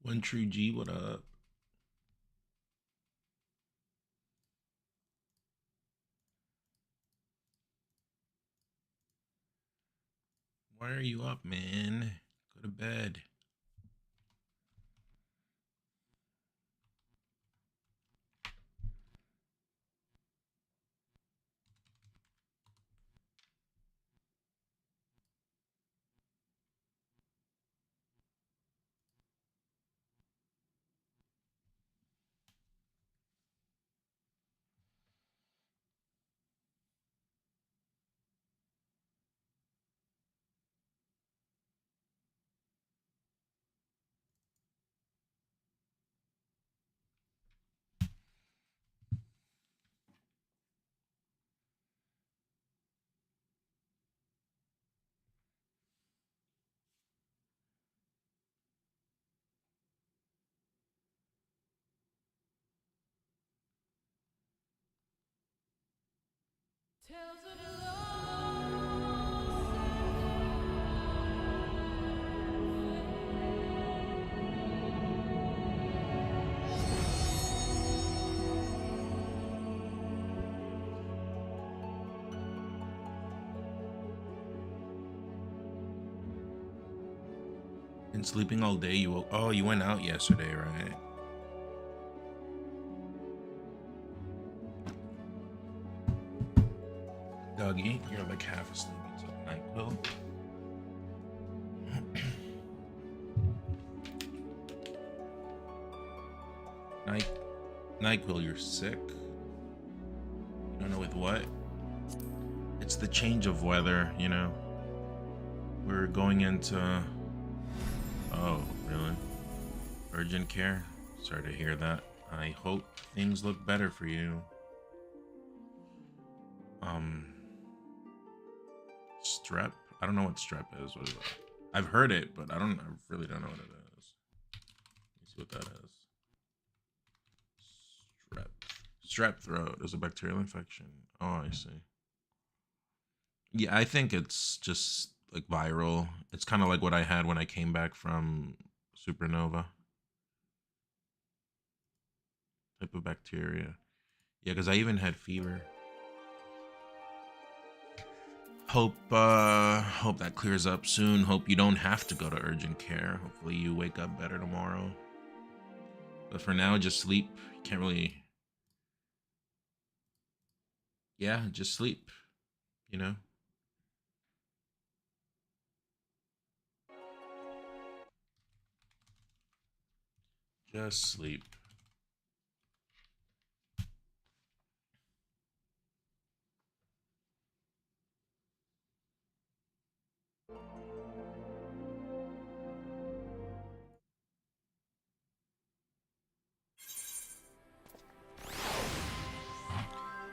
One True G, what up? Why are you up, man? Go to bed. Been sleeping all day. You woke. Oh, you went out yesterday, right? Dougie, you're like half asleep. You took NyQuil. NyQuil, you're sick. You don't know with what? It's the change of weather, you know. We're going into. Oh, really? Urgent care? Sorry to hear that. I hope things look better for you. Strep? I don't know what strep is. What is that? I've heard it, but I really don't know what it is. Let me see what that is. Strep throat is a bacterial infection. Oh, I see. Yeah, I think it's just like viral. It's kind of like what I had when I came back from Supernova. Type of bacteria. Yeah, because I even had fever. Hope that clears up soon. Hope you don't have to go to urgent care. Hopefully you wake up better tomorrow. But for now, just sleep. You can't really. Yeah, just sleep. You know. Just sleep.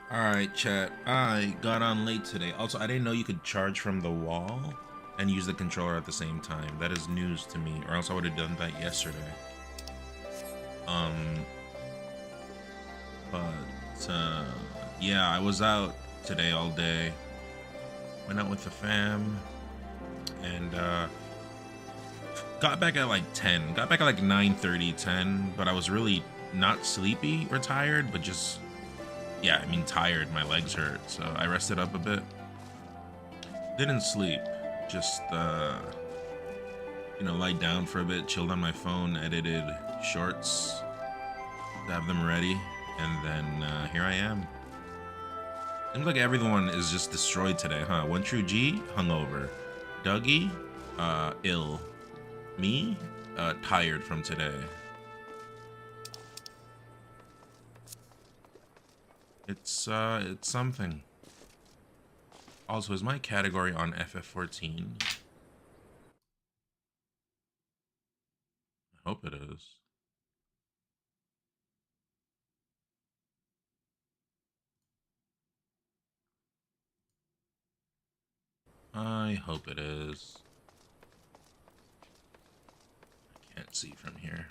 Alright, chat. I got on late today. Also, I didn't know you could charge from the wall and use the controller at the same time. That is news to me, or else I would have done that yesterday. Yeah, I was out today all day. Went out with the fam and got back at like 10. Got back at like 9:30, 10, but I was really not sleepy or tired, but just yeah, I mean tired. My legs hurt, so I rested up a bit. Didn't sleep, just you know, lied down for a bit, chilled on my phone, edited shorts, have them ready, and then here I am. Seems like everyone is just destroyed today, huh? One True G, hungover. Dougie, ill. Me, tired from today. It's something. Also, is my category on FF14? I hope it is. I hope it is. I can't see from here.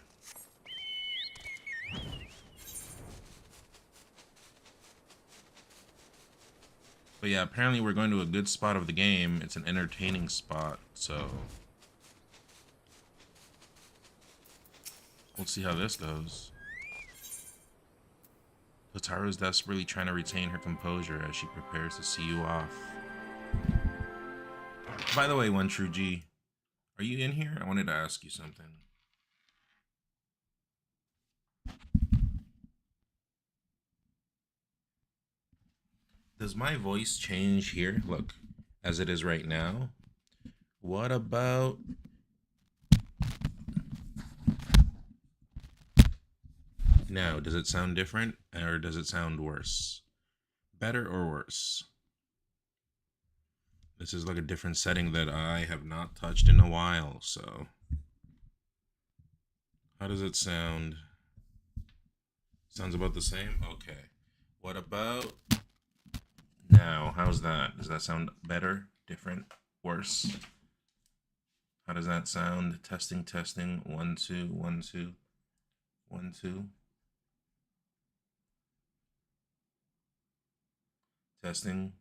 But yeah, apparently we're going to a good spot of the game. It's an entertaining spot, so Let's see how this goes. Totaro is desperately trying to retain her composure as she prepares to see you off. By the way, One True G, are you in here? I wanted to ask you something. Does my voice change here? Look, as it is right now. What about... now? Does it sound different or does it sound worse? Better or worse? This is like a different setting that I have not touched in a while, so... how does it sound? Sounds about the same? Okay. What about... now? How's that? Does that sound better? Different? Worse? How does that sound? Testing, testing. 1, 2, 1, 2. 1, 2. Testing.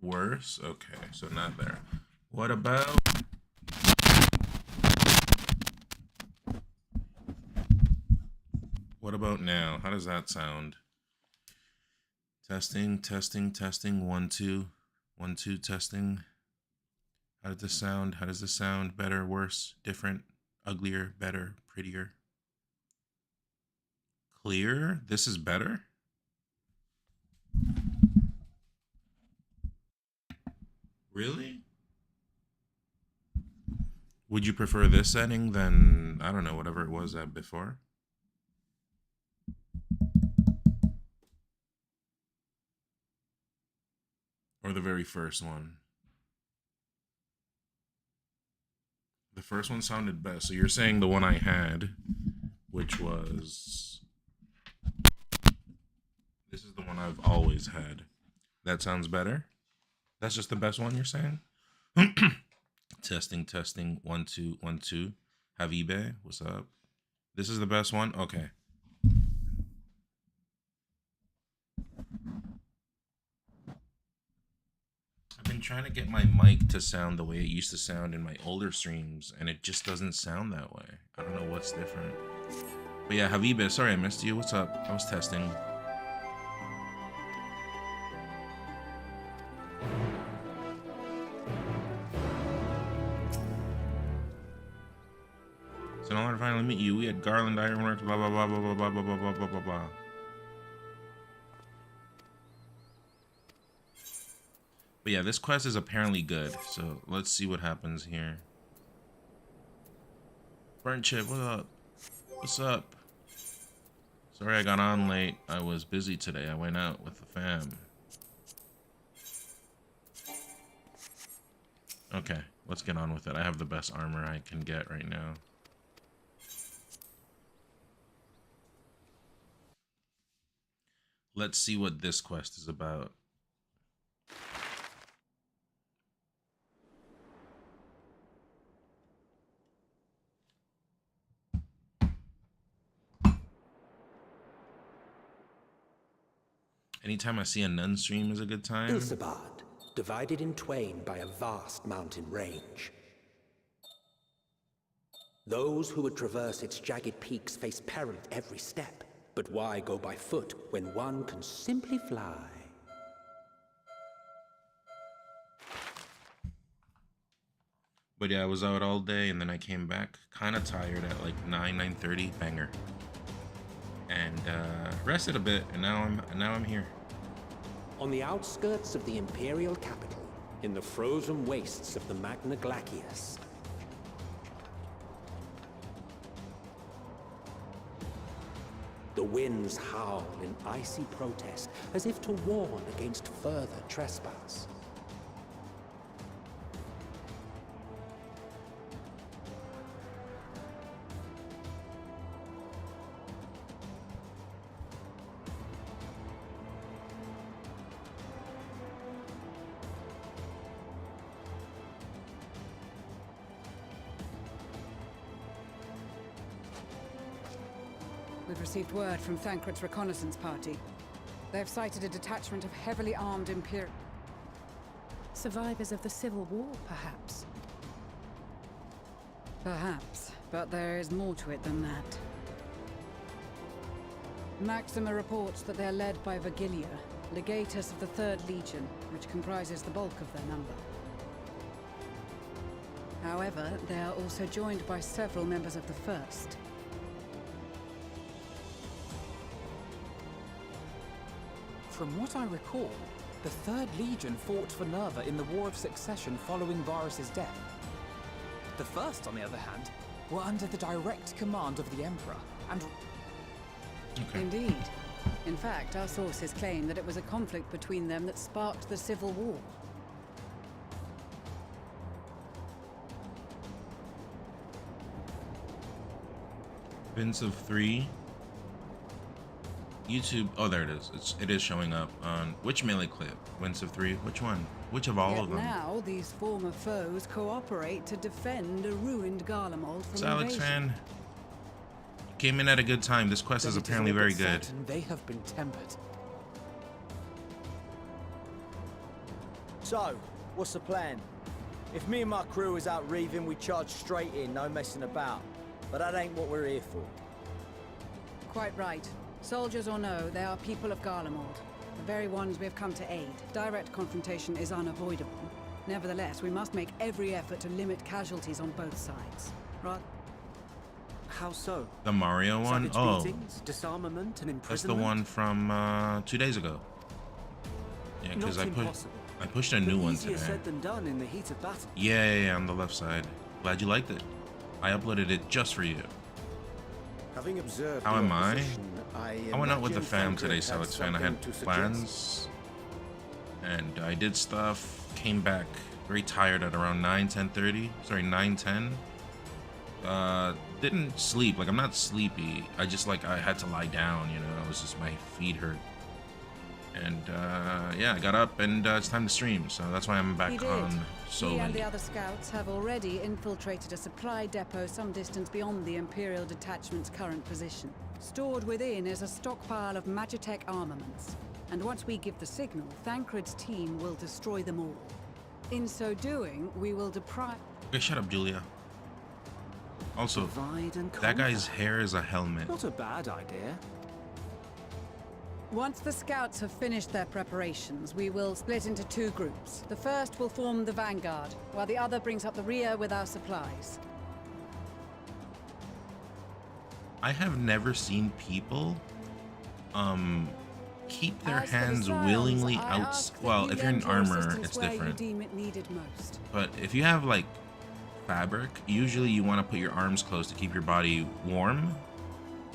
Worse? Okay, so not there. What about... what about now? How does that sound? Testing, testing, testing. 1, 2. 1, 2, testing. How does this sound? How does this sound? Better, worse, different, uglier, better, prettier? Clear? This is better? Really? Would you prefer this setting than, I don't know, whatever it was at before? Or the very first one? The first one sounded best. So you're saying the one I had, which was... this is the one I've always had. That sounds better? That's just the best one you're saying? Testing, testing. 1, 2, 1, 2. Habibe, what's up? This is the best one? Okay. I've been trying to get my mic to sound the way it used to sound in my older streams, and it just doesn't sound that way. I don't know what's different. But yeah, Habibe, sorry I missed you. What's up? I was testing. So in order to finally meet you, we had Garland Ironworks, blah, blah, blah, blah, blah, blah, blah, blah, blah, blah, blah, blah. But yeah, this quest is apparently good, so let's see what happens here. Burnt Chip, what up? What's up? Sorry I got on late. I was busy today. I went out with the fam. Okay, let's get on with it. I have the best armor I can get right now. Let's see what this quest is about. Anytime I see a nun stream is a good time. Ilsabad, divided in twain by a vast mountain range. Those who would traverse its jagged peaks face peril at every step. But why go by foot when one can simply fly? But yeah, I was out all day and then I came back kind of tired at like 9:30, banger. And rested a bit, and now I'm here. On the outskirts of the Imperial capital, in the frozen wastes of the Magna Glacius. The winds howl in icy protest, as if to warn against further trespass. We've received word from Thancred's reconnaissance party. They have sighted a detachment of heavily armed Imperial... Survivors of the Civil War, perhaps? Perhaps, but there is more to it than that. Maxima reports that they're led by Vergilia, legatus of the 3rd Legion, which comprises the bulk of their number. However, they are also joined by several members of the 1st. From what I recall, the 3rd Legion fought for Nerva in the War of Succession following Varus's death. The 1st, on the other hand, were under the direct command of the Emperor, and... Okay. Indeed. In fact, our sources claim that it was a conflict between them that sparked the Civil War. Vince of 3. YouTube. Oh, there it is. It is showing up on which melee clip? Vince of 3. Which one? Which of all Yet of them? now, these former foes cooperate to defend a ruined Garlemald from Alex invasion. fan. Came in at a good time. This quest is apparently very good. They have been tempered. So, what's the plan? If me and my crew is out reaving, we charge straight in, no messing about. But that ain't what we're here for. Quite right. Soldiers or no, they are people of Garlemald. The very ones we have come to aid. Direct confrontation is unavoidable. Nevertheless, we must make every effort to limit casualties on both sides. Right? How so? The Mario one? Savage Oh, beatings, disarmament, and that's the imprisonment? one from 2 days ago. Yeah, because Not impossible. I pushed a new But one easier today. said than done in the heat of battle. Yeah, on the left side. Glad you liked it. I uploaded it just for you. Having observed How your am I? position, I went out with the imagine fam Thancred today, had Alex fan. I had something to plans, and I did stuff. Came back very tired at around 9:10. Sorry, 9:10. Didn't sleep. Like, I'm not sleepy. I just, like, I had to lie down. You know, it was just my feet hurt. And yeah, I got up, and it's time to stream. So that's why I'm He back did. on so He and late. the other scouts have already infiltrated a supply depot some distance beyond the Imperial Detachment's current position. Stored within is a stockpile of Magitech armaments. And once we give the signal, Thancred's team will destroy them all. In so doing, we will deprive... Okay, shut up, Julia. Also, Divide and that guy's conquer. hair is a helmet. Not a bad idea. Once the scouts have finished their preparations, we will split into 2 groups. The first will form the vanguard, while the other brings up the rear with our supplies. I have never seen people keep their As for the hands styles, willingly I out. ask that Well, you if you're in lend your armor, assistance it's where different. You deem it needed most. But if you have like fabric, usually you want to put your arms close to keep your body warm.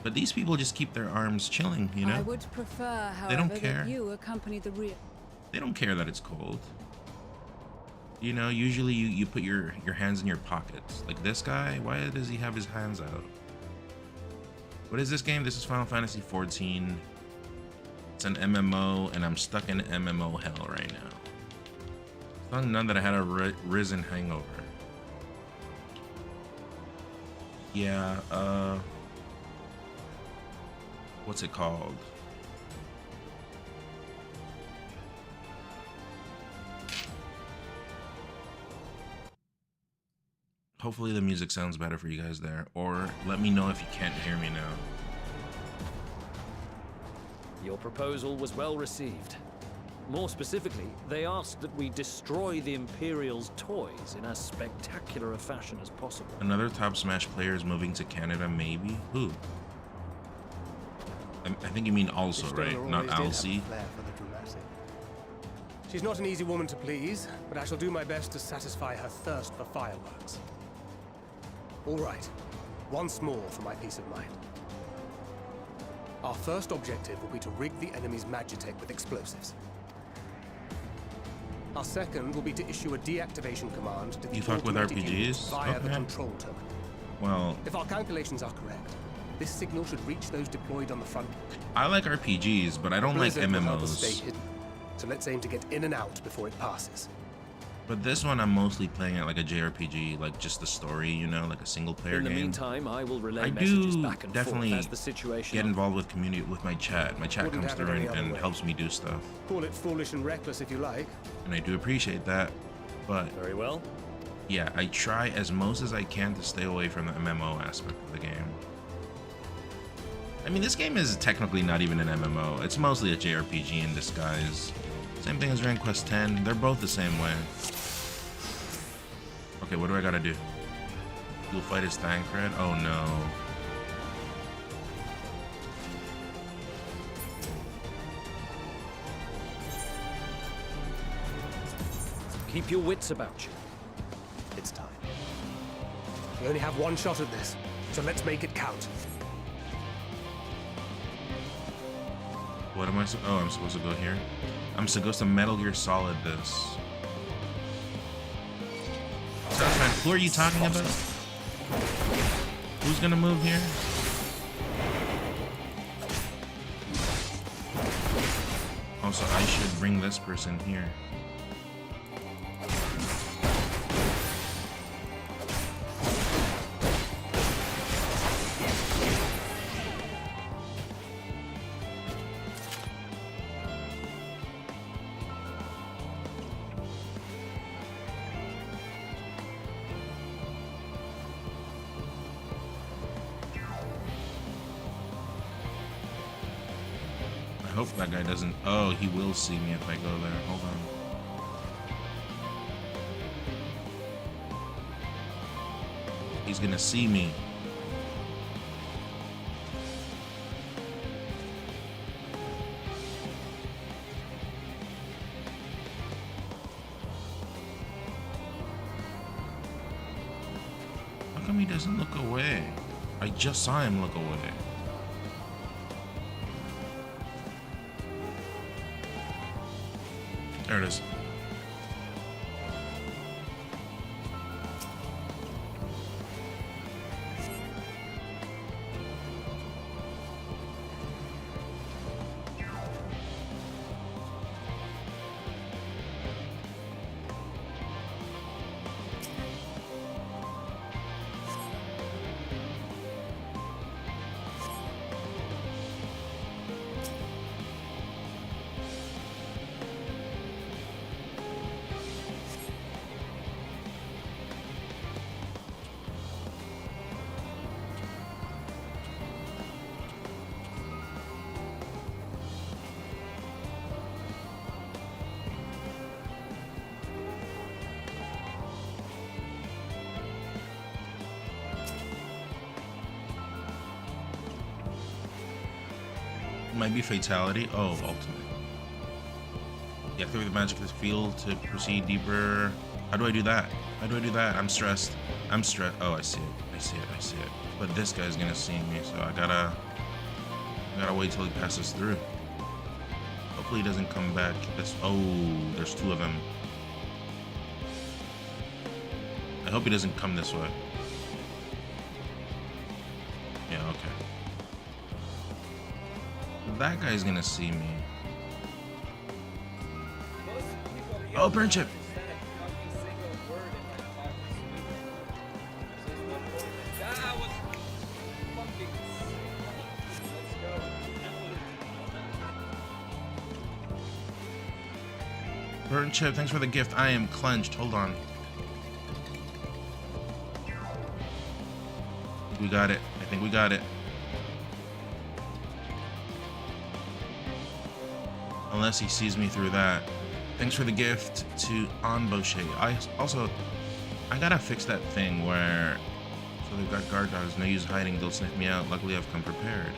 But these people just keep their arms chilling, you know? I would prefer, They don't however, care. that you accompany the rear. They don't care that it's cold. You know, usually you put your hands in your pockets. Like this guy, why does he have his hands out? What is this game? This is Final Fantasy XIV. It's an MMO, and I'm stuck in MMO hell right now. It's not none that I had a risen hangover. Yeah, what's it called? Hopefully the music sounds better for you guys there, or let me know if you can't hear me now. Your proposal was well received. More specifically, they asked that we destroy the Imperial's toys in as spectacular a fashion as possible. Another Top Smash player is moving to Canada, maybe? Who? I think you mean also, right? Not Alcy. She's not an easy woman to please, but I shall do my best to satisfy her thirst for fireworks. All right, once more for my peace of mind. Our first objective will be to rig the enemy's Magitech with explosives. Our second will be to issue a deactivation command to the You fuck with automated RPGs? units via the Okay. control terminal. Well, If our calculations are correct, this signal should reach those deployed on the front. I like RPGs, but I don't like Blizzard will help us stay MMOs. hidden, so let's aim to get in and out before it passes. But this one, I'm mostly playing it like a JRPG, like just the story, you know, like a single player In the game. meantime, I will relay I messages do back and definitely forth as the situation get involved with community, with my chat. My chat Wouldn't comes have it through any and, other way. helps me do stuff, Call it foolish and reckless if you like. and I do appreciate that. But Very well. Yeah, I try as most as I can to stay away from the MMO aspect of the game. I mean, this game is technically not even an MMO. It's mostly a JRPG in disguise. Same thing as Dragon Quest X. They're both the same way. Okay, what do I gotta do? You'll fight his Thancred? Oh no. Keep your wits about you. It's time. We only have one shot at this, so let's make it count. What am I oh, I'm supposed to go here? I'm supposed to Metal Gear Solid this. Southman, who are you talking about? Who's gonna move here? Also, I should bring this person here. I hope that guy doesn't. Oh, he will see me if I go there. Hold on. He's gonna see me. How come he doesn't look away? I just saw him look away. There it is. Might be fatality. Oh, ultimate. You activate the magic of the field to proceed deeper. How do I do that? How do I do that? I'm stressed. I'm stressed. Oh, I see it. I see it. I see it. But this guy's gonna see me, so I gotta wait till he passes through. Hopefully he doesn't come back. Oh, there's two of them. I hope he doesn't come this way. Yeah, okay. That guy's gonna see me. Oh, burn chip. Burn chip, thanks for the gift. I am clenched. Hold on. We got it. I think we got it. Unless he sees me through that. Thanks for the gift to Onboshe. I gotta fix that thing where, so they've got guard dogs, no use hiding, they'll sniff me out. Luckily I've come prepared.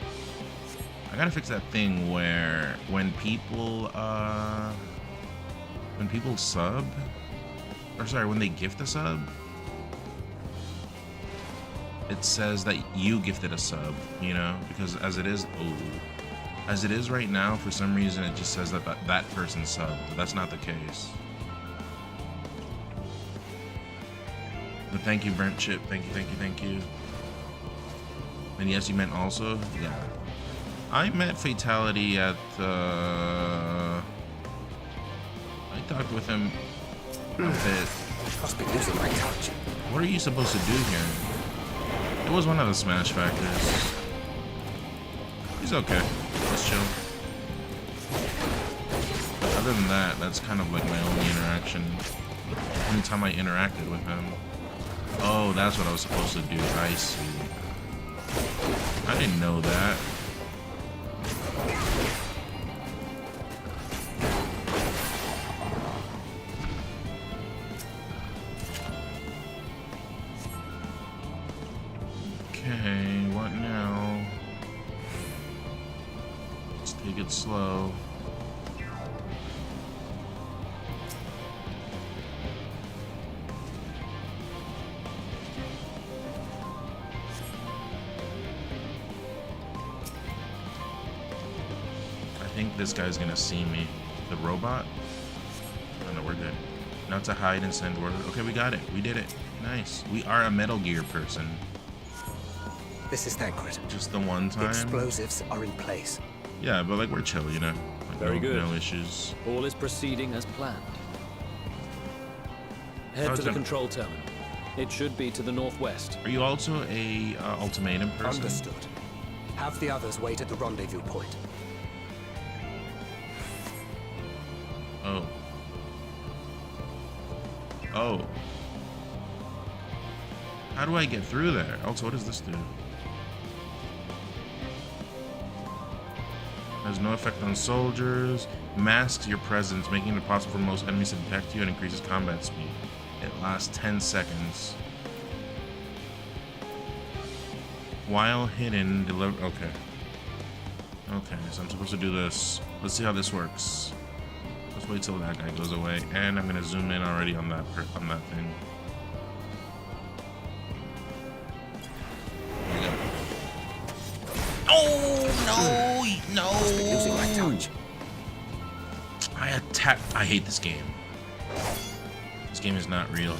I gotta fix that thing where when people sub, or sorry, when they gift a sub, it says that you gifted a sub, you know, because as it is right now, for some reason it just says that person subbed, but that's not the case. But thank you, Burnt Chip. Thank you. And yes, you meant also? Yeah. I met Fatality at I talked with him a bit. Must be losing my touch. What are you supposed to do here? It was one of the smash factors. He's okay. Let's chill. But other than that, that's kind of like my only interaction. anytime I interacted with him. Oh, that's what I was supposed to do. I see. I didn't know that. Okay, what now? Let's take it slow. I think this guy's gonna see me. The robot? Oh no, we're good. Now to hide and send word. Okay, we got it. We did it. Nice. We are a Metal Gear person. This is Thancred. Just the one The time. explosives are in place. Yeah, but like we're chill, you know. Like, Very good. No issues. All is proceeding as planned. Head Oh, to the it's control terminal. It should be to the northwest. Are you also a ultimatum person? Understood. Have the others wait at the rendezvous point. Oh. Oh. How do I get through there? Also, what does this do? Has no effect on soldiers. Masks your presence, making it possible for most enemies to detect you, and increases combat speed. It lasts 10 seconds. While hidden, deliver. Okay. Okay, so I'm supposed to do this. Let's see how this works. Let's wait till that guy goes away, and I'm gonna zoom in already on that thing. There we go. Oh no! No! Must be losing my touch. I hate this game. This game is not real.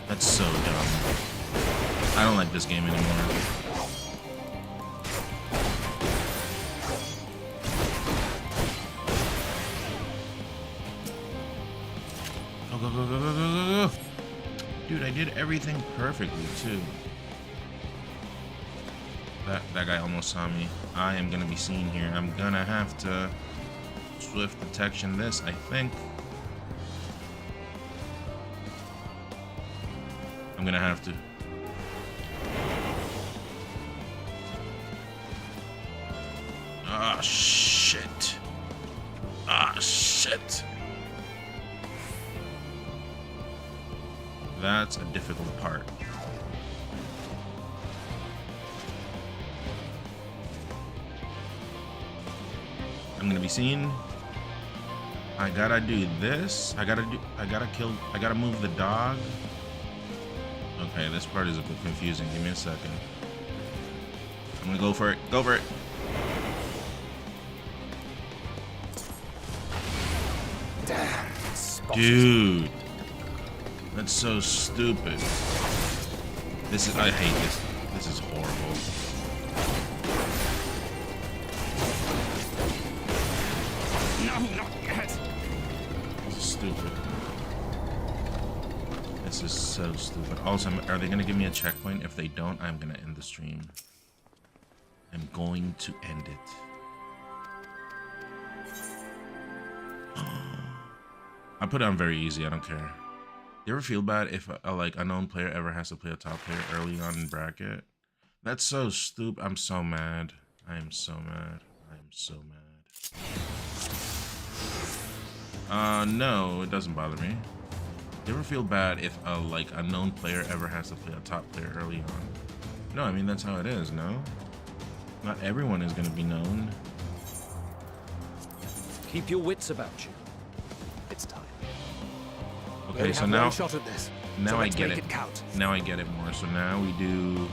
That's so dumb. I don't like this game anymore. Go, go, go, go, go, go, go. Dude, I did everything perfectly, too. That guy almost saw me. I am gonna be seen here. I'm gonna have to swift detection this, I think. I'm gonna have to. Ah, shit. Ah, shit. That's a difficult part. I'm gonna be seen. I gotta do this. I gotta move the dog. Okay, this part is a bit confusing. Give me a second. I'm gonna go for it. Go for it. Damn. Spotted. Dude. That's so stupid. I hate this. This is horrible. No, not yet. This is stupid. This is so stupid. Also, are they gonna give me a checkpoint? If they don't, I'm gonna end the stream. I'm going to end it. I put it on very easy. I don't care. You ever feel bad if a like unknown player ever has to play a top player early on in bracket? That's so stupid. I'm so mad. I am so mad. I am so mad. No, it doesn't bother me. You ever feel bad if a like unknown player ever has to play a top player early on? No, I mean that's how it is. No, not everyone is gonna be known. Keep your wits about you. It's time. Okay, We so have now one shot at this. now so I let's get make it. count. Now I get it more. So now we do.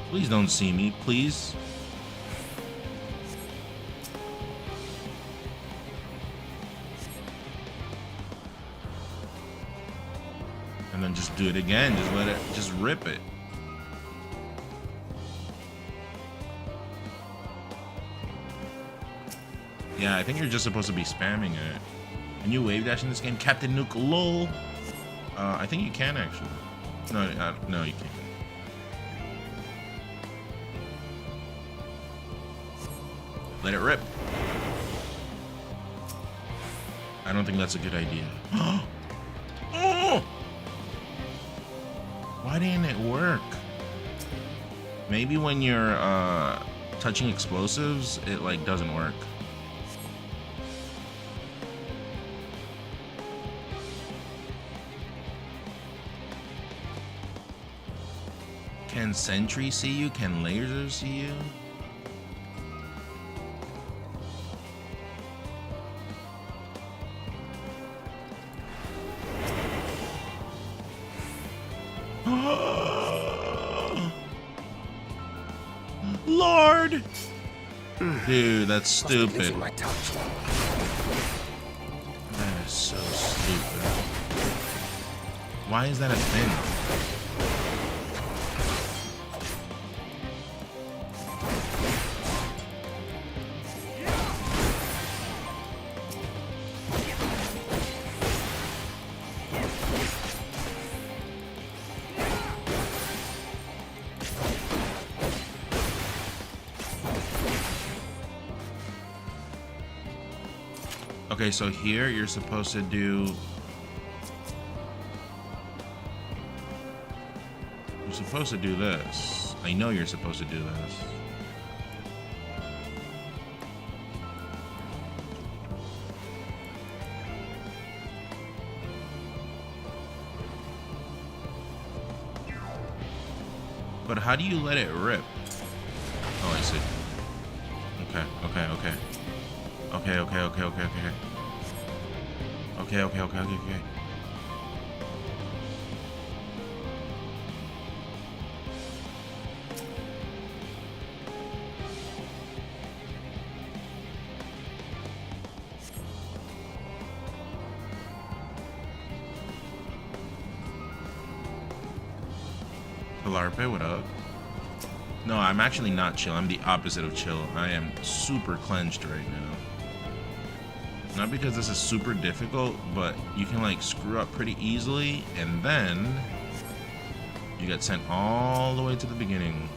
Please don't see me, please. And then just do it again. Just let it, just rip it. Yeah, I think you're just supposed to be spamming it. Can you wave dash in this game? Captain Nuke, lol. I think you can actually. No, no, you can't. Let it rip. I don't think that's a good idea. Oh! Why didn't it work? Maybe when you're touching explosives, it like doesn't work. Can sentry see you? Can lasers see you? Lord! Dude, that's stupid. My touch. That is so stupid. Why is that a thing? Okay, so here you're supposed to do... You're supposed to do this. I know you're supposed to do this. But how do you let it rip? Oh, I see. Okay. Okay. Pilarpe, what up? No, I'm actually not chill. I'm the opposite of chill. I am super clenched right now. Not because this is super difficult, but you can like screw up pretty easily and then you get sent all the way to the beginning.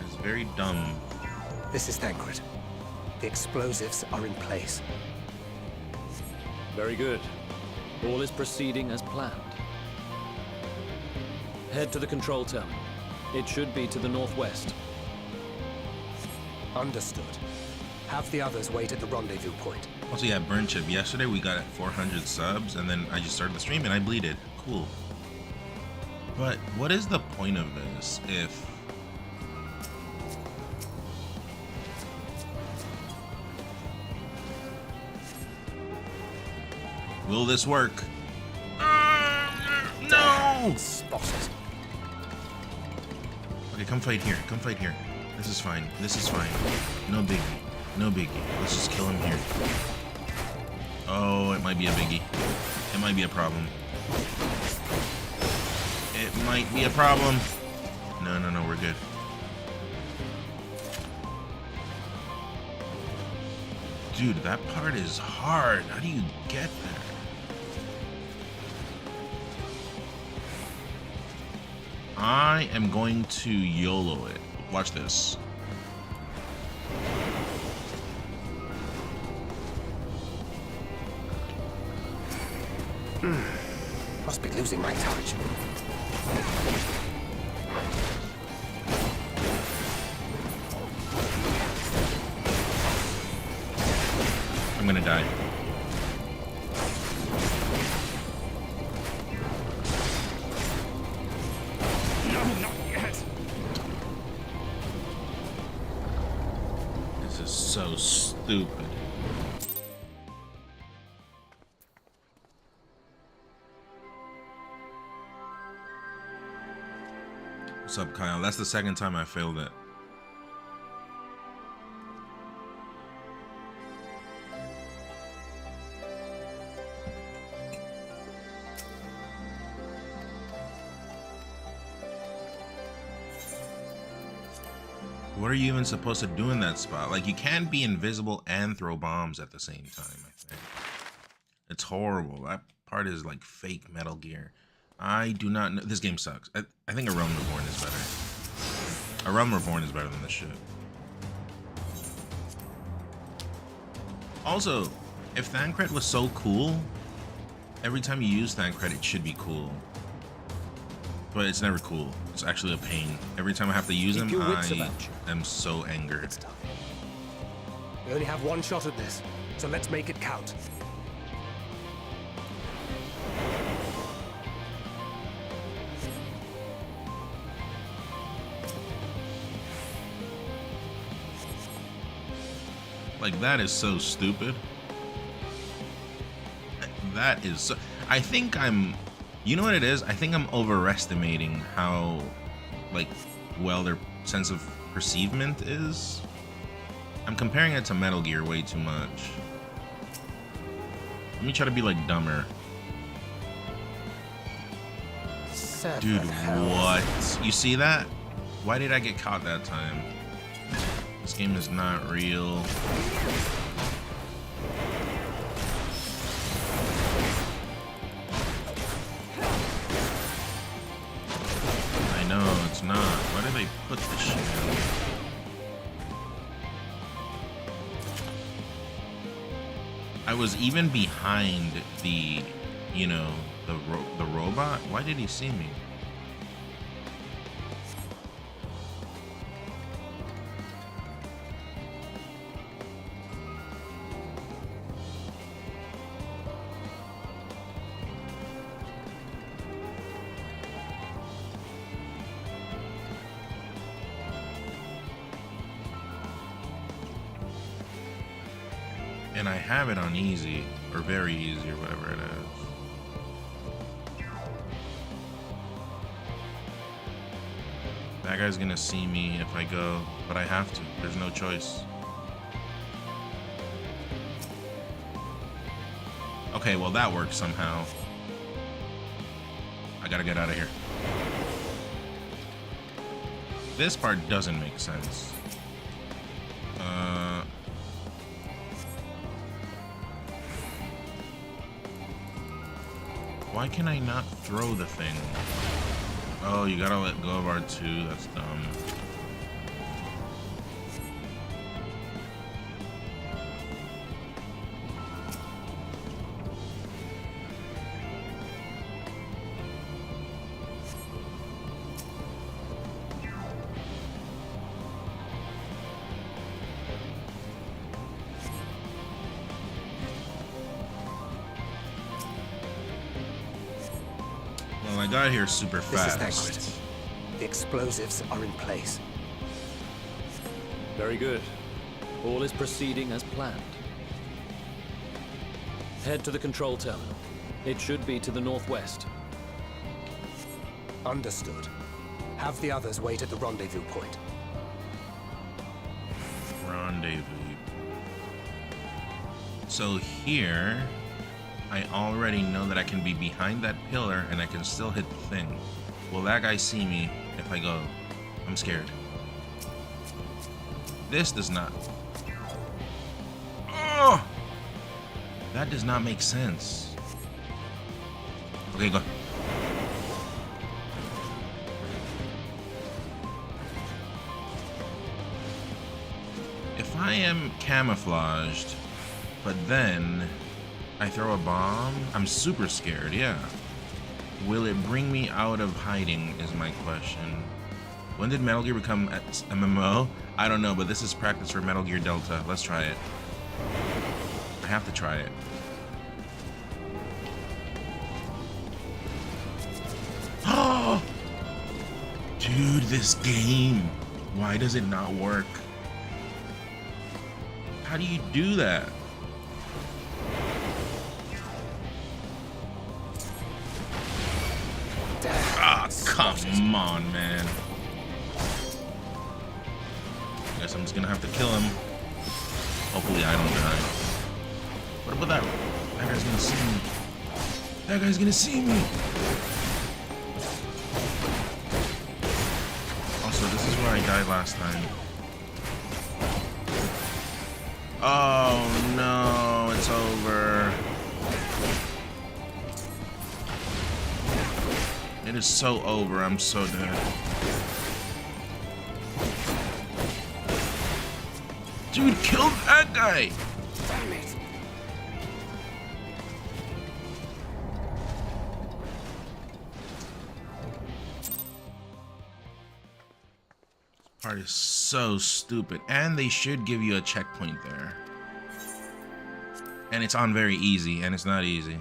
It's very dumb. This is Thancred. The explosives are in place. Very good. All is proceeding as planned. Head to the control terminal. It should be to the northwest. Understood. Have the others wait at the rendezvous point. Also, yeah, Burn Chip. Yesterday we got at 400 subs, and then I just started the stream and I bleeded. Cool. But what is the point of this if... Will this work? No! Spotted. Okay, come fight here. Come fight here. This is fine. This is fine. No biggie. No biggie. Let's just kill him here. Oh, it might be a biggie. It might be a problem. It might be a problem. No, we're good. Dude, that part is hard. How do you get there? I am going to YOLO it. Watch this. Must be losing my touch. I'm gonna die. No, not yet. This is so stupid. What's up, Kyle? That's the second time I failed it. What are you even supposed to do in that spot? Like, you can't be invisible and throw bombs at the same time, I think. It's horrible. That part is like fake Metal Gear. I do not know. This game sucks. I think A Realm Reborn is better. A Realm Reborn is better than this shit. Also, if Thancred was so cool, every time you use Thancred, it should be cool. But it's never cool. It's actually a pain. Every time I have to use him, I am so angered. We only have one shot at this, so let's make it count. Like, that is so stupid. That is so... I think I'm... You know what it is? I think I'm overestimating how, like, well their sense of perceivement is. I'm comparing it to Metal Gear way too much. Let me try to be, like, dumber. Dude, what? You see that? Why did I get caught that time? This game is not real. I know, it's not. Why did they put this shit in? I was even behind the, you know, the robot. Why did he see me? And I have it on easy, or very easy, or whatever it is. That guy's gonna see me if I go, but I have to. There's no choice. Okay, well that works somehow. I gotta get out of here. This part doesn't make sense. Why can I not throw the thing? Oh, you gotta let go of R2. That's dumb. Well, I got here super fast. This is Escort. The explosives are in place. Very good. All is proceeding as planned. Head to the control terminal. It should be to the northwest. Understood. Have the others wait at the rendezvous point. Rendezvous. So here, I already know that I can be behind that pillar and I can still hit the thing. Will that guy see me if I go? I'm scared. This does not. Oh! That does not make sense. Okay, go. If I am camouflaged, but then I throw a bomb, I'm super scared, yeah. Will it bring me out of hiding is my question. When did Metal Gear become MMO? I don't know, but this is practice for Metal Gear Delta. Let's try it. I have to try it. Oh! Dude, this game. Why does it not work? How do you do that? Ah, come on, man. Guess I'm just gonna have to kill him. Hopefully I don't die. What about that? That guy's gonna see me. That guy's gonna see me. Also, this is where I died last time. Oh no, it's over. It is so over. I'm so dead. Dude, kill that guy! Damn it! Part is so stupid. And they should give you a checkpoint there. And it's on very easy, and it's not easy.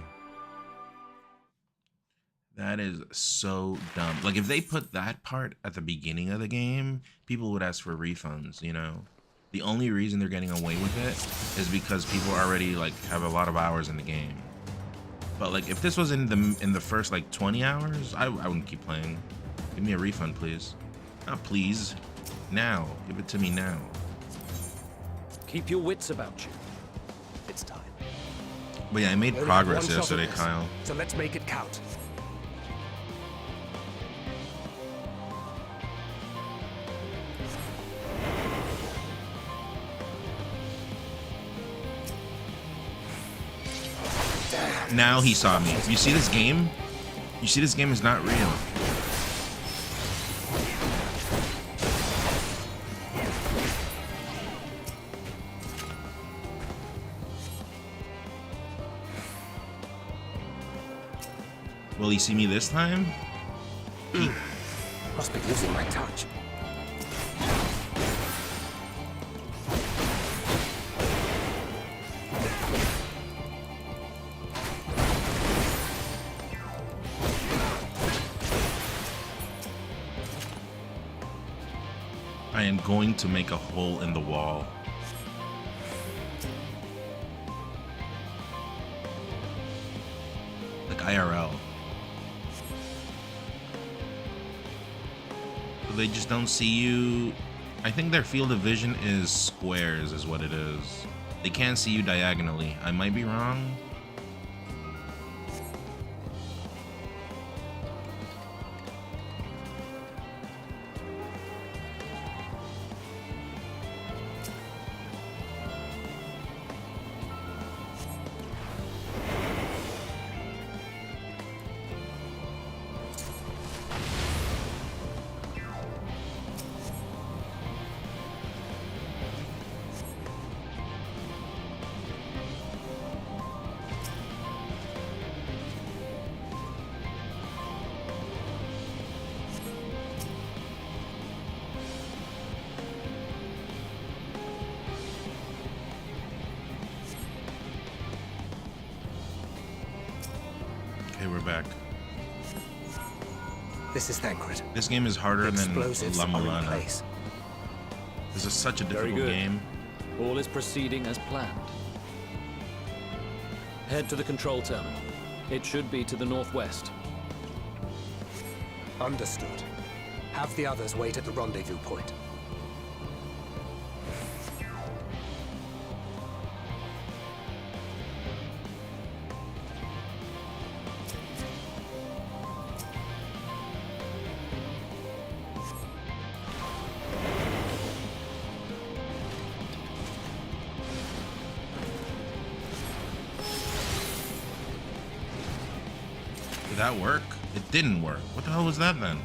That is so dumb. Like, if they put that part at the beginning of the game, people would ask for refunds, you know? The only reason they're getting away with it is because people already, like, have a lot of hours in the game. But, like, if this was in the first, like, 20 hours, I wouldn't keep playing. Give me a refund, please. Not please. Now. Give it to me now. Keep your wits about you. It's time. But yeah, I made Only progress one shot yesterday, at this, Kyle. So let's make it count. Now he saw me. You see this game? You see this game is not real. Will he see me this time? Must be losing my touch. I am going to make a hole in the wall. Like IRL. So they just don't see you. I think their field of vision is squares is what it is. They can't see you diagonally. I might be wrong. Okay, we're back. This is Thancred. This game is harder than Explosives La are in Mulana. place. This is such a Very difficult good. game. All is proceeding as planned. Head to the control terminal. It should be to the northwest. Understood. Have the others wait at the rendezvous point. Did that work? It didn't work. What the hell was that then?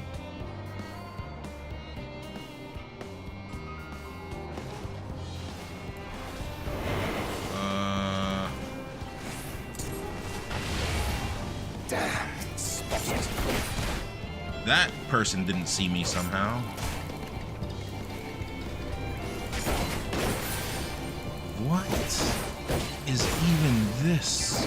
Damn, spotted. That person didn't see me somehow. What is even this?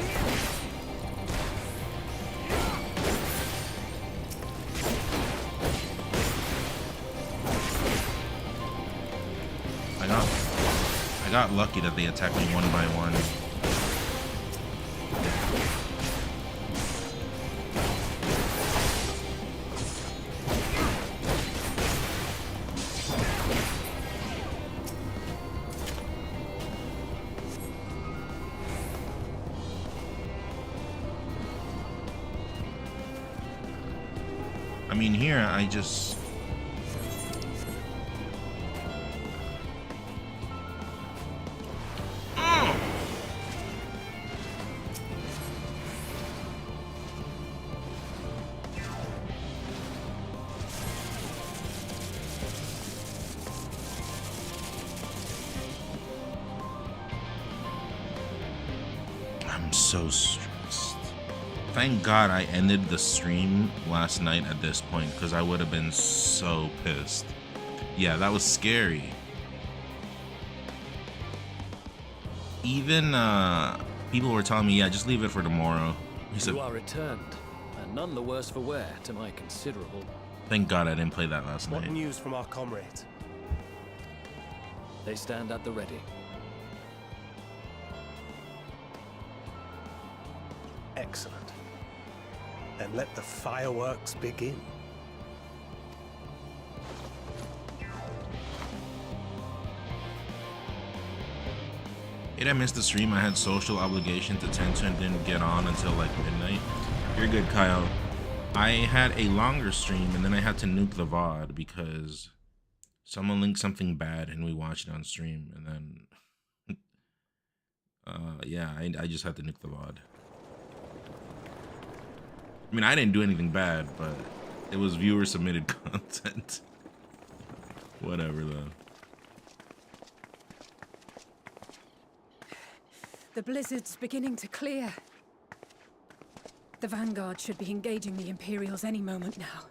I got lucky that they attacked me one by one. I mean, here I just... I'm so stressed. Thank God I ended the stream last night at this point, because I would have been so pissed. Yeah, that was scary. Even people were telling me, yeah, just leave it for tomorrow. He said, You are returned, and none the worse for wear, to my considerable. thank God I didn't play that last What night. news from our comrades? They stand at the ready. Excellent. Then let the fireworks begin. I missed the stream. I had social obligation to tend to and didn't get on until like midnight. You're good, Kyle. I had a longer stream and then I had to nuke the VOD because someone linked something bad and we watched it on stream, and then yeah, I just had to nuke the VOD. I mean, I didn't do anything bad, but it was viewer submitted content. Whatever though. The blizzard's beginning to clear. The Vanguard should be engaging the Imperials any moment now,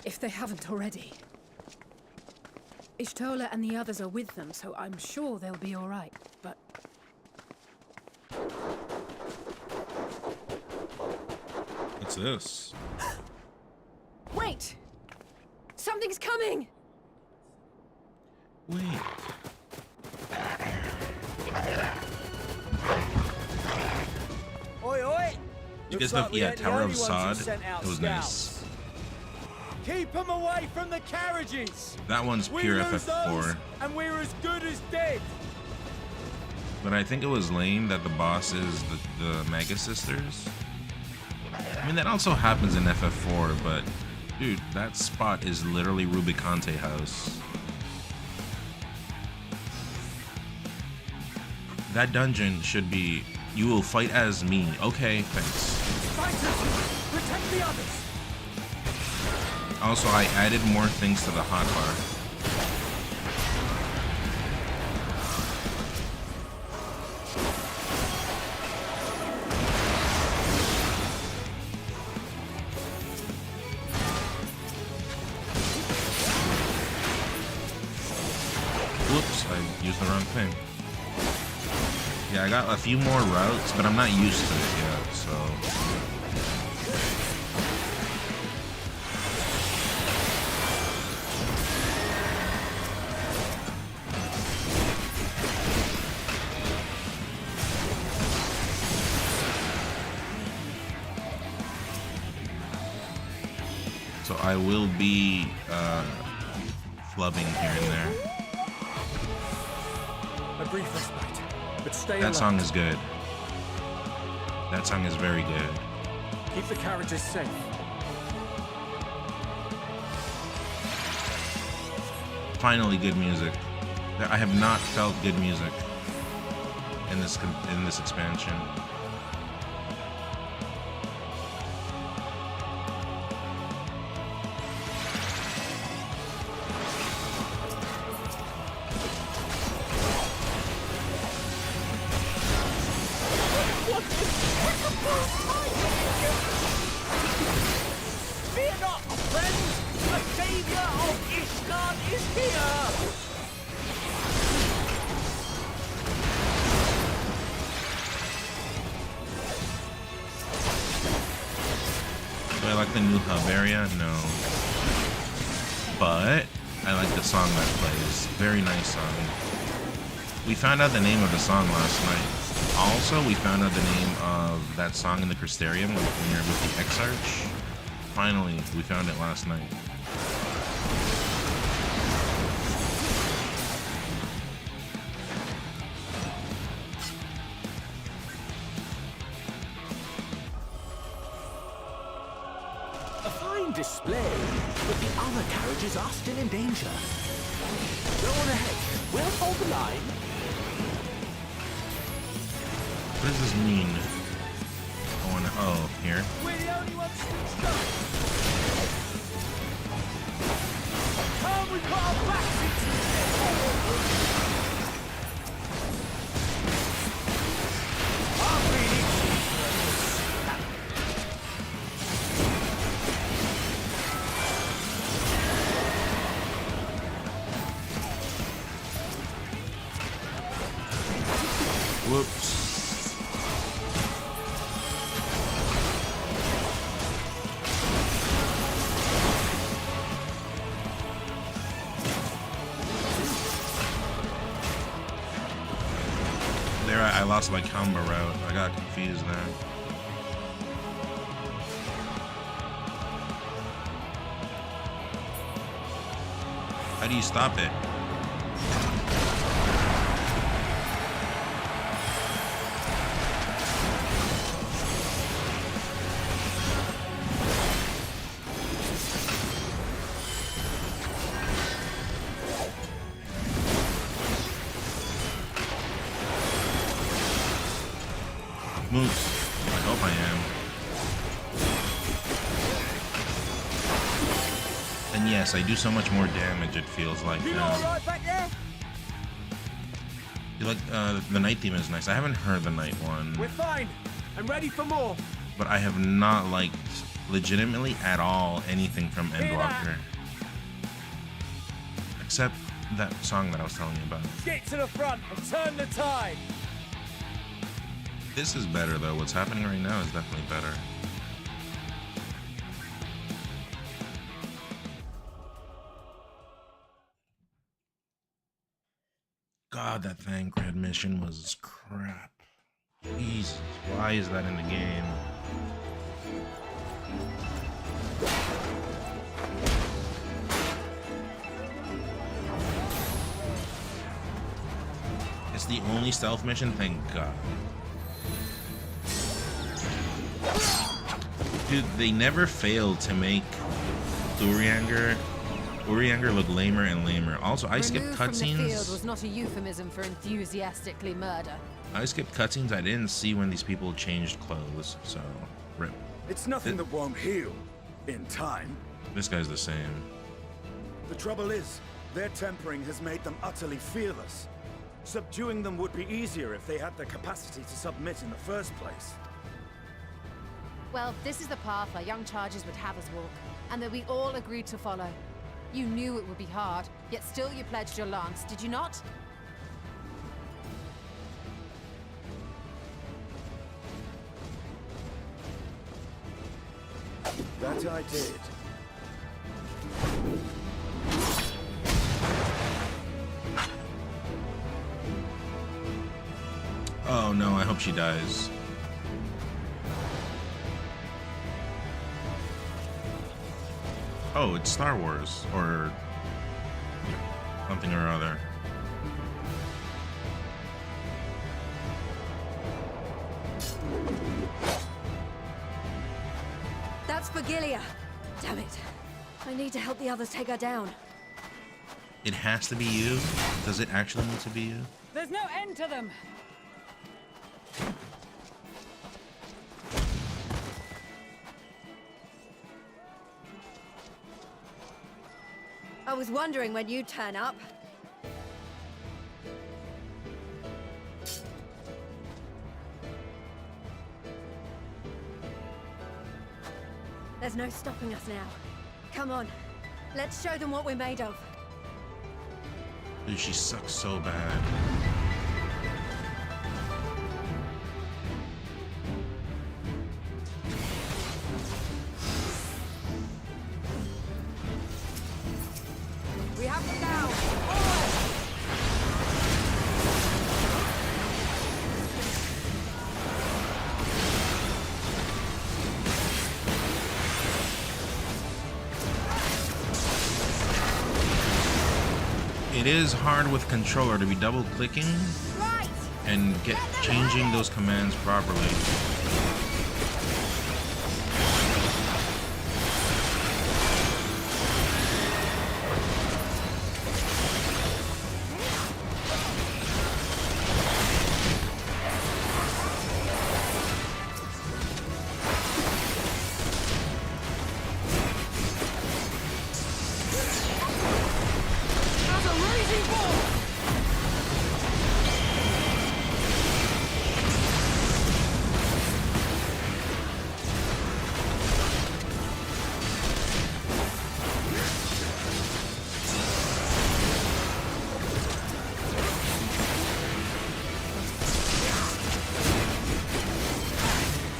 if they haven't already. Ishtola and the others are with them, so I'm sure they'll be all right, but... What's this? Wait! Something's coming! Wait. Oi, oi! You Looks guys know, like we yeah, ain't the Tower only of ones who Sod. sent out It was scouts. nice. Keep them away from the carriages! That one's We pure lose FF4. those, and we're as good as dead! But I think it was lame that the boss is the Mega Sisters. I mean, that also happens in FF4, but dude, that spot is literally Rubicante House. That dungeon should be, you will fight as me. Okay, thanks. Fighters! Protect the others! Also, I added more things to the hotbar. Whoops, I used the wrong thing. Yeah, I got a few more routes, but I'm not used to it yet, so... So I will be flubbing here and there. A brief respite, but stay That alert. song is good. That song is very good. Keep the carriages safe. Finally, good music. I have not felt good music in this expansion. Fear not, friends! The savior of Escort is here! Do I like the new hub area? No. But I like the song that plays. Very nice song. We found out the name of the song last night. Also, we found out the name of that song in the Crystarium when you're with the Exarch. Finally, we found it last night. A fine display, but the other carriages are still in danger. Go on ahead. We'll hold the line. What does this mean? Oh, here. We're the only ones still stuck! Come, we put our backs into it! Our feelings Whoops. There, I lost my combo route. I got confused there. How do you stop it? Moose. I hope I am. And yes, I do so much more damage, it feels like You now. all right back there? You like the night theme is nice. I haven't heard the night one, We're fine. I'm ready for more. but I have not liked legitimately at all anything from Endwalker. Except that song that I was telling you about. Get to the front and turn the tide. This is better though. What's happening right now is definitely better. God, that Thancred mission was crap. Jesus, why is that in the game? It's the only stealth mission, thank God. Dude, they never failed to make Urianger look lamer and lamer. Also, I skipped Removed from the field cutscenes. was not a euphemism for enthusiastically murder. I skipped cutscenes. I didn't see when these people changed clothes, so rip. It's nothing that won't heal in time. This guy's the same. The trouble is, their tempering has made them utterly fearless. Subduing them would be easier if they had the capacity to submit in the first place. Well, this is the path our young charges would have us walk, and that we all agreed to follow. You knew it would be hard, yet still you pledged your lance, did you not? That I did. Oh no, I hope she dies. Oh, it's Star Wars, or something or other. That's Vergilia. Damn it. I need to help the others take her down. It has to be you? Does it actually need to be you? There's no end to them. I was wondering when you'd turn up. There's no stopping us now. Come on. Let's show them what we're made of. Dude, she sucks so bad. We have them now. It is hard with controller to be double clicking Right. and changing those commands properly.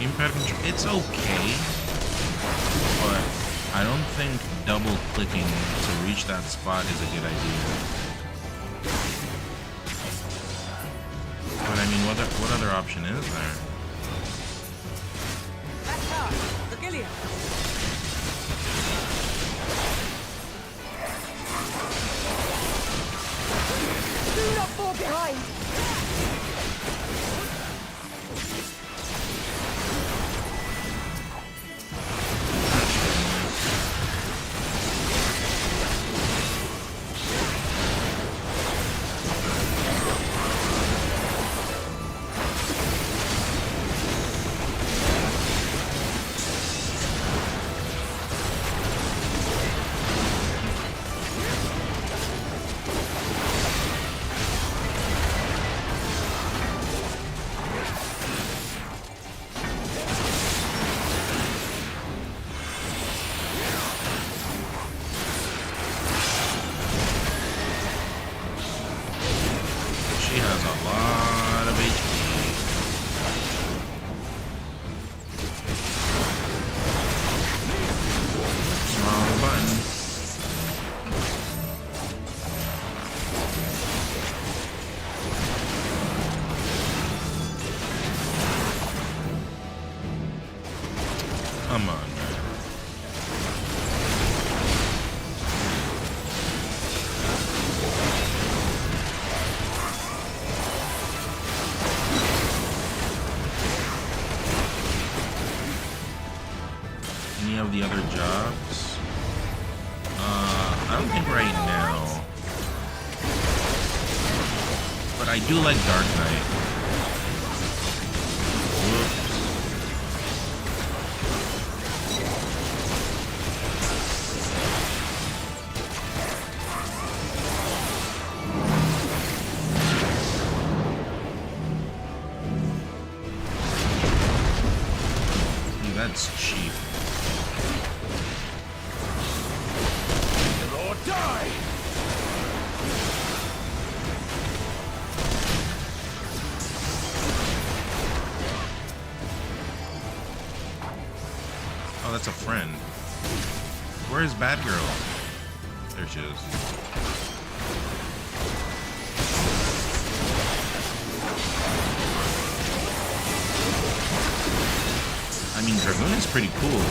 Gamepad control, it's okay, but I don't think double clicking to reach that spot is a good idea. But I mean, what other option is there? That's us, Vergilia. Do not fall behind! She has a lot of HP. Wrong button. Come on, man. Any of the other jobs? I don't think right now. But I do like Dark Knight. Whoops. Ooh, that's cheap. Or die! Oh, that's a friend. Where's Bad Girl? There she is. I mean, Dragoon is pretty cool.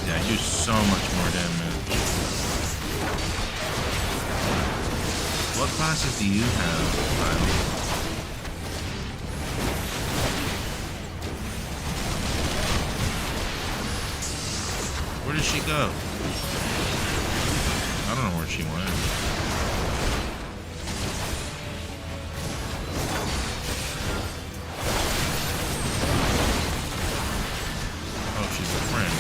Yeah, I do so much more damage. What classes do you have, Babel? Where did she go? I don't know where she went. Oh, she's a friend.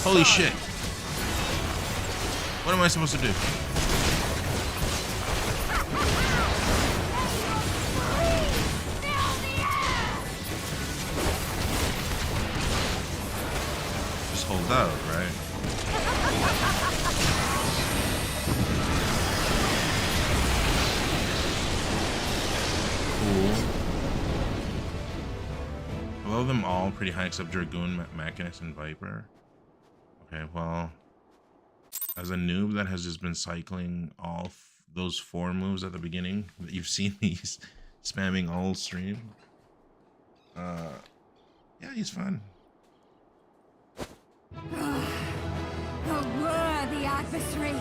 Holy shit. What am I supposed to do? Just hold out, right? Cool. I love them all pretty high except Dragoon, Machinist, and Viper. Okay, well, as a noob that has just been cycling all those 4 moves at the beginning, that you've seen these spamming all stream. Yeah, he's fun. The worthy adversary!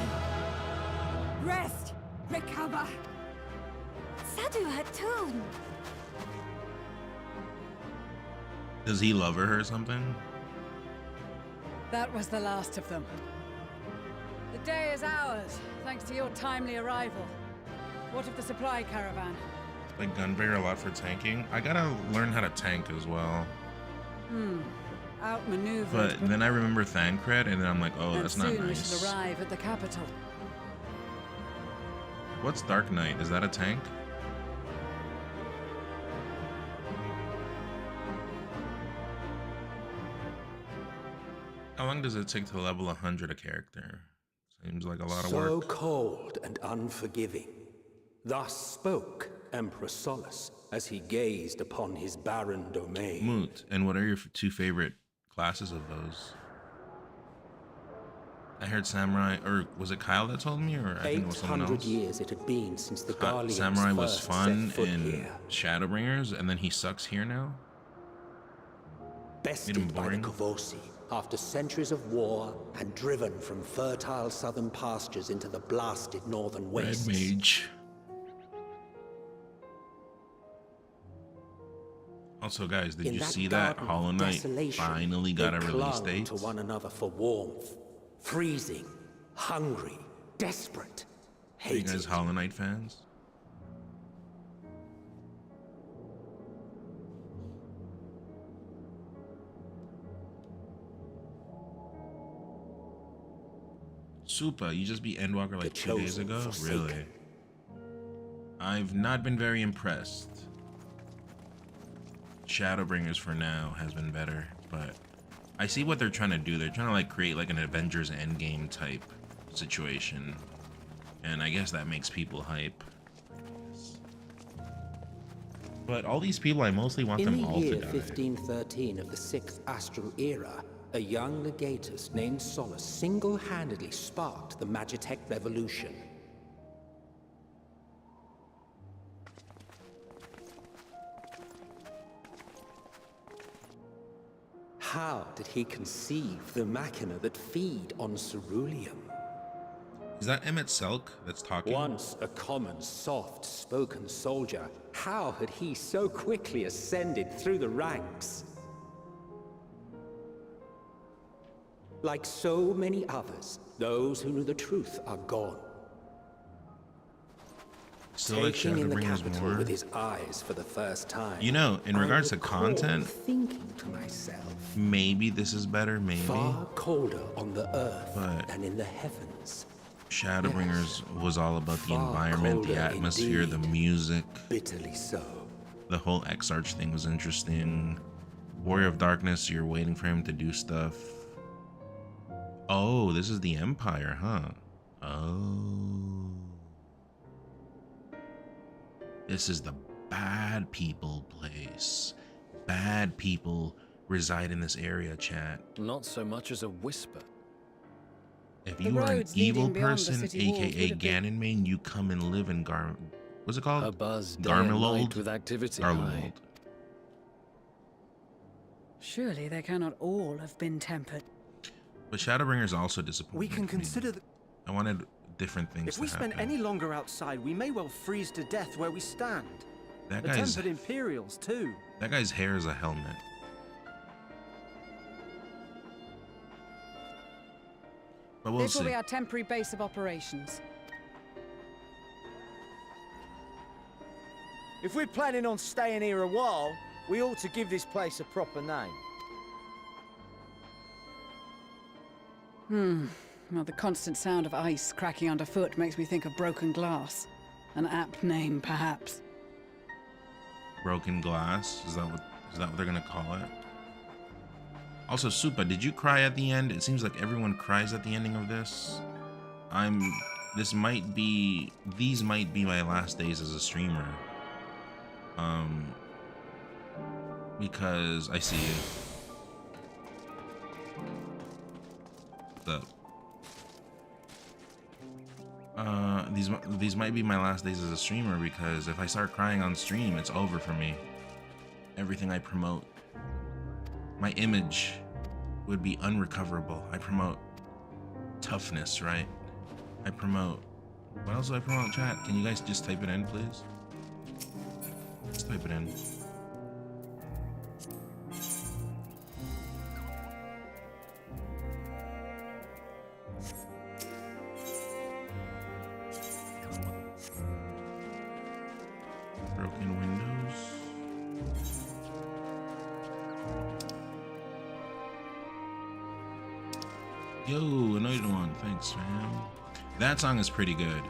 Rest! Recover! Sadu Hatun! Does he love her or something? That was the last of them. The day is ours, thanks to your timely arrival. What of the supply caravan? Like gunbearer a lot for tanking. I gotta learn how to tank as well. Outmaneuvered. But then I remember Thancred, and then I'm like, oh, and that's not soon we nice. shall arrive at the capital. What's Dark Knight? Is that a tank? How long does it take to level 100 a character? Seems like a lot of work. So cold and unforgiving. Thus spoke Emperor Solus as he gazed upon his barren domain. Moot. And what are your two favorite classes of those? I heard Samurai, or was it Kyle that told me, or I think it was someone else? 800 years it had been since the Garleans Samurai was first fun set foot in here. Shadowbringers, and then he sucks here now? Bested by the Kavosi after centuries of war and driven from fertile southern pastures into the blasted northern wastes. Red Mage. Also, guys, did you see that Hollow Knight finally got a release date? To one another for warmth, freezing, hungry, desperate, Are you guys Hollow Knight fans? Supa, you just beat Endwalker like 2 days ago? Really? I've not been very impressed. Shadowbringers for now has been better, but I see what they're trying to do. They're trying to like create like an Avengers Endgame type situation, and I guess that makes people hype. But all these people, I mostly want them all to die. In the year 1513 of the 6th Astral Era, a young legatus named Solus single-handedly sparked the Magitech Revolution. How did he conceive the machina that feed on ceruleum? Is that Emmett Selk that's talking? Once a common, soft-spoken soldier, how had he so quickly ascended through the ranks? Like so many others, those who knew the truth are gone. Still like Taking in the Shadowbringers capital more. with his eyes for the first time. You know, in I regards to recall content, thinking to myself, maybe this is better, maybe. far colder on the earth But than in the heavens. Shadowbringers was all about the Far environment, the colder atmosphere, the indeed. music. Bitterly so. The whole Exarch thing was interesting. Warrior of Darkness, you're waiting for him to do stuff. Oh, this is the Empire, huh? Oh. This is the bad people place. Bad people reside in this area, chat. Not so much as a whisper. If The you are an roads leading evil beyond the person, city walls aka would have been- Ganonmane, you come and live in what's it called? A buzz day and night Garmelold? with activity. Garmelold. Surely they cannot all have been tempered. But Shadowbringers also disappointed We can me. consider that I wanted different things if to we spend happen. any longer outside, we may well freeze to death where we stand. That The guy's tempered Imperials, too. that guy's hair is a helmet. But we'll This will see. be our temporary base of operations. If we're planning on staying here a while, we ought to give this place a proper name. Well, the constant sound of ice cracking underfoot makes me think of broken glass. An apt name, perhaps. Broken glass? Is that what they're gonna call it? Also, Supa, did you cry at the end? It seems like everyone cries at the ending of this. These might be my last days as a streamer. Because I see you. What's up? These might be my last days as a streamer, because if I start crying on stream, it's over for me. Everything I promote, my image would be unrecoverable. I promote toughness, right? I promote, what else do I promote, chat? Can you guys just type it in, please? Just type it in. Yo, Anointed One, thanks, fam. That song is pretty good,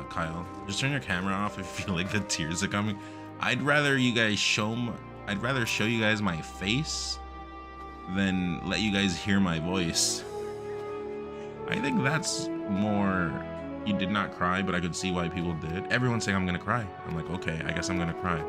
Kyle. Just turn your camera off if you feel like the tears are coming. I'd rather you guys show you guys my face than let you guys hear my voice. I think that's more, you did not cry, but I could see why people did. Everyone's saying I'm gonna cry. I'm like, okay, I guess I'm gonna cry.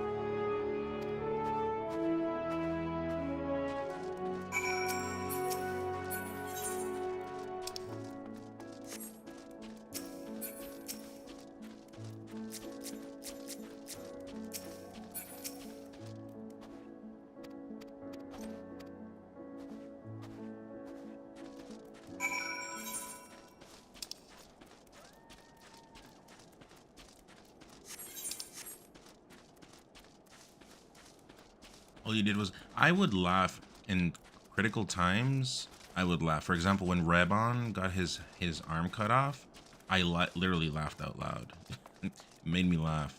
All you did was, I would laugh in critical times. I would laugh. For example, when Rebon got his arm cut off, I literally laughed out loud. It made me laugh.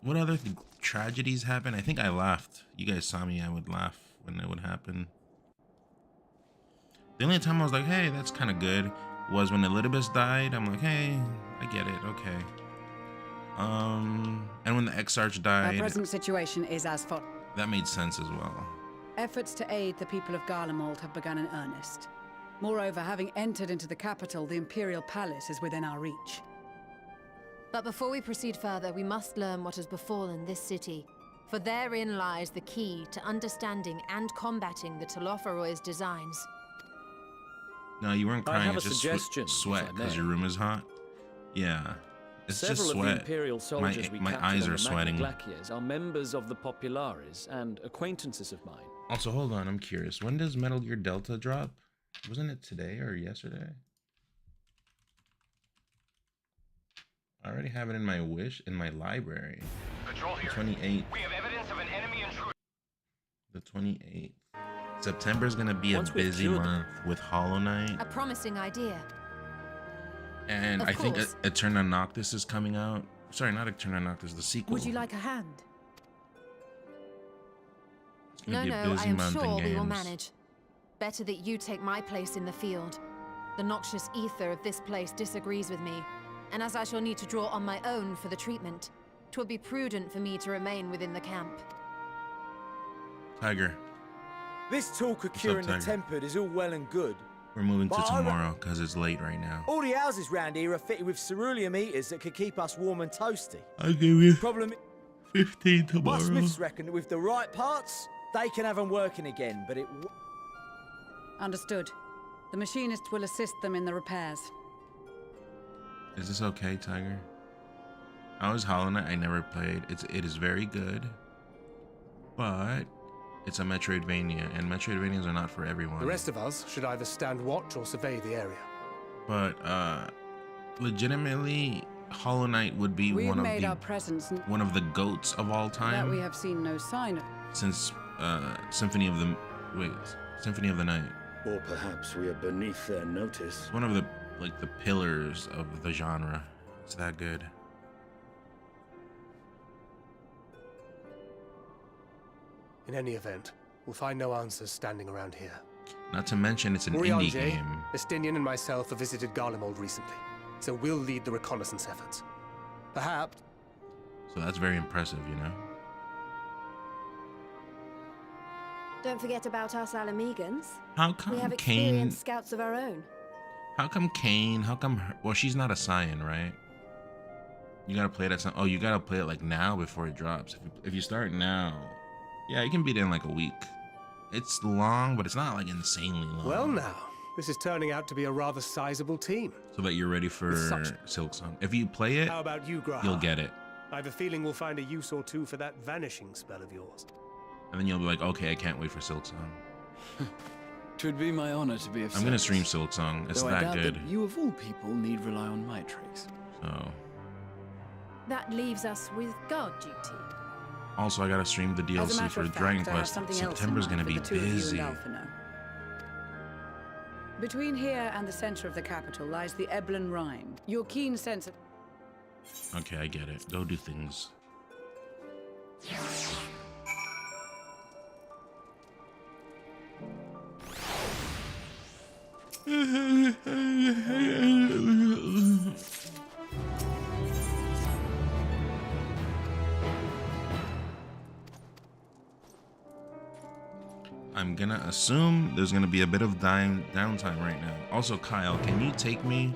What other tragedies happened? I think I laughed. You guys saw me. I would laugh when it would happen. The only time I was like, hey, that's kind of good, was when Elidibus died. I'm like, hey, I get it. Okay. And when the Exarch died, Our present situation is as follows. That made sense as well. Efforts to aid the people of Garlemald have begun in earnest. Moreover, having entered into the capital, the Imperial Palace is within our reach. But before we proceed further, we must learn what has befallen this city. For therein lies the key to understanding and combating the Telophoroid's designs. No, you weren't I crying. have It's a just suggestion, sweat if I because may. your room is hot. Yeah. It's Several just of the sweat. Imperial soldiers we my captured eyes on are the sweating. Glaciers are members of the Populares and acquaintances of mine. Also, hold on. I'm curious. When does Metal Gear Delta drop? Wasn't it today or yesterday? I already have it in my library. Control here. 28th. We have evidence of an enemy intruder. The 28th. September's gonna be a Once we've busy cured month with Hollow Knight. A promising idea. And Of I think course. Eterna Noctis is coming out. Sorry, not Eterna Noctis, the sequel. Would you like a hand? It's gonna No, be a no, I busy am month in sure we will games. manage. Better that you take my place in the field. The noxious ether of this place disagrees with me, and as I shall need to draw on my own for the treatment, 'twill be prudent for me to remain within the camp. Tiger, This talk of up, curing the Tiger? tempered is all well and good. we're moving to But I re- tomorrow because it's late right now. All the houses round here are fitted with ceruleum heaters that could keep us warm and toasty. I'll give you Problem 15 my tomorrow. smiths reckon that with the right parts, they can have them working again, but it... Understood. The machinist will assist them in the repairs. Is this okay, Tiger? I was Hollow Knight. I never played. It is very good, but it's a Metroidvania, and Metroidvanias are not for everyone. The rest of us should either stand watch or survey the area. But legitimately, Hollow Knight would be We've one made our of presence one of the goats of all that time we have seen no sign of. since Symphony of the Night. Or perhaps we are beneath their notice. It's one of the pillars of the genre. It's that good. In any event, we'll find no answers standing around here. Not to mention it's an indie Urianger, game. Estinian and myself have visited Garlemald recently, so we'll lead the reconnaissance efforts. Perhaps... So that's very impressive, you know? Don't forget about us Alamegans. How We come have Kane... experienced scouts of our own. How come Kane? How come her, well, she's not a Scion, right? You gotta play it at some... Oh, you gotta play it like now before it drops. If you start now... Yeah, you can beat it in like a week. It's long, but it's not like insanely long. Well now, this is turning out to be a rather sizable team. So that you're ready for Silksong. If you play it, How about you, Graha? you'll get it. I have a feeling we'll find a use or two for that vanishing spell of yours. And then you'll be like, okay, I can't wait for Silksong. Twould be my honor to be of I'm gonna service. stream Silksong. It's Though I that doubt good. that you of all people need rely on my tricks. So... That leaves us with guard duty. Also, I gotta stream the As a DLC matter for of Dragon fact, I have Quest. something else in September's mind gonna be for the two of you and busy. Alphino. Between here and the center of the capital lies the Eblan Rime. Your keen sense of... Okay, I get it. Go do things. I'm gonna assume there's gonna be a bit of downtime right now. Also, Kyle, can you take me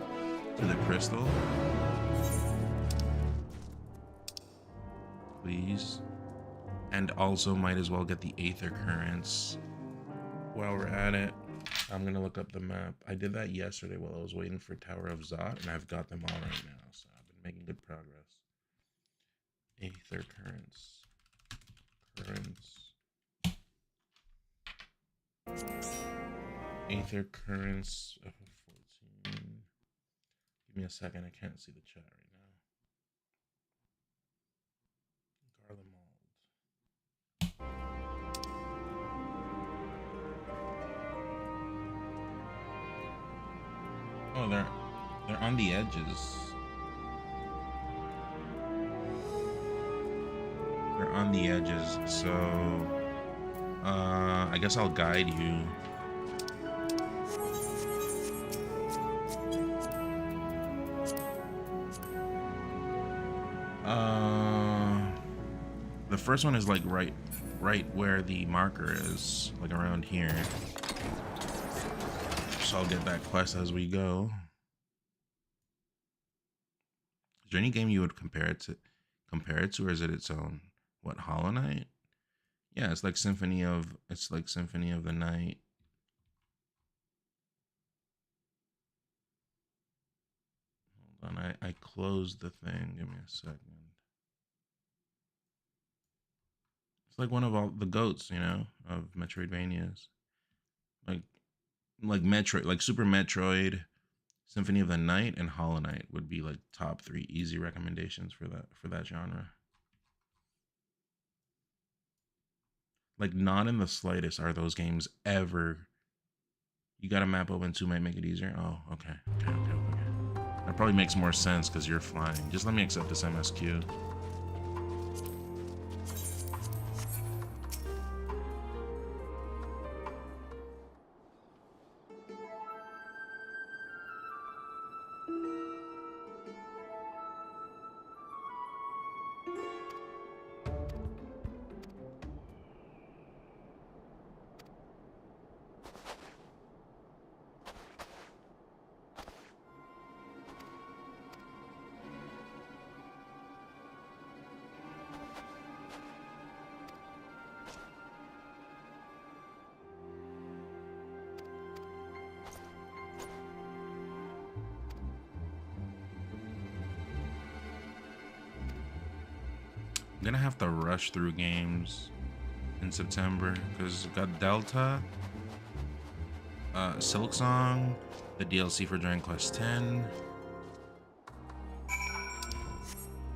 to the crystal? Please. And also might as well get the Aether Currents while we're at it. I'm gonna look up the map. I did that yesterday while I was waiting for Tower of Zot, and I've got them all right now, so I've been making good progress. Aether Currents. Aether Currents 14. Give me a second, I can't see the chat right now. Garlemald. Oh, they're on the edges. They're on the edges, so I guess I'll guide you. The first one is like right where the marker is, like around here. So I'll get that quest as we go. Is there any game you would compare it to, or is it its own? What, Hollow Knight? Yeah, it's like Symphony of the Night. Hold on, I closed the thing. Give me a second. It's like one of all the goats, you know, of Metroidvanias. Like Metroid, like Super Metroid, Symphony of the Night, and Hollow Knight would be like top 3 easy recommendations for that genre. Like, not in the slightest are those games ever. You got a map open too, might make it easier. Oh, okay. That probably makes more sense because you're flying. Just let me accept this MSQ. I'm gonna have to rush through games in September because we've got Delta, Silksong, the DLC for Dragon Quest X.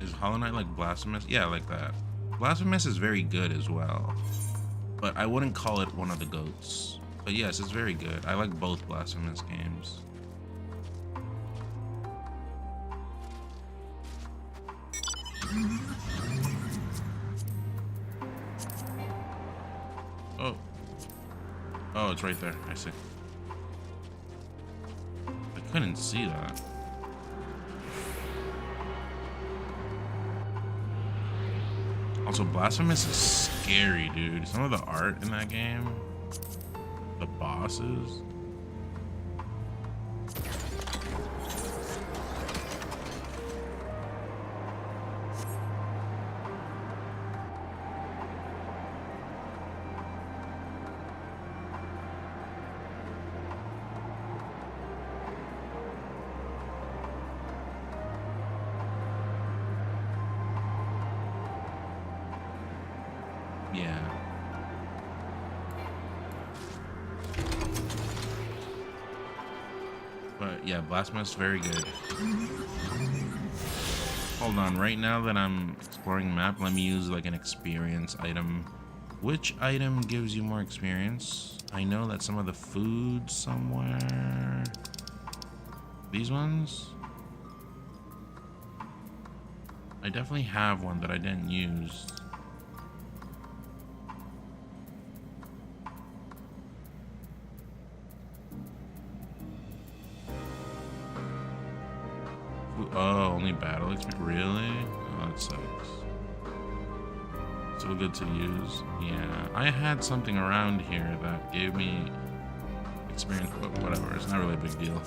Is Hollow Knight like Blasphemous? Yeah, like that. Blasphemous is very good as well, but I wouldn't call it one of the GOATs. But yes, it's very good. I like both Blasphemous games. Oh, it's right there. I see. I couldn't see that. Also, Blasphemous is scary, dude. Some of the art in that game, the bosses. Yeah, Blasphemous, very good. Hold on, right now that I'm exploring the map, let me use like an experience item. Which item gives you more experience? I know that some of the food somewhere. These ones? I definitely have one that I didn't use. Oh, only battle experience? Really? Oh, that sucks. Still good to use. Yeah, I had something around here that gave me experience, but whatever. It's not really a big deal.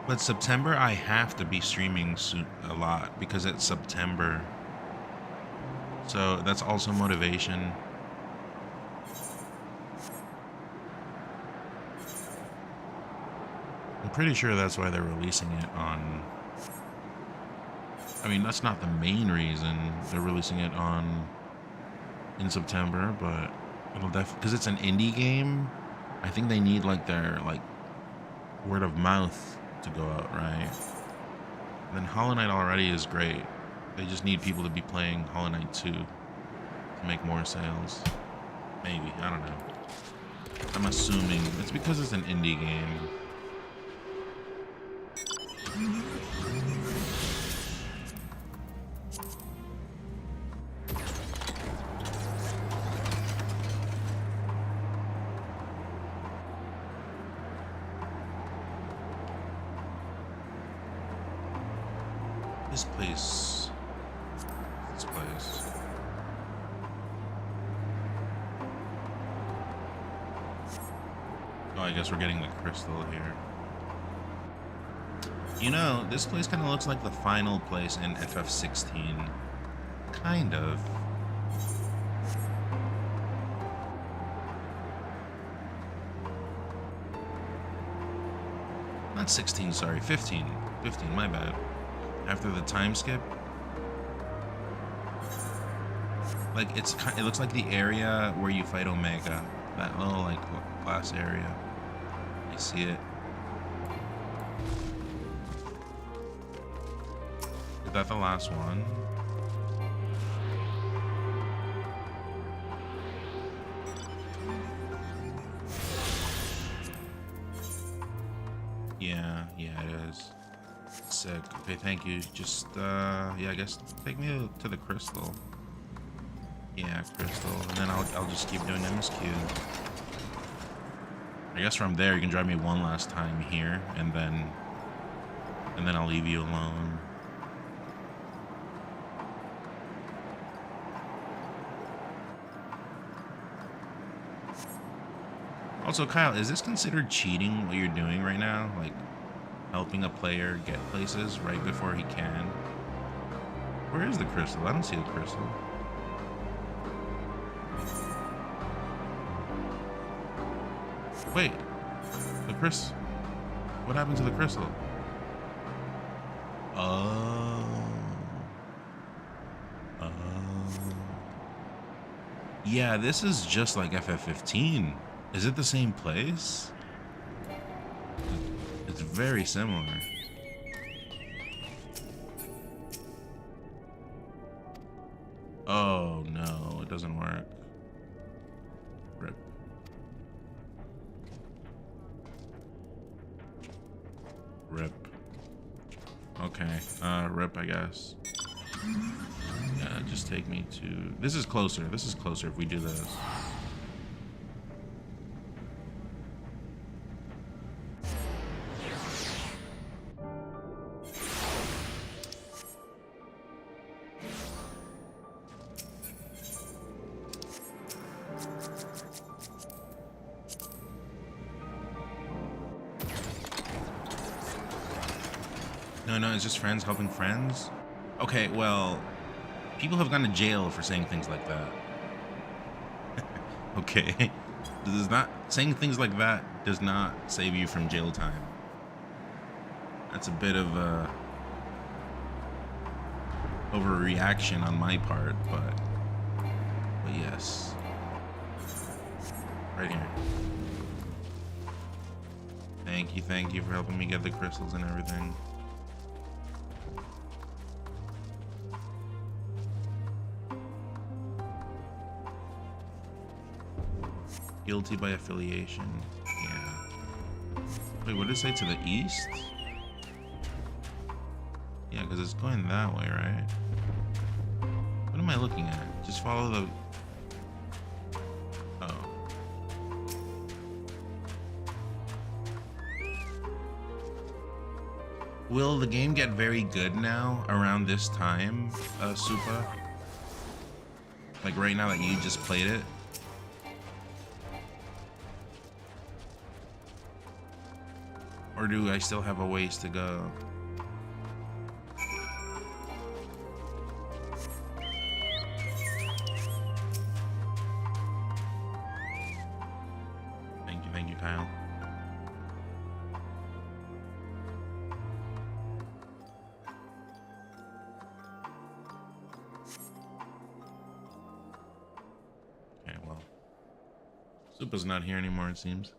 But September, I have to be streaming soon, a lot because it's September. So that's also motivation. I'm pretty sure that's why they're releasing it on... I mean, that's not the main reason they're releasing it on in September, but it'll definitely... Because it's an indie game, I think they need like their like word of mouth to go out, right? And then Hollow Knight already is great. They just need people to be playing Hollow Knight 2 to make more sales. Maybe, I don't know. I'm assuming it's because it's an indie game. This place. Oh, I guess we're getting the crystal here. You know, this place kind of looks like the final place in FF16. Kind of. Not 16, sorry, 15. 15, my bad. After the time skip. Like, it looks like the area where you fight Omega. That little, like, last area. I see it. Is that the last one? Yeah, it is. Sick. Okay, thank you. Just, yeah, I guess take me to the crystal. Yeah, crystal. And then I'll just keep doing MSQ. I guess from there you can drive me one last time here, and then I'll leave you alone. Also, Kyle, is this considered cheating what you're doing right now? Like, helping a player get places right before he can? Where is the crystal? I don't see the crystal. Wait, the crystal. What happened to the crystal? Oh. Yeah, this is just like FF15. Is it the same place? It's very similar. Oh no, it doesn't work. Rip. Rip. Okay, rip, I guess. Yeah, just take me to... This is closer. This is closer if we do this. No, it's just friends helping friends. Okay, well, people have gone to jail for saying things like that. Okay, saying things like that does not save you from jail time. That's a bit of a overreaction on my part, but yes, right here. Thank you for helping me get the crystals and everything. Guilty by affiliation. Yeah. Wait, what did it say, to the east? Yeah, because it's going that way, right? What am I looking at? Just follow the... Oh. Will the game get very good now around this time, Supa? Like right now that you just played it? Or do I still have a ways to go? Thank you, Kyle. Okay, well. Supa's not here anymore, it seems.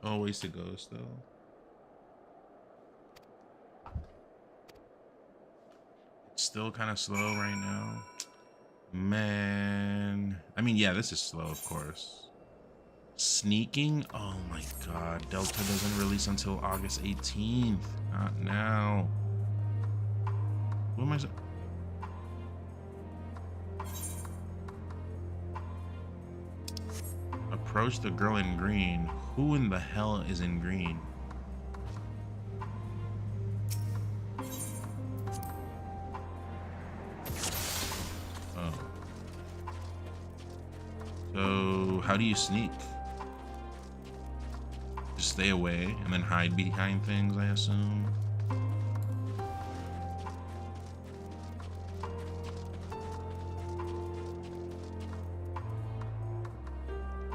Oh, ways to go still. It's still kind of slow right now. Man. I mean, yeah, this is slow, of course. Sneaking? Oh my god. Delta doesn't release until August 18th. Not now. Who am I? Approach the girl in green. Who in the hell is in green? Oh. So, how do you sneak? Just stay away and then hide behind things, I assume.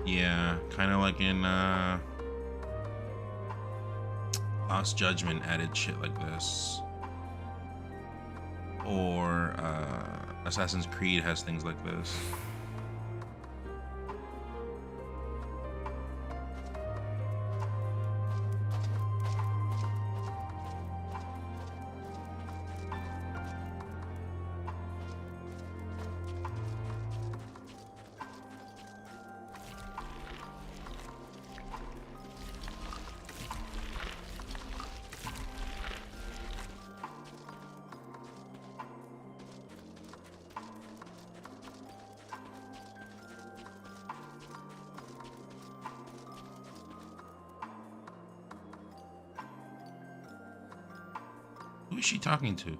Yeah, kind of like in Lost Judgment added shit like this. Or Assassin's Creed has things like this. Who is she talking to?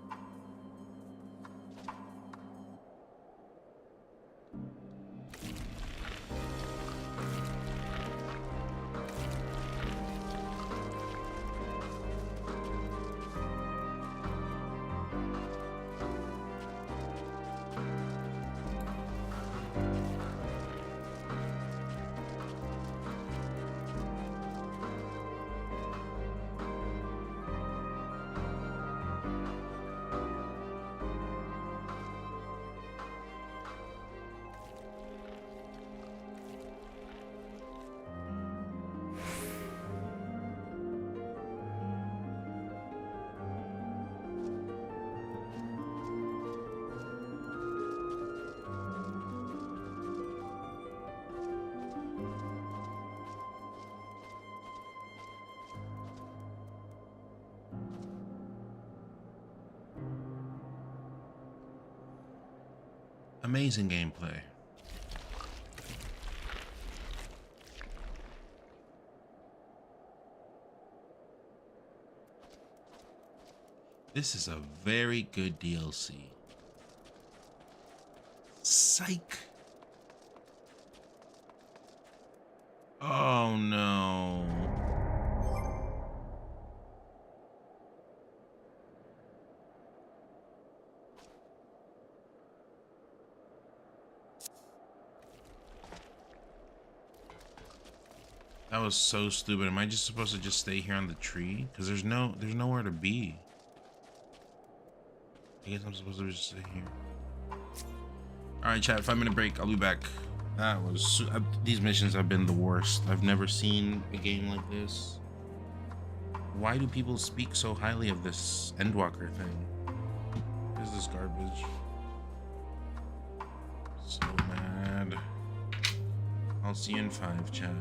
Amazing gameplay. This is a very good DLC. Psych. Oh no. That was so stupid. Am I just supposed to just stay here on the tree? Because there's nowhere to be. I guess I'm supposed to just stay here. All right, chat. 5-minute break. I'll be back. That was these missions have been the worst. I've never seen a game like this. Why do people speak so highly of this Endwalker thing? What is this garbage? So mad. I'll see you in 5, chat.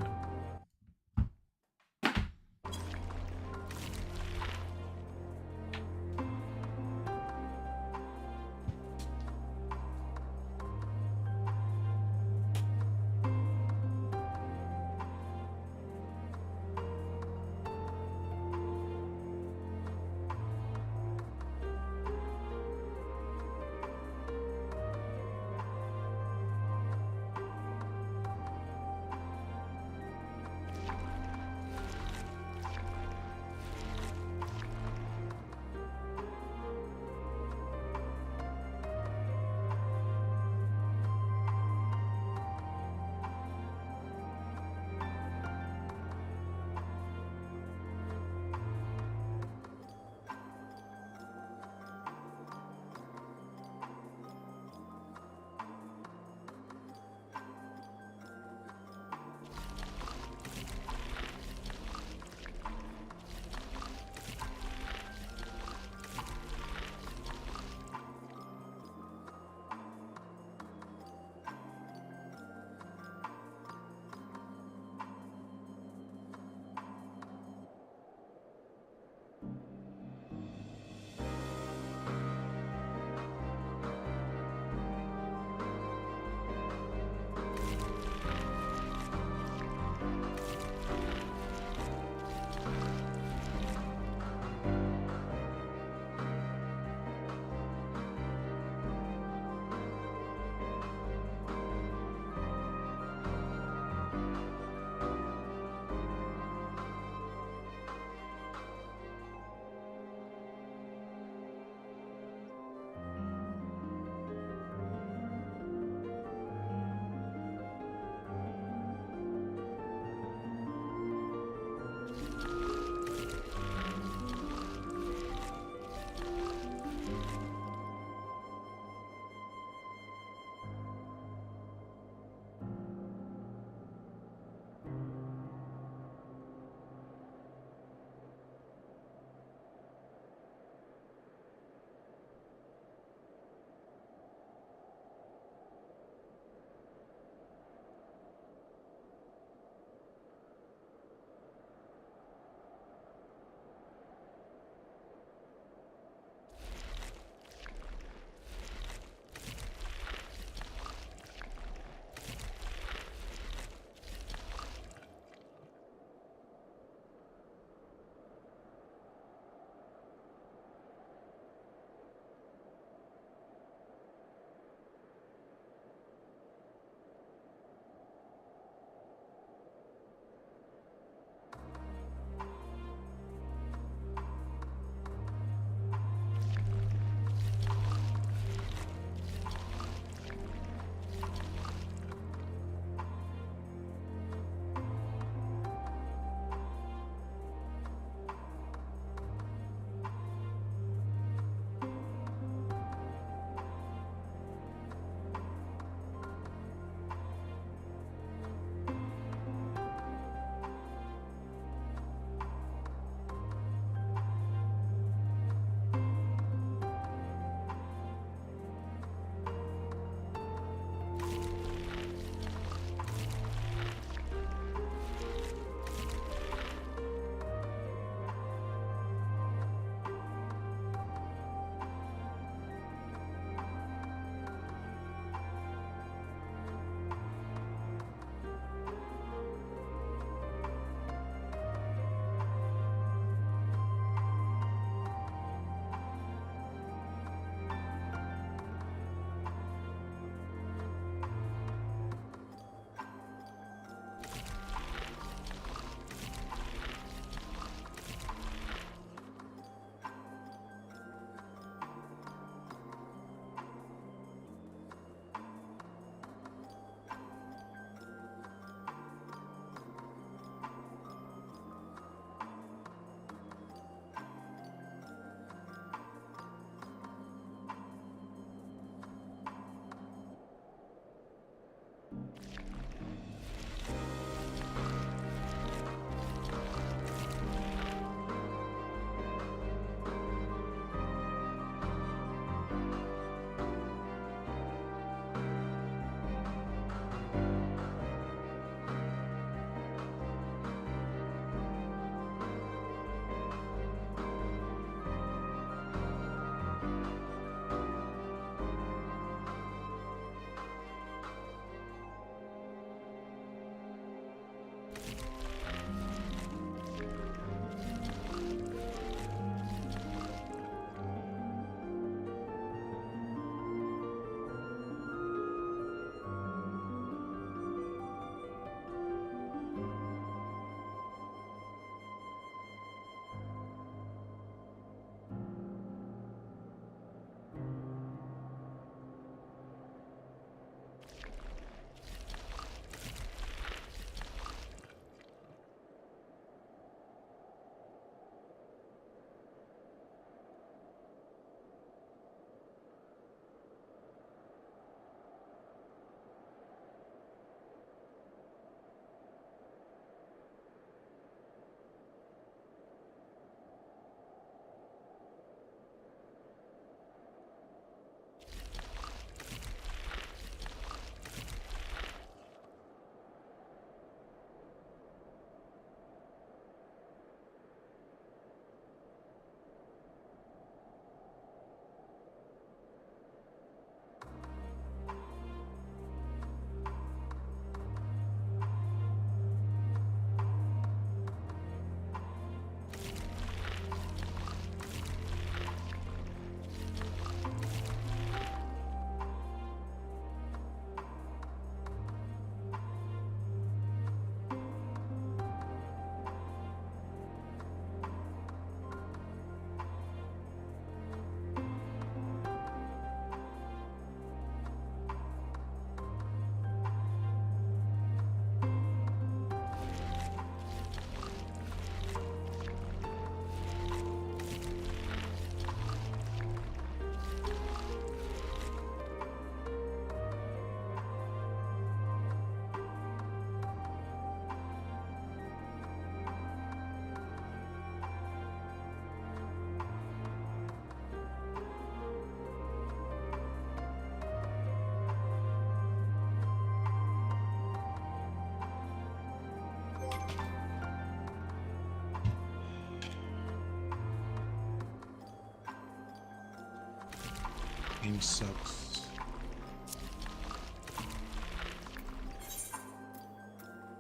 Game sucks.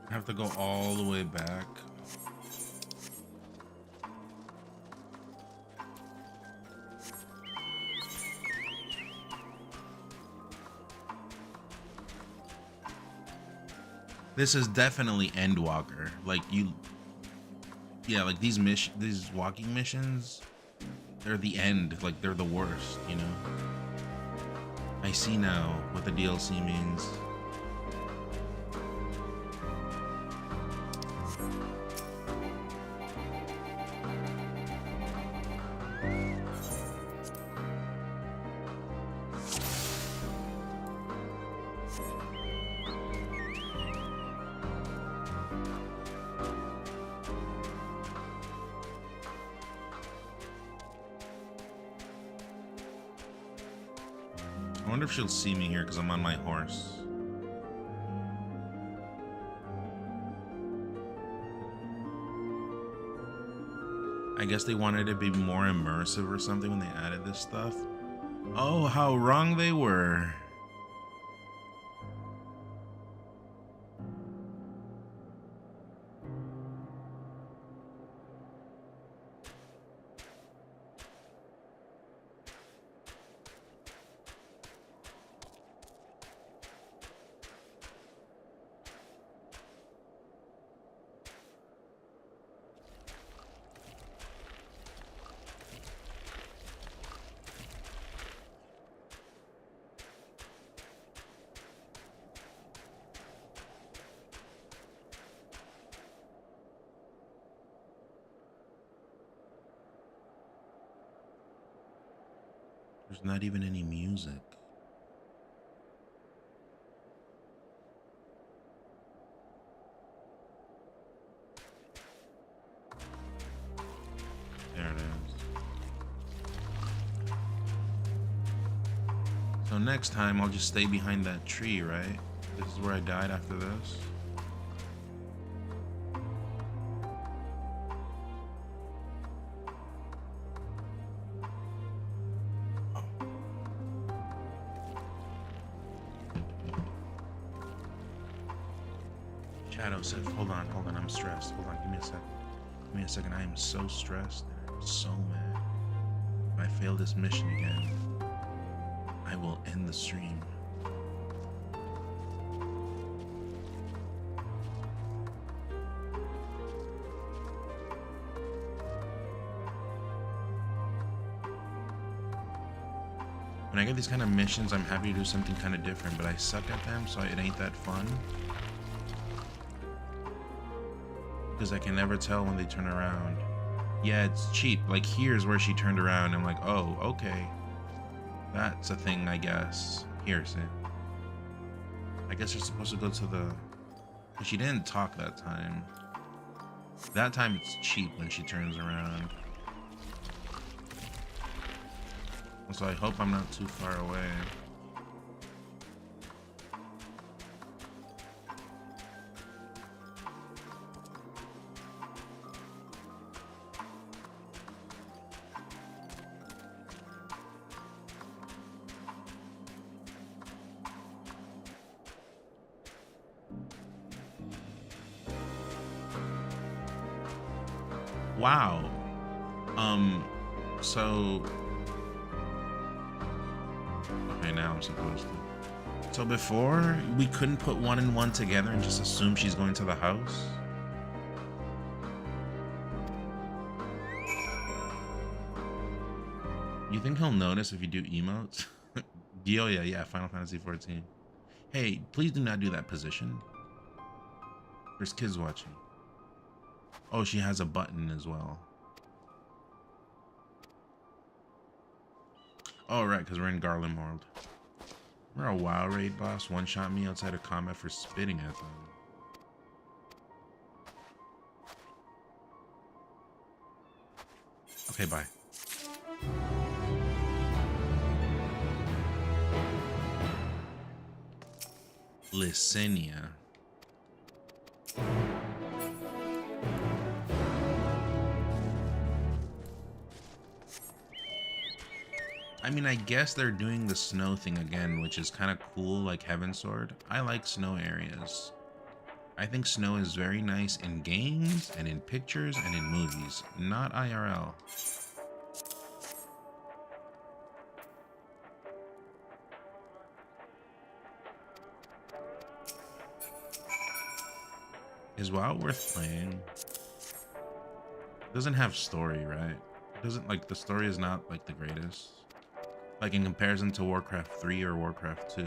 I have to go all the way back. This is definitely Endwalker. Like you, yeah, like these walking missions, they're the end. Like they're the worst, you know. I see now what the DLC means. I wonder if she'll see me here because I'm on my horse. I guess they wanted it to be more immersive or something when they added this stuff. Oh, how wrong they were. There's not even any music. There it is. So next time I'll just stay behind that tree, right? This is where I died after this. Shadow said, hold on, I'm stressed. Hold on, give me a second. Give me a second, I am so stressed and I'm so mad. If I fail this mission again, I will end the stream. When I get these kind of missions, I'm happy to do something kind of different, but I suck at them, so it ain't that fun. Because I can never tell when they turn around. Yeah, it's cheap. Like, here's where she turned around. I'm like, oh, okay. That's a thing, I guess. Here, see. I guess you're supposed to go to the... She didn't talk that time. That time it's cheap when she turns around. So I hope I'm not too far away. Wow. So okay, now I'm supposed to. So before we couldn't put one and one together and just assume she's going to the house. You think he'll notice if you do emotes? Gioia, yeah, Final Fantasy 14. Hey, please do not do that position. There's kids watching. Oh, she has a button as well. Oh, right, because we're in Garland World. We're a WoW raid boss one-shot me outside of combat for spitting at them. Okay, bye. Lysenia. I mean, I guess they're doing the snow thing again, which is kind of cool, like Heavensward. I like snow areas. I think snow is very nice in games and in pictures and in movies, not IRL. Is WoW worth playing? It doesn't have story, right? It doesn't, like, the story is not like the greatest. Like in comparison to Warcraft 3 or Warcraft 2.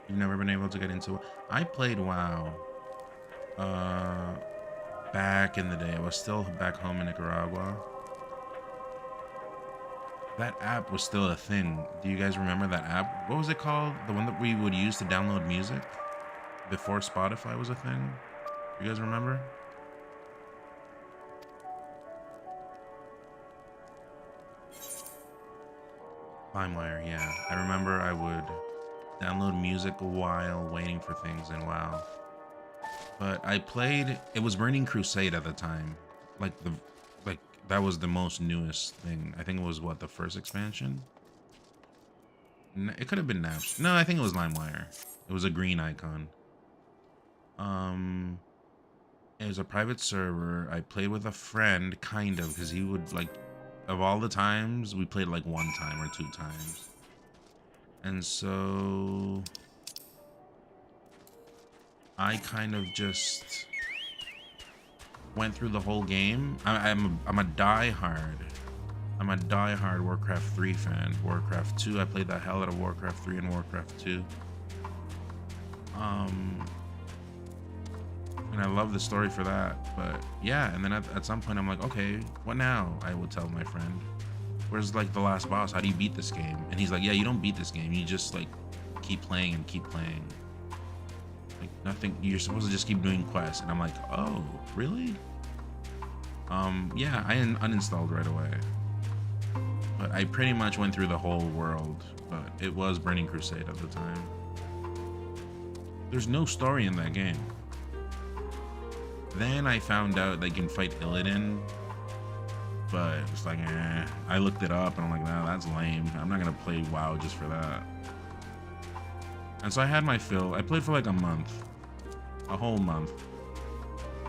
You've never been able to get into it? I played WoW back in the day. I was still back home in Nicaragua. That app was still a thing. Do you guys remember that app? What was it called? The one that we would use to download music before Spotify was a thing? You guys remember? LimeWire, yeah. I remember I would download music while waiting for things in WoW. But I played, it was Burning Crusade at the time. Like that was the most newest thing. I think it was what, the first expansion? It could have been Naps. No, I think it was LimeWire. It was a green icon. It was a private server. I played with a friend, kind of, because he would, like, of all the times, we played like 1 time or 2 times. And so I kind of just went through the whole game. I'm a diehard Warcraft 3 fan. Warcraft 2, I played the hell out of Warcraft 3 and Warcraft 2. And I love the story for that. But yeah, and then at some point I'm like, okay, what now? I would tell my friend. Where's like the last boss? How do you beat this game? And he's like, yeah, you don't beat this game. You just like keep playing and keep playing. Like nothing, you're supposed to just keep doing quests. And I'm like, oh, really? Yeah, I uninstalled right away. But I pretty much went through the whole world, but it was Burning Crusade at the time. There's no story in that game. Then I found out they can fight Illidan, but it's like, eh. I looked it up and I'm like, nah, that's lame. I'm not gonna play WoW just for that. And so I had my fill. I played for like a month, a whole month.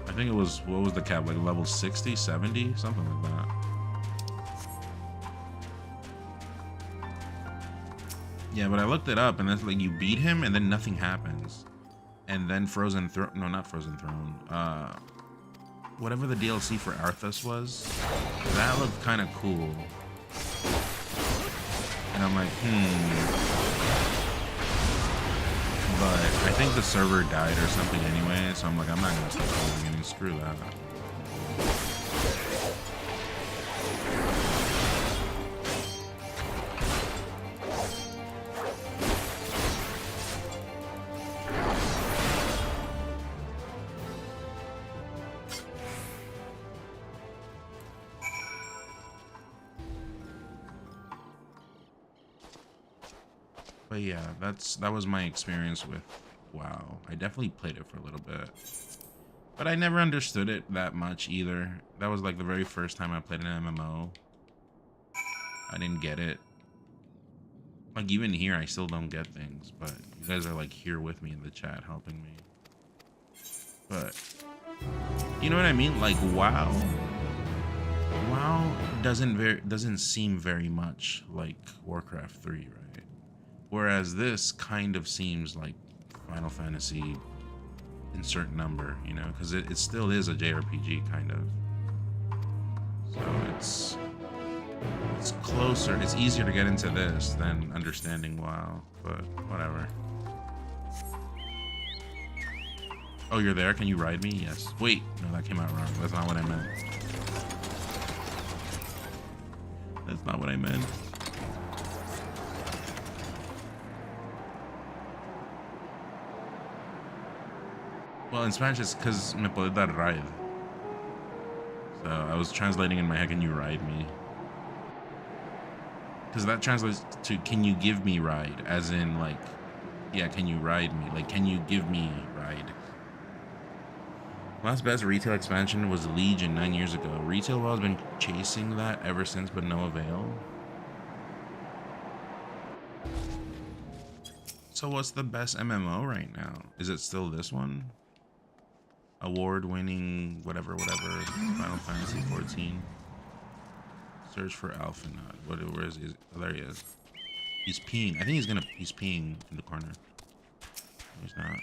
I think it was, what was the cap, like level 60, 70, something like that. Yeah, but I looked it up and it's like you beat him and then nothing happens. And then Frozen Throne, no, not Frozen Throne. Whatever the DLC for Arthas was, that looked kind of cool. And I'm like, But I think the server died or something anyway, so I'm like, I'm not gonna start playing again. Screw that. But yeah, that was my experience with WoW. I definitely played it for a little bit, but I never understood it that much either. That was like the very first time I played an MMO. I didn't get it. Like even here, I still don't get things, but you guys are like here with me in the chat helping me. But you know what I mean? Like WoW doesn't seem very much like Warcraft 3, right? Whereas this kind of seems like Final Fantasy insert number, you know, because it still is a JRPG kind of. So it's closer, it's easier to get into this than understanding WoW, but whatever. Oh, you're there? Can you ride me? Yes. Wait, no, that came out wrong. That's not what I meant. That's not what I meant. Well, in Spanish it's because me puede dar ride. So I was translating in my head, can you ride me? Because that translates to can you give me ride, as in like, yeah, can you ride me? Like, can you give me ride? Last best retail expansion was Legion 9 years ago. Retail WoW has been chasing that ever since, but no avail. So what's the best MMO right now? Is it still this one? Award-winning whatever, Final Fantasy 14. Search for Alpha Nut. Where is he? Oh, there he is. He's peeing. I think he's peeing in the corner. No, he's not.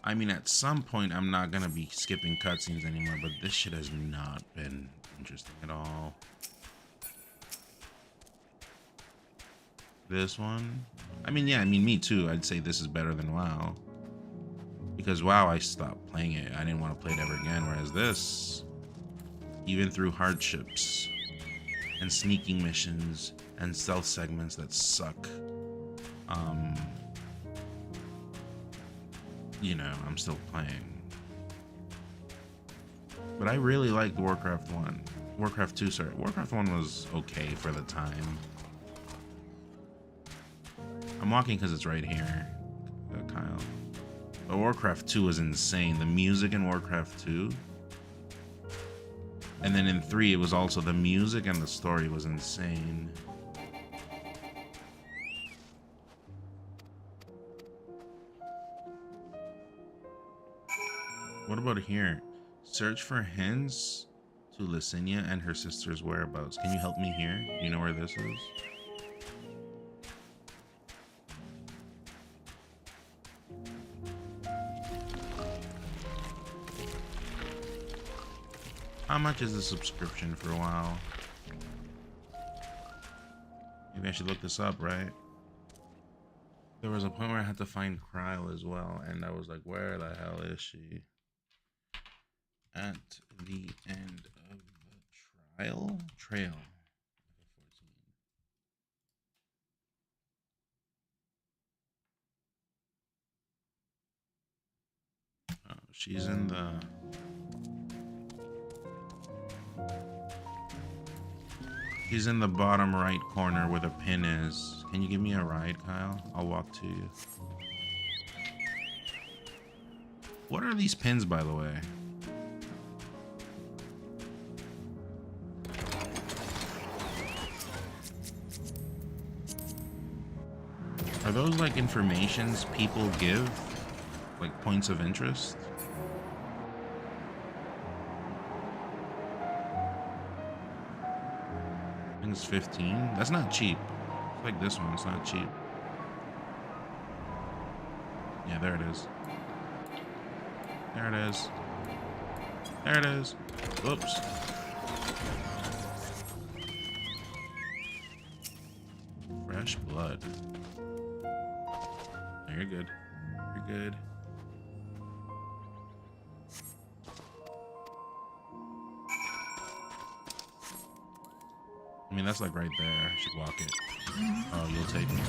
I mean, at some point, I'm not gonna be skipping cutscenes anymore, but this shit has not been interesting at all. This one? I mean, yeah, I mean, me too. I'd say this is better than WoW. Because WoW, I stopped playing it. I didn't want to play it ever again, whereas this, even through hardships and sneaking missions and stealth segments that suck, you know, I'm still playing. But I really liked Warcraft 1. Warcraft 2, sorry. Warcraft 1 was okay for the time. I'm walking because it's right here, Kyle. But Warcraft 2 was insane. The music in Warcraft 2. And then in 3, it was also the music and the story was insane. What about here? Search for hints to Licinia and her sister's whereabouts. Can you help me here? Do you know where this is? How much is the subscription for a while? Maybe I should look this up, right? There was a point where I had to find Kryl as well, and I was like, where the hell is she? At the end of the trail. Oh, she's in the... She's in the bottom right corner where the pin is. Can you give me a ride, Kyle? I'll walk to you. What are these pins, by the way? Are those like informations people give? Like points of interest? I think it's 15. That's not cheap. It's like this one, it's not cheap. Yeah, there it is. There it is. There it is. Whoops. Fresh blood. No, you're good. You're good. I mean, that's like right there. I should walk it. Oh, you'll take me.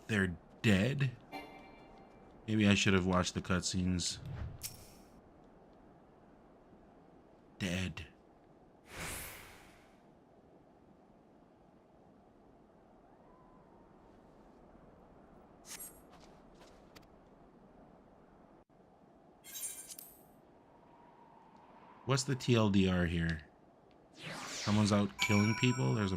They're dead? Maybe I should have watched the cutscenes. Dead. What's the TLDR here? Someone's out killing people? There's a...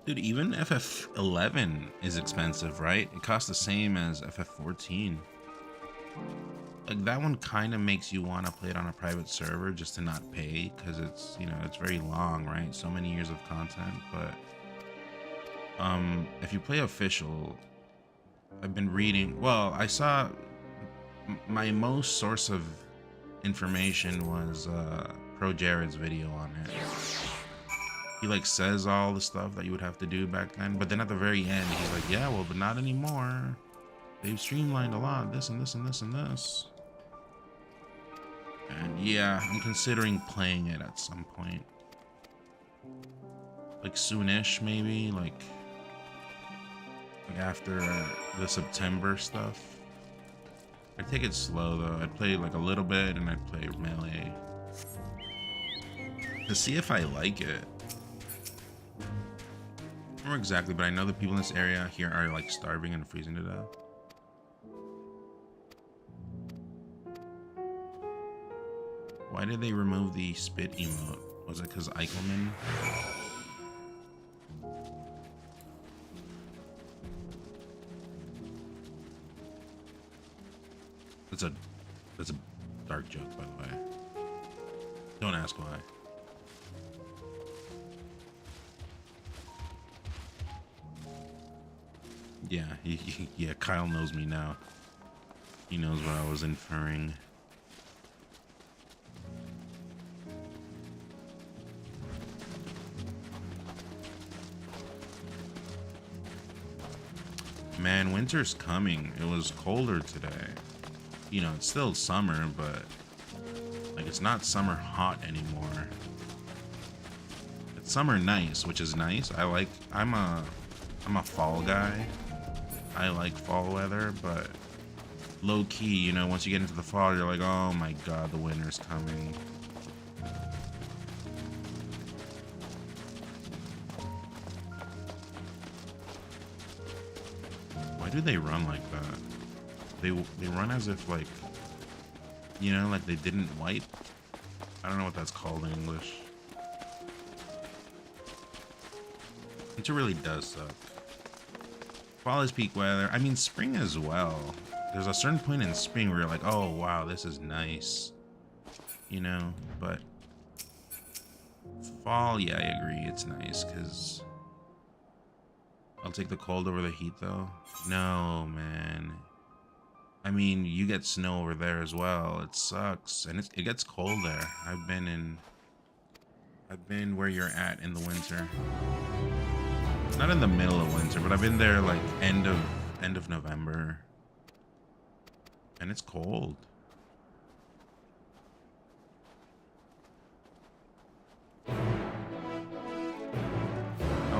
Dude, even FF11 is expensive, right? It costs the same as FF14. Like, that one kind of makes you want to play it on a private server just to not pay, because it's, you know, it's very long, right? So many years of content. But if you play official, I've been reading, well, I saw my most source of information was Pro Jared's video on it. He like says all the stuff that you would have to do back then, but then at the very end he's like, yeah, well, but not anymore. They've streamlined a lot, this and this and this and this. And yeah, I'm considering playing it at some point. Like soonish, maybe, like after the September stuff. I'd take it slow though. I'd play like a little bit and I'd play melee to see if I like it. I don't remember exactly, but I know the people in this area here are like starving and freezing to death. Why did they remove the spit emote? Was it because Eichelman? That's a dark joke, by the way. Don't ask why. Yeah, yeah, Kyle knows me now. He knows what I was inferring. Man, winter's coming. It was colder today. You know, it's still summer, but like it's not summer hot anymore. It's summer nice, which is nice. I'm a fall guy. I like fall weather, but low key, you know, once you get into the fall, you're like, oh my god, the winter's coming. Why do they run like that? They run as if, like, you know, like they didn't wipe. I don't know what that's called in English. Winter really does suck. Fall is peak weather. I mean, spring as well. There's a certain point in spring where you're like, oh wow, this is nice, you know. But fall, yeah, I agree, it's nice because I'll take the cold over the heat though. No, man. I mean, you get snow over there as well. It sucks, and it gets cold there. I've been where you're at in the winter. Not in the middle of winter, but I've been there like end of November, and it's cold. I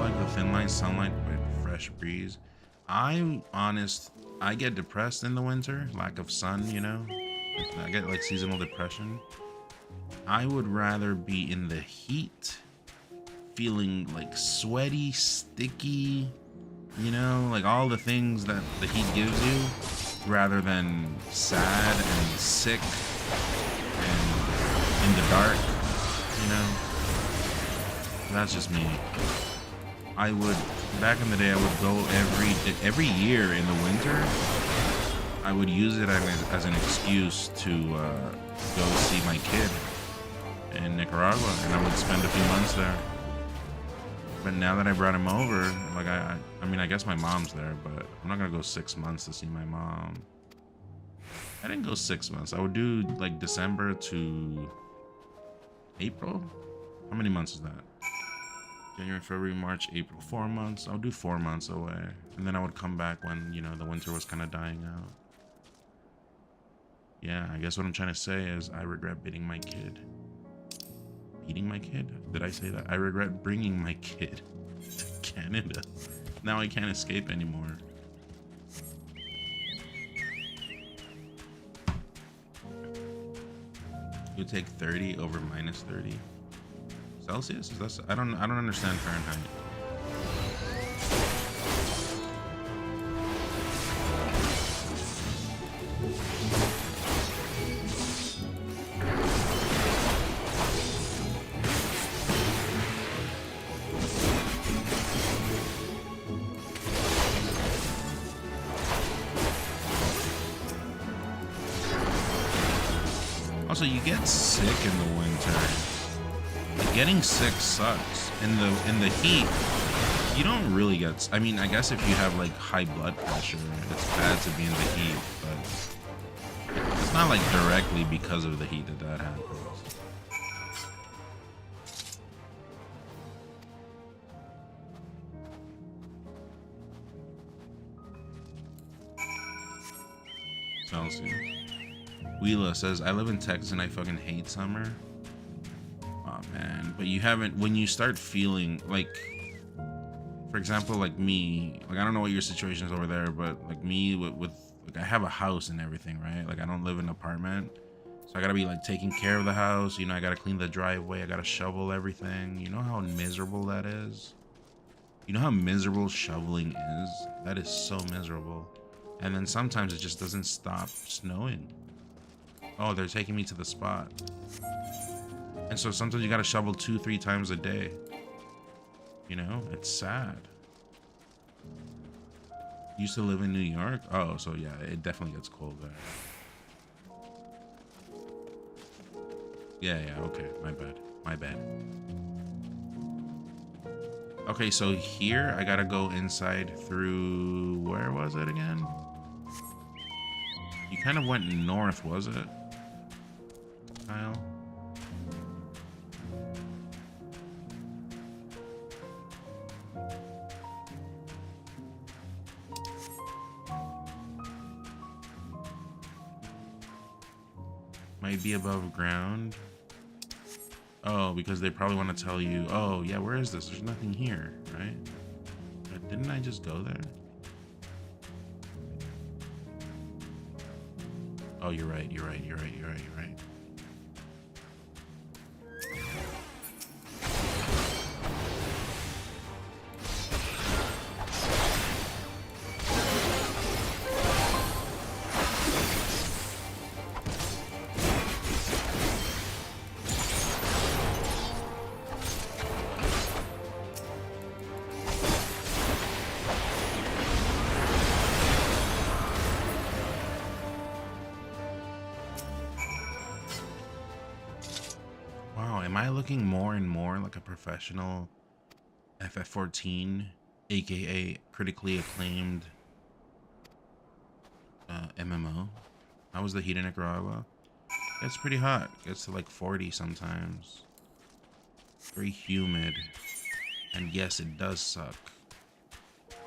like the thin line sunlight with fresh breeze. I'm honest, I get depressed in the winter, lack of sun, you know. I get like seasonal depression. I would rather be in the heat, feeling like sweaty, sticky, you know, like all the things that the heat gives you, rather than sad and sick and in the dark, you know. That's just me. I would, back in the day, I would go every year in the winter. I would use it as an excuse to go see my kid in Nicaragua, and I would spend a few months there. But now that I brought him over, like I mean, I guess my mom's there, but I'm not gonna go 6 months to see my mom. I didn't go 6 months. I would do like December to April. How many months is that? January, February, March, April. 4 months. I would do 4 months away, and then I would come back when, you know, the winter was kind of dying out. Yeah, I guess what I'm trying to say is I regret beating my kid. Beating my kid? Did I say that? I regret bringing my kid to Canada. Now I can't escape anymore. You take 30 over minus 30 Celsius? Is that, I don't understand Fahrenheit. Also, you get sick in the winter. Like, getting sick sucks. In the heat, you don't really get. I mean, I guess if you have like high blood pressure, it's bad to be in the heat, but it's not like directly because of the heat that happens. Celsius. Wheela says, I live in Texas and I fucking hate summer. Oh man, but you haven't, when you start feeling like, for example, like me, like I don't know what your situation is over there, but like me with like I have a house and everything, right? Like I don't live in an apartment. So I gotta be like taking care of the house, you know, I gotta clean the driveway, I gotta shovel everything. You know how miserable that is? You know how miserable shoveling is? That is so miserable. And then sometimes it just doesn't stop snowing. Oh, they're taking me to the spot. And so sometimes you gotta shovel 2-3 times a day. You know, it's sad. Used to live in New York? Oh, so yeah, it definitely gets cold there. Yeah, okay, my bad. Okay, so here I gotta go inside through, where was it again? You kind of went north, was it, Kyle? Might be above ground. Oh, because they probably want to tell you, oh yeah, where is this? There's nothing here, right? But didn't I just go there? Oh, you're right. Am I looking more and more like a professional FF14, aka critically acclaimed MMO? How was the heat in Nicaragua? It's pretty hot. Gets to like 40 sometimes. Very humid. And yes, it does suck.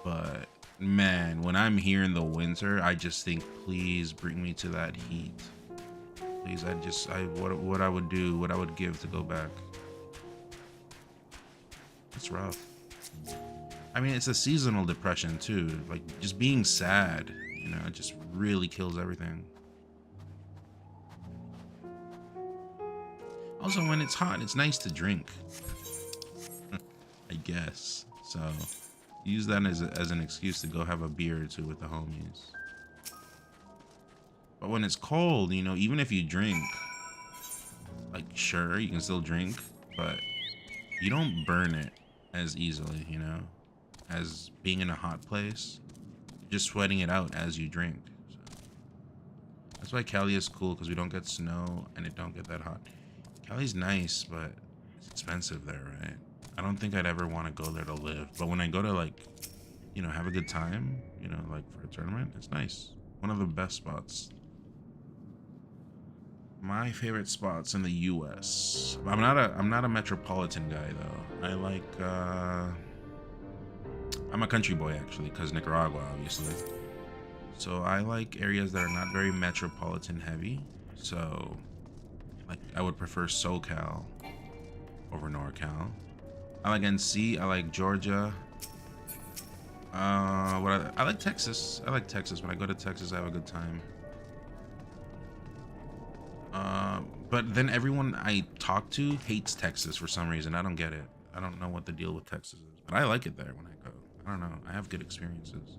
But man, when I'm here in the winter, I just think, please bring me to that heat. Please, what I would do, what I would give to go back. It's rough. I mean, it's a seasonal depression too. Like just being sad, you know, it just really kills everything. Also, when it's hot, it's nice to drink. I guess. So use that as an excuse to go have a beer or two with the homies. But when it's cold, you know, even if you drink, like sure, you can still drink, but you don't burn it as easily, you know, as being in a hot place. You're just sweating it out as you drink. So that's why Cali is cool, because we don't get snow and it don't get that hot. Cali's nice, but it's expensive there, right? I don't think I'd ever want to go there to live. But when I go to, like, you know, have a good time, you know, like for a tournament, it's nice. One of the best spots. My favorite spots in the US. I'm not a metropolitan guy though. I like I'm a country boy actually, because Nicaragua obviously. So I like areas that are not very metropolitan heavy. So like I would prefer SoCal over NorCal. I like NC, I like Georgia. I like Texas. I like Texas. When I go to Texas, I have a good time. But then everyone I talk to hates Texas for some reason. I don't get it. I don't know what the deal with Texas is, but I like it there when I go. I don't know. I have good experiences.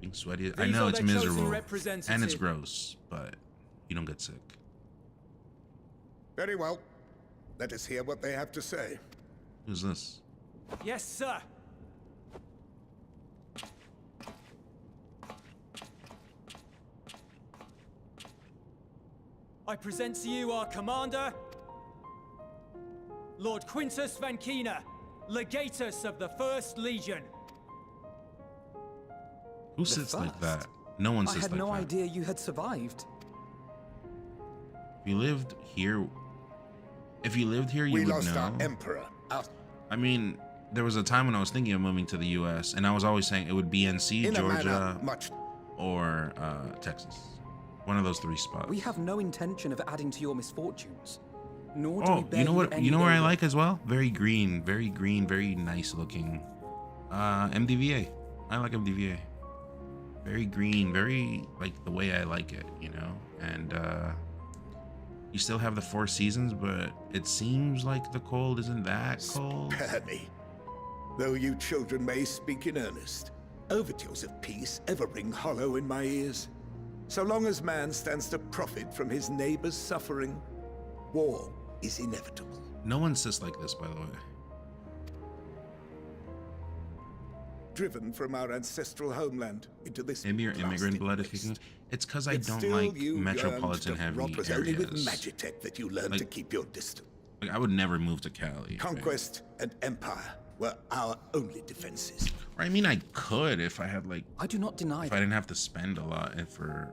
Being sweaty. I know it's miserable and it's gross, but you don't get sick. Very well. Let us hear what they have to say. Who's this? Yes, sir. I present to you our commander, Lord Quintis van Kina, Legatus of the First Legion. Who sits like that? No one sits like that. I had no idea you had survived. If you lived here, you would lost know. our emperor. I mean, there was a time when I was thinking of moving to the U.S., and I was always saying it would be NC, Georgia, or Texas. One of those three spots. We have no intention of adding to your misfortunes. Nor do we Oh, bear you know what? You know where I ill. like as well? Very green, very nice looking. MDVA. I like MDVA. Very green, very like the way I like it, you know. And you still have the 4 seasons, but it seems like the cold isn't that cold. Spare me. Though you children may speak in earnest, overtures of peace ever ring hollow in my ears. So long as man stands to profit from his neighbor's suffering, war is inevitable. No one sits like this, by the way. Driven from our ancestral homeland into this. Maybe you're immigrant blood if you can. It's because I don't like metropolitan heavy was only with areas. Magitech that you learned to keep your distance. Like, I would never move to Cali. Conquest and empire were our only defenses. Or I mean, I could if I had like. I do not deny if that. I didn't have to spend a lot for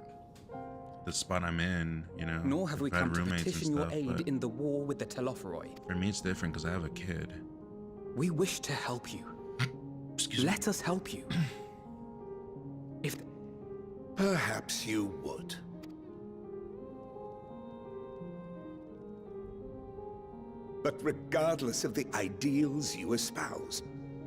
the spot I'm in, you know. Nor have we if I had come to roommates and petition your stuff, aid but in the war with the Telophoroi. For me, it's different because I have a kid. We wish to help you. Let us help you. If perhaps you would. But regardless of the ideals you espouse,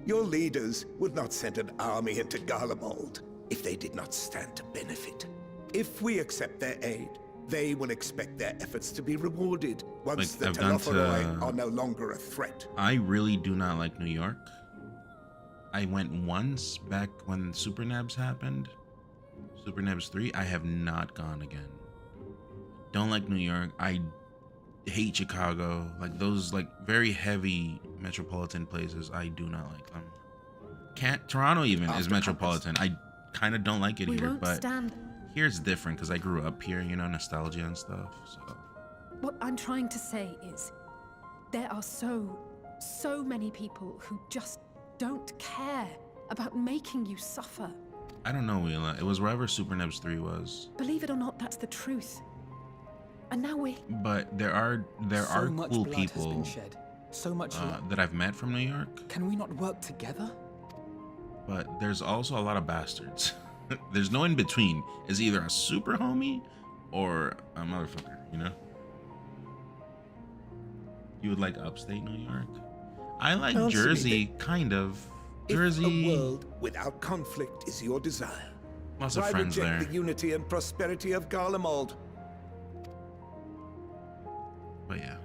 your leaders would not send an army into Garlemald if they did not stand to benefit. If we accept their aid, they will expect their efforts to be rewarded once the Telophoroi are no longer a threat. I really do not like New York. I went once back when Super Nabs happened. Super Nabs 3. I have not gone again. Don't like New York. I hate Chicago. Like those like very heavy metropolitan places. I do not like them. Toronto even is metropolitan. I kind of don't like it here, but here it's different because I grew up here, you know, nostalgia and stuff. So what I'm trying to say is there are so many people who just don't care about making you suffer. I don't know, Wheela. It was wherever Super Nebs 3 was. Believe it or not, that's the truth. And now But there are cool people so much that I've met from New York. Can we not work together? But there's also a lot of bastards. There's no in between. It's either a super homie or a motherfucker, you know? You would like upstate New York? I like Jersey, kind of. Jersey. If a world without conflict is your desire, lots of friends there. I reject the unity and prosperity of Garlemald. But yeah.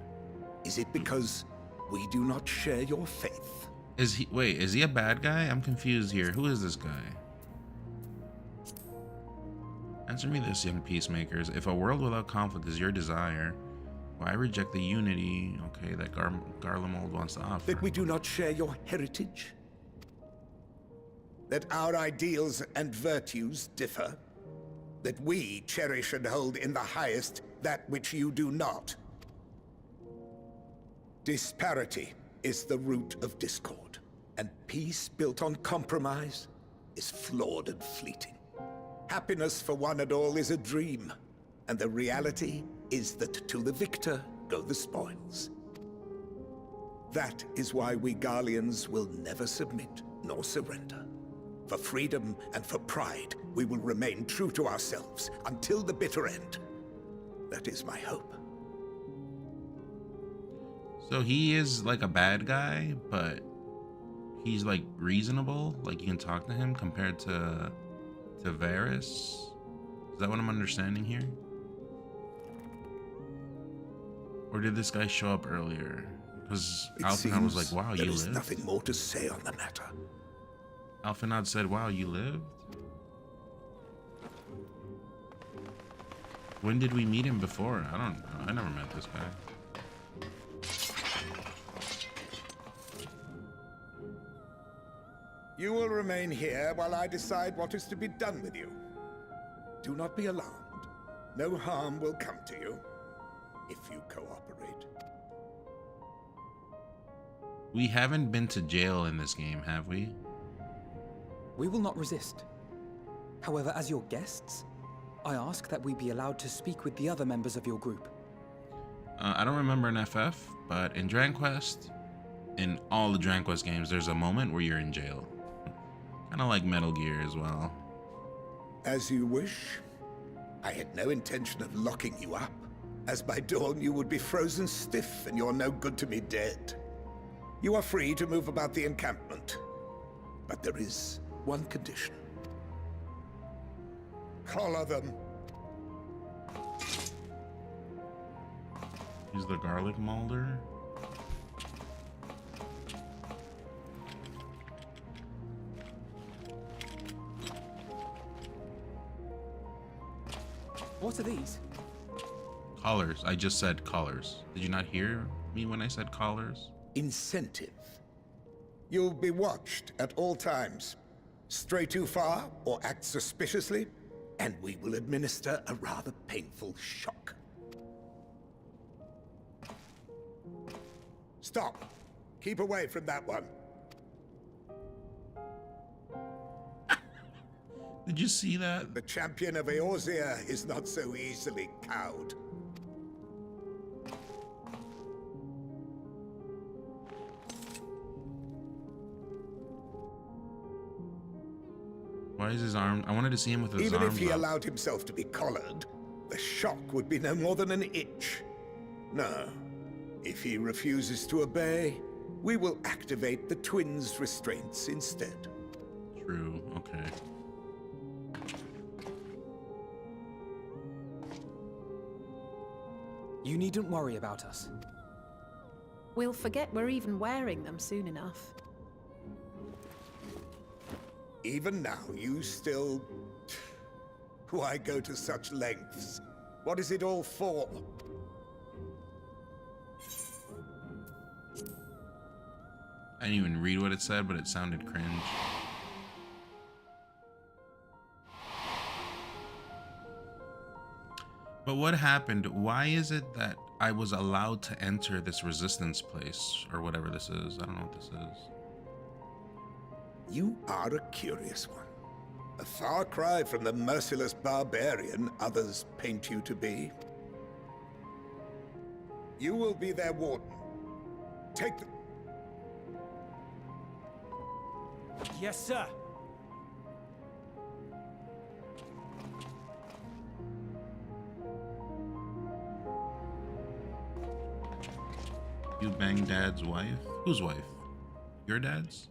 Is it because we do not share your faith? Is he a bad guy? I'm confused here. Who is this guy? Answer me this, young peacemakers. If a world without conflict is your desire, why reject the unity, okay, that Garlemald wants to offer? That we do not share your heritage? That our ideals and virtues differ? That we cherish and hold in the highest that which you do not? Disparity is the root of discord, and peace built on compromise is flawed and fleeting. Happiness for one and all is a dream, and the reality is that to the victor go the spoils. That is why we Garleans will never submit nor surrender. For freedom and for pride, we will remain true to ourselves until the bitter end. That is my hope. So he is like a bad guy, but he's like reasonable. Like you can talk to him compared to Varys. Is that what I'm understanding here? Or did this guy show up earlier? Because Alphanod was like, wow, you lived? There is nothing more to say on the matter. Alphanod said, wow, you lived? When did we meet him before? I don't know. I never met this guy. You will remain here while I decide what is to be done with you. Do not be alarmed. No harm will come to you. if you cooperate. We haven't been to jail in this game, have we? We will not resist. However, as your guests, I ask that we be allowed to speak with the other members of your group. I don't remember an FF, but in Dragon Quest, in all the Dragon Quest games, there's a moment where you're in jail. Kind of like Metal Gear as well. As you wish. I had no intention of locking you up, as by dawn you would be frozen stiff and you're no good to me dead. You are free to move about the encampment, but there is one condition. Collar them. He's the garlic molder. What are these? Collars. I just said collars. Did you not hear me when I said collars? Incentive. You'll be watched at all times. Stray too far or act suspiciously, and we will administer a rather painful shock. Stop. Keep away from that one. Did you see that? The champion of Eorzea is not so easily cowed. Why is his arm? I wanted to see him with his arms Even if he up. allowed himself to be collared, the shock would be no more than an itch. No. If he refuses to obey, we will activate the twins' restraints instead. True. Okay. You needn't worry about us. We'll forget we're even wearing them soon enough. Even now, you still... Why go to such lengths? What is it all for? I didn't even read what it said, but it sounded cringe. But what happened? Why is it that I was allowed to enter this resistance place, or whatever this is? I don't know what this is. You are a curious one. A far cry from the merciless barbarian others paint you to be. You will be their warden. Take them. Yes, sir. You bang Dad's wife? Whose wife? Your dad's?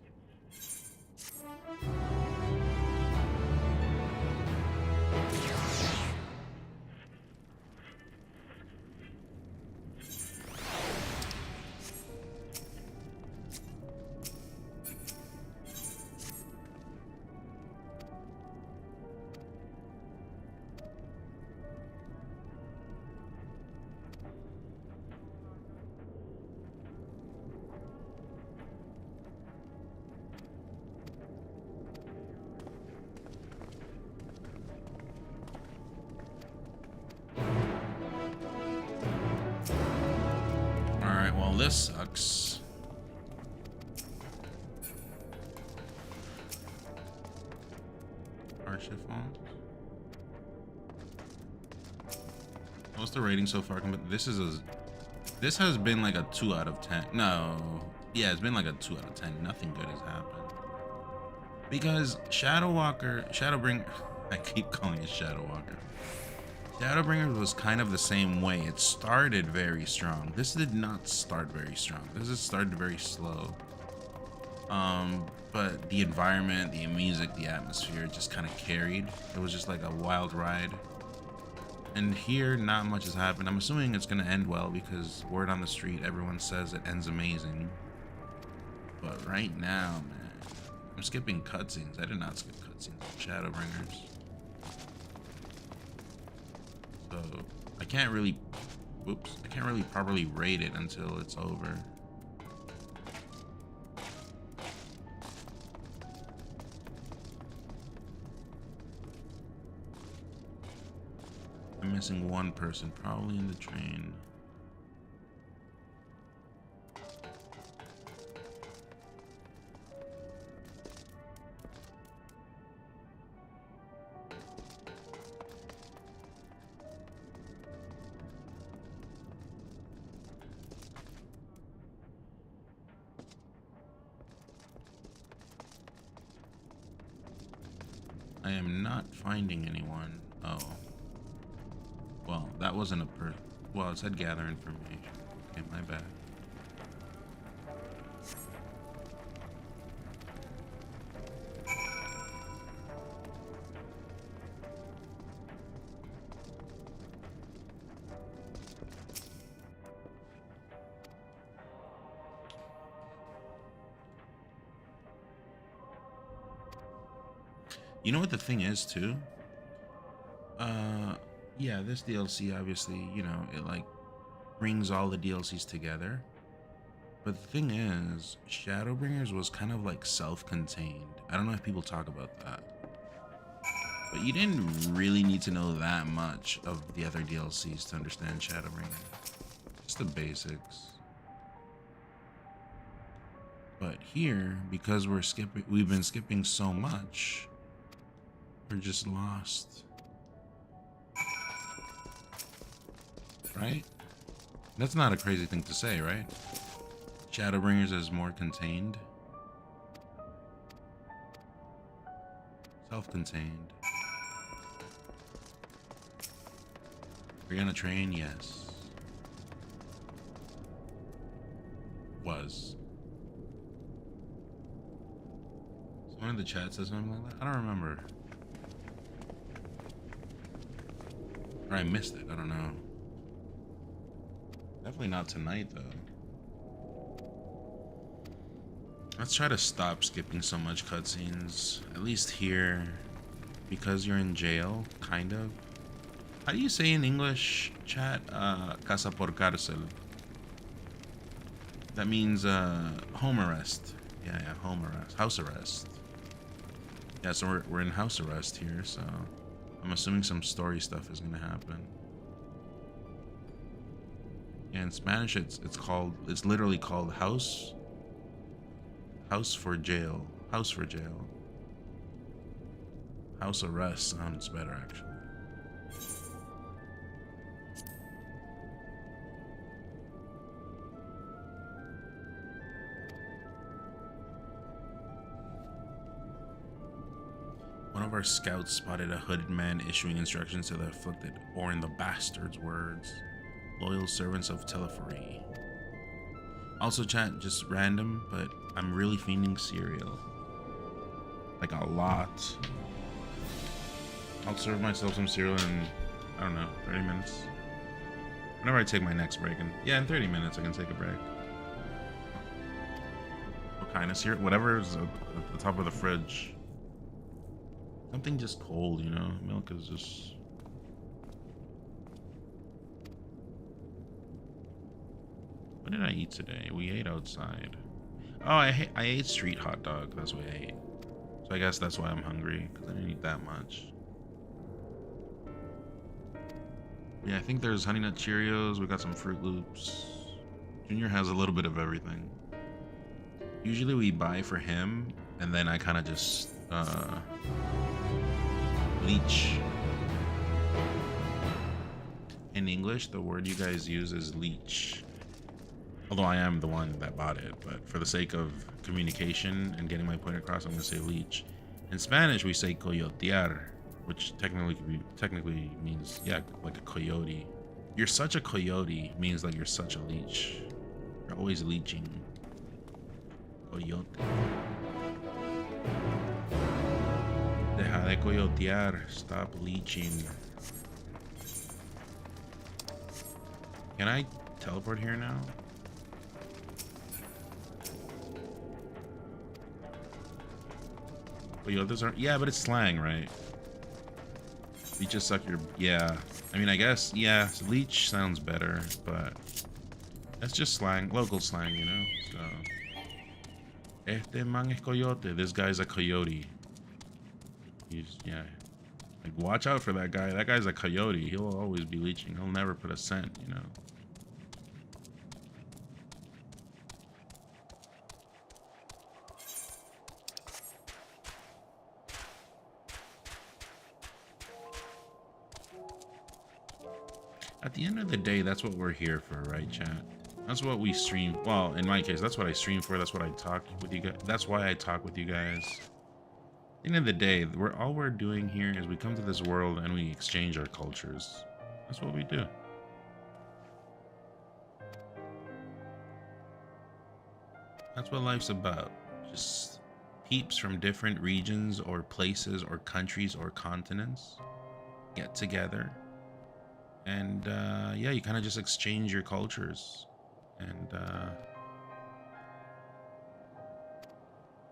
This sucks. Archiphon. What's the rating so far? This has been like a 2 out of 10. No. Yeah, it's been like a 2 out of 10. Nothing good has happened. Because Shadowbringer, I keep calling it Shadowwalker. Shadowbringer was kind of the same way. It started very strong. This did not start very strong. This has started very slow. But the environment, the music, the atmosphere just kind of carried. It was just like a wild ride. And here, not much has happened. I'm assuming it's gonna end well because word on the street, everyone says it ends amazing. But right now, man, I'm skipping cutscenes. I did not skip cutscenes with Shadowbringers. So I can't really properly rate it until it's over. I'm missing one person, probably in the train. I am not finding anyone. Oh. Well, that wasn't a well, it said gather information. Okay, my bad. You know what the thing is too? Yeah, this DLC obviously, you know, it like brings all the DLCs together. But the thing is, Shadowbringers was kind of like self-contained. I don't know if people talk about that. But you didn't really need to know that much of the other DLCs to understand Shadowbringers. Just the basics. But here, because we've been skipping so much, we're just lost. Right? That's not a crazy thing to say, right? Shadowbringers is more contained. Self-contained. We're gonna train, yes. Was. Someone in the chat says something like that? I don't remember. Or I missed it, I don't know. Definitely not tonight, though. Let's try to stop skipping so much cutscenes. At least here, because you're in jail, kind of. How do you say in English, chat? Casa por cárcel. That means home arrest. Yeah, home arrest. House arrest. Yeah, so we're in house arrest here, so I'm assuming some story stuff is gonna happen. Yeah, in Spanish it's literally called house for jail. House for jail. House arrest sounds better, actually. One of our scouts spotted a hooded man issuing instructions to the afflicted, or in the bastard's words, loyal servants of Telephory. Also, chat, just random, but I'm really fiending cereal. Like a lot. I'll serve myself some cereal in, I don't know, 30 minutes. Whenever I take my next break. And yeah, in 30 minutes I can take a break. What kind of cereal? Whatever is at the top of the fridge. Something just cold, you know? Milk is just... What did I eat today? We ate outside. Oh, I ate street hot dog. That's what I ate. So I guess that's why I'm hungry, because I didn't eat that much. Yeah, I think there's Honey Nut Cheerios. We got some Fruit Loops. Junior has a little bit of everything. Usually we buy for him, and then I kind of just leech. In English, the word you guys use is leech. Although I am the one that bought it, but for the sake of communication and getting my point across, I'm gonna say leech. In Spanish, we say coyotear, which technically means, yeah, like a coyote. You're such a coyote means like you're such a leech. You're always leeching. Coyote. Deja de coyotear. Stop leeching. Can I teleport here now? Coyotes aren't. Yeah, but it's slang, right? Leeches suck your. Yeah. I mean, I guess. Yeah, so leech sounds better, but that's just slang, local slang, you know. So. Este man es coyote. This guy's a coyote. He's, yeah. Like, watch out for that guy. That guy's a coyote. He'll always be leeching. He'll never put a scent, you know. At the end of the day, that's what we're here for, right, chat? That's what we stream. Well, in my case, that's what I stream for. That's what I talk with you guys. That's why I talk with you guys. the end of the day, all we're doing here is we come to this world and we exchange our cultures. That's what we do. That's what life's about. Just peeps from different regions or places or countries or continents get together. And yeah, you kind of just exchange your cultures. And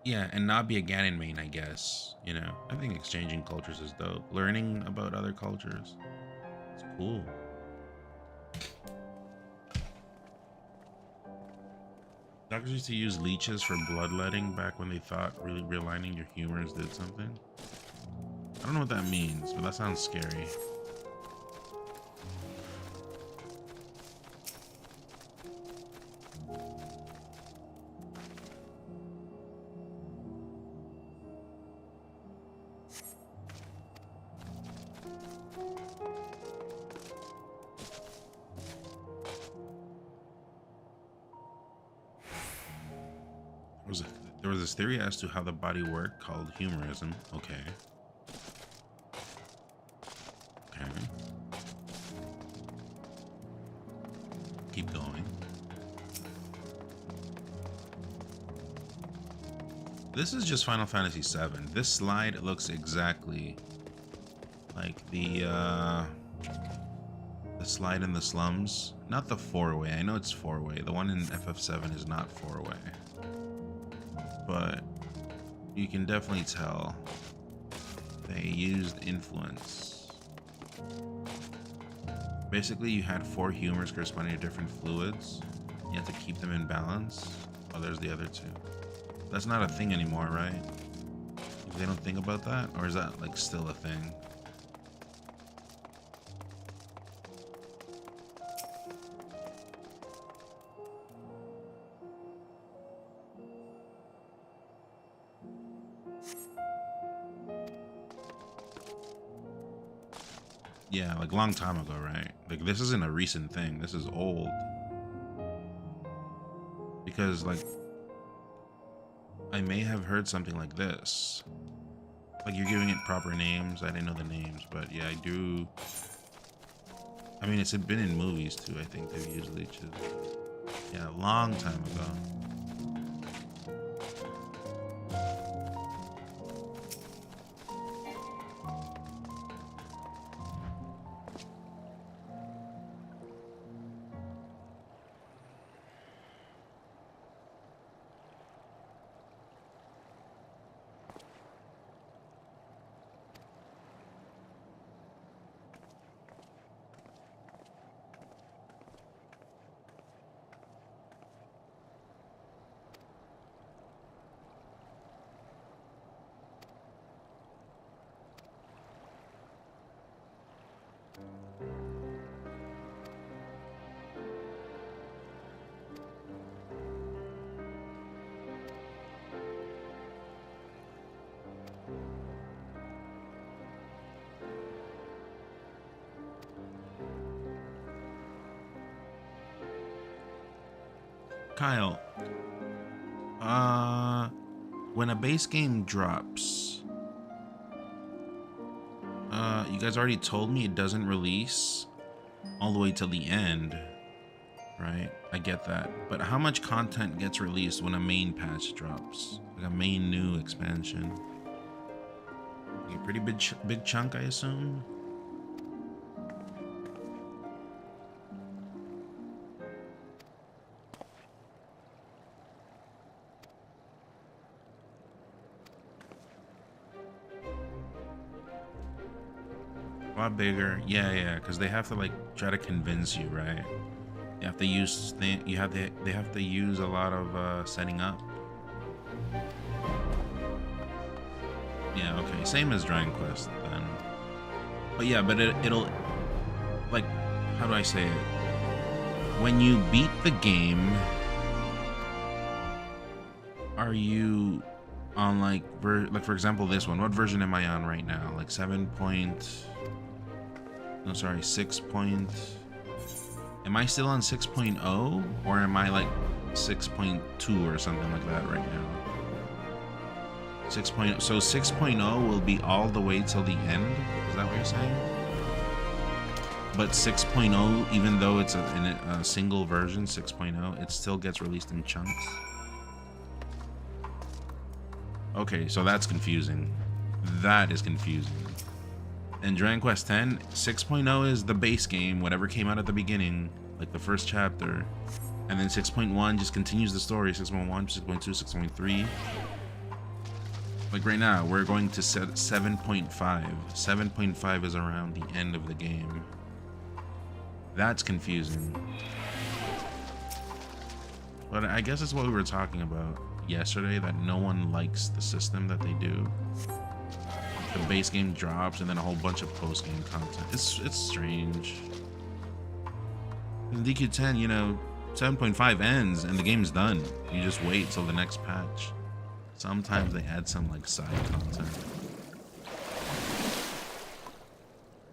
yeah, and not be a Ganon main, I guess. You know, I think exchanging cultures is dope. Learning about other cultures, it's cool. Doctors used to use leeches for bloodletting back when they thought really realigning your humors did something. I don't know what that means, but that sounds scary. There was this theory as to how the body worked called humorism. Okay. Keep going. This is just Final Fantasy VII. This slide looks exactly like the slide in the slums. Not the four-way. I know it's four-way. The one in FF7 is not four-way. But you can definitely tell they used influence. Basically, you had 4 humors corresponding to different fluids. You have to keep them in balance. Oh, there's the other 2. That's not a thing anymore, right? They don't think about that? Or is that like still a thing? Yeah, like a long time ago, right? Like this isn't a recent thing. This is old. Because like I may have heard something like this. Like you're giving it proper names. I didn't know the names, but yeah, I do. I mean, it's been in movies too. I think they've used leeches. Yeah, a long time ago. Kyle, when a base game drops, you guys already told me it doesn't release all the way till the end, right? I get that, but how much content gets released when a main patch drops? Like a main new expansion? Like a pretty big chunk, I assume? A lot bigger. Yeah, because they have to like try to convince you, right? You have to use they have to use a lot of setting up. Yeah, okay, same as Dragon Quest then. But yeah, but it'll like, how do I say it? When you beat the game, are you on like for example this one? What version am I on right now? Like 6 point. Am I still on 6.0 or am I like 6.2 or something like that right now? 6.0. So 6.0 will be all the way till the end? Is that what you're saying? But 6.0, even though it's a single version, 6.0, it still gets released in chunks. Okay, so that's confusing. That is confusing. In Dragon Quest X, 6.0 is the base game, whatever came out at the beginning, like the first chapter. And then 6.1 just continues the story, 6.1, 6.2, 6.3. Like right now, we're going to set 7.5. 7.5 is around the end of the game. That's confusing. But I guess it's what we were talking about yesterday, that no one likes the system that they do. The base game drops and then a whole bunch of post-game content. It's strange. In DQ10, you know, 7.5 ends and the game's done. You just wait till the next patch. Sometimes they add some like side content.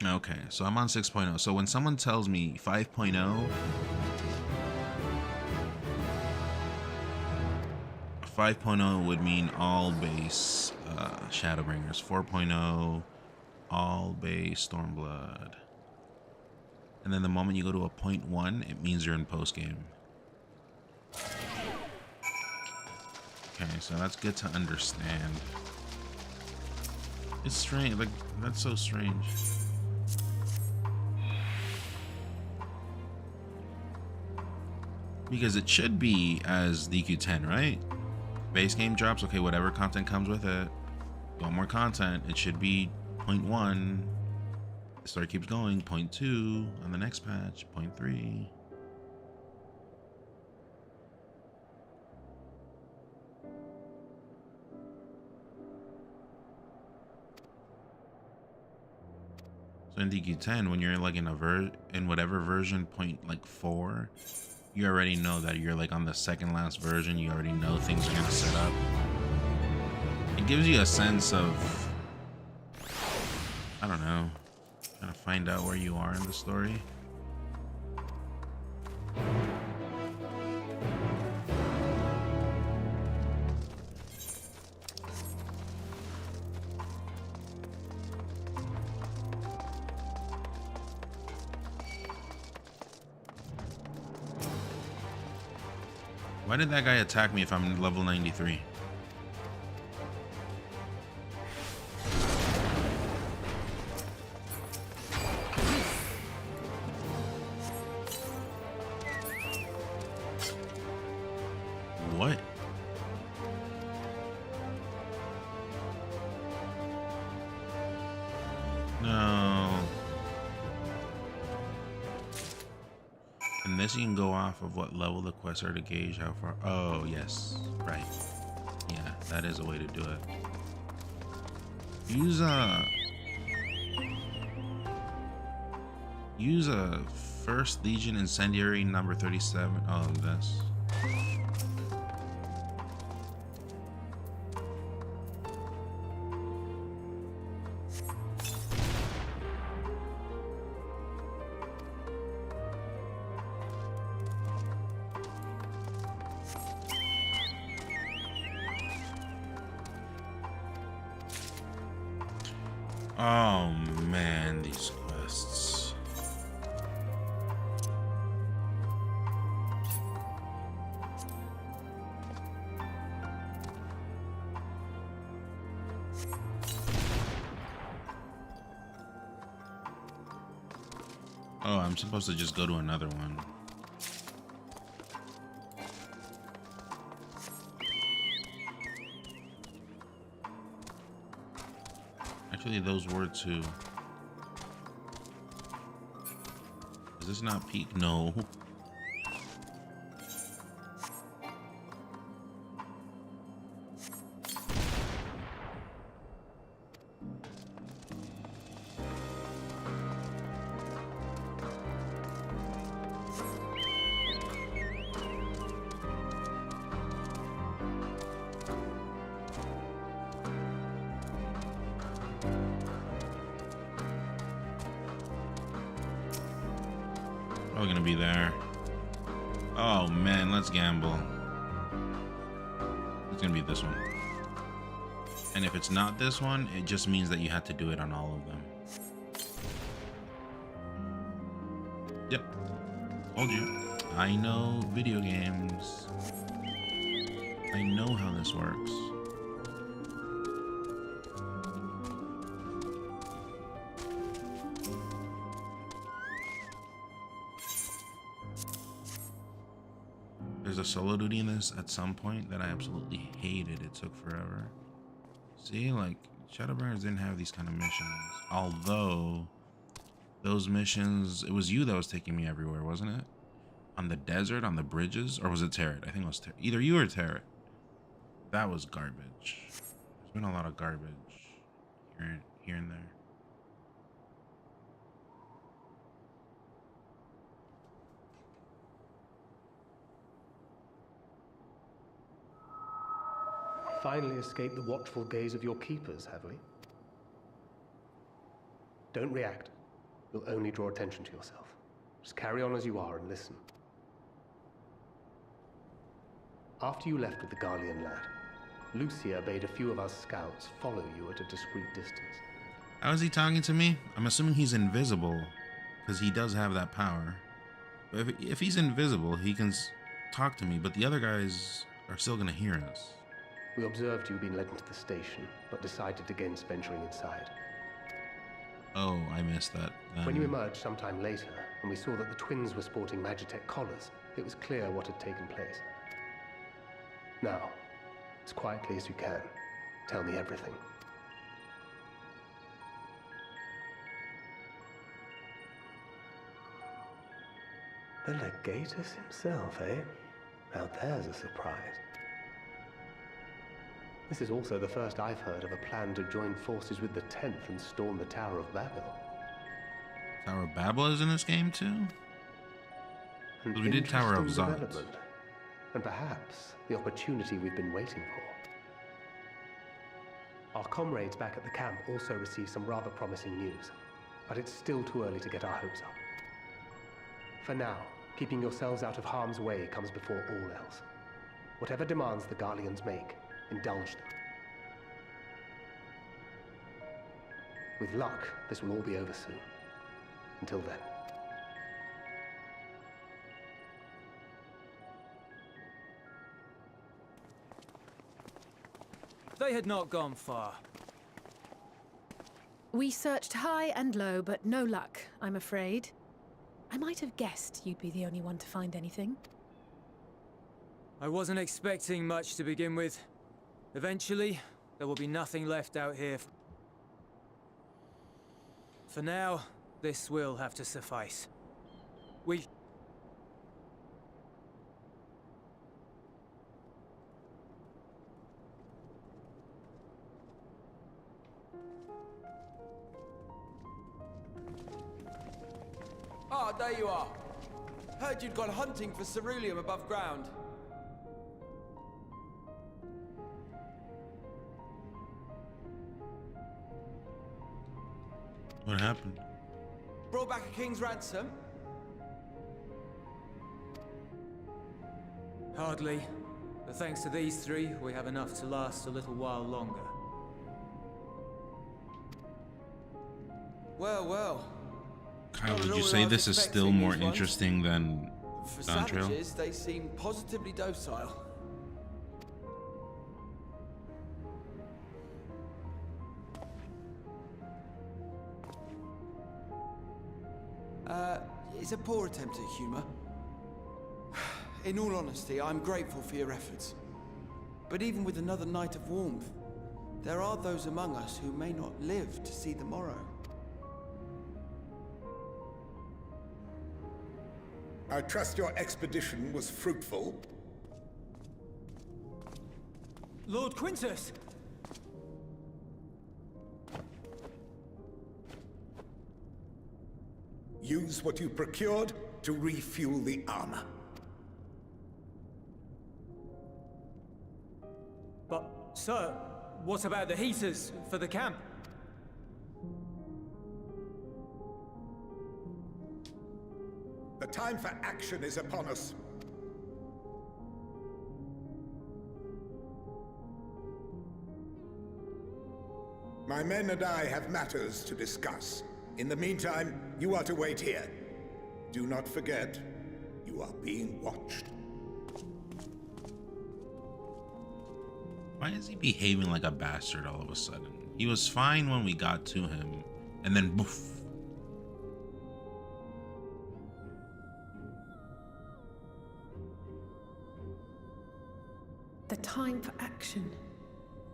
Okay, so I'm on 6.0. So when someone tells me 5.0, 5.0 would mean all base Shadowbringers. 4.0, all base Stormblood. And then the moment you go to a 0.1, it means you're in post game. Okay, so that's good to understand. It's strange, like, that's so strange. Because it should be as DQ10, right? Base game drops, okay, whatever content comes with it. Want more content, it should be 0.1. The story keeps going, 0.2 on the next patch, 0.3. So in DQ10, when you're like in whatever version, 4, you already know that you're like on the second last version. You already know things are gonna set up. It gives you a sense of, I don't know, trying to find out where you are in the story. Why did that guy attack me if I'm level 93? What? No. And this you can go off of what level the quests are to gauge how far. Oh, yes. Right. Yeah, that is a way to do it. Use a First Legion Incendiary number 37. Oh, this. Oh man, these quests. Oh, I'm supposed to just go to another one. Actually, those were two. Is this not peak? No. Probably gonna be there. Oh man, let's gamble. It's gonna be this one. And if it's not this one, it just means that you had to do it on all of them. Yep. Told you. I know video games. I know how this works. There's a solo duty in this at some point that I absolutely hated. It took forever. See, like, Shadowbringers didn't have these kind of missions. Although, those missions, it was you that was taking me everywhere, wasn't it? On the desert, on the bridges, or was it Tarot? I think it was Tarot. Either you or Tarot. That was garbage. There's been a lot of garbage here and there. Finally escaped the watchful gaze of your keepers, have we? Don't react. You'll only draw attention to yourself. Just carry on as you are and listen. After you left with the Garlean lad, Lucia bade a few of us scouts follow you at a discreet distance. How is he talking to me? I'm assuming he's invisible, because he does have that power. But if he's invisible, he can talk to me, but the other guys are still going to hear us. We observed you being led into the station, but decided against venturing inside. Oh, I missed that. When you emerged sometime later, and we saw that the twins were sporting Magitech collars, it was clear what had taken place. Now, as quietly as you can, tell me everything. The Legatus himself, eh? Now there's a surprise. This is also the first I've heard of a plan to join forces with the 10th and storm the Tower of Babel. Tower of Babel is in this game too? Because we did Tower of Zod. And perhaps the opportunity we've been waiting for. Our comrades back at the camp also received some rather promising news, but it's still too early to get our hopes up. For now, keeping yourselves out of harm's way comes before all else. Whatever demands the Garleans make, indulge them. With luck, this will all be over soon. Until then. They had not gone far. We searched high and low, but no luck, I'm afraid. I might have guessed you'd be the only one to find anything. I wasn't expecting much to begin with. Eventually, there will be nothing left out here. For now, this will have to suffice. We... Ah, there you are. Heard you'd gone hunting for ceruleum above ground. What happened? Brought back a king's ransom? Hardly. But thanks to these three, we have enough to last a little while longer. Well, well. Kyle, would you say this is still more interesting than For Dawntrail? savages, they seem positively docile. It's a poor attempt at humor. In all honesty, I'm grateful for your efforts. But even with another night of warmth, there are those among us who may not live to see the morrow. I trust your expedition was fruitful. Lord Quintis! Use what you procured to refuel the armor. But, sir, what about the heaters for the camp? The time for action is upon us. My men and I have matters to discuss. In the meantime, you are to wait here. Do not forget, you are being watched. Why is he behaving like a bastard all of a sudden? He was fine when we got to him, and then boof. The time for action.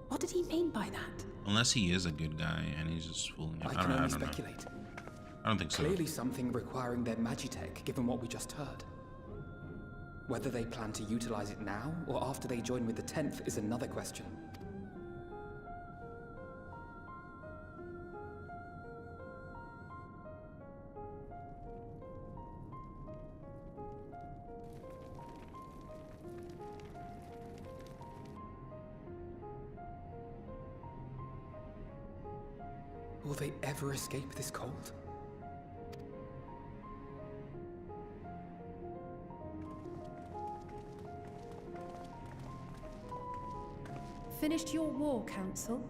What did he mean by that? Unless he is a good guy and he's just fooling him. I can only don't know. speculate. I don't think so. Clearly something requiring their magitech, given what we just heard. Whether they plan to utilize it now, or after they join with the 10th, is another question. Will they ever escape this cold? Finished your war, Council?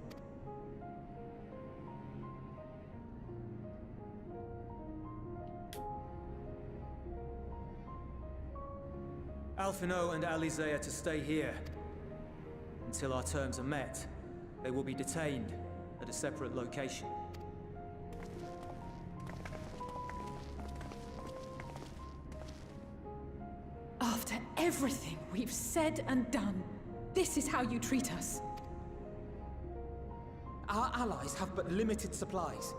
Alphino and Alizé are to stay here. Until our terms are met, they will be detained at a separate location. After everything we've said and done, this is how you treat us. Our allies have but limited supplies.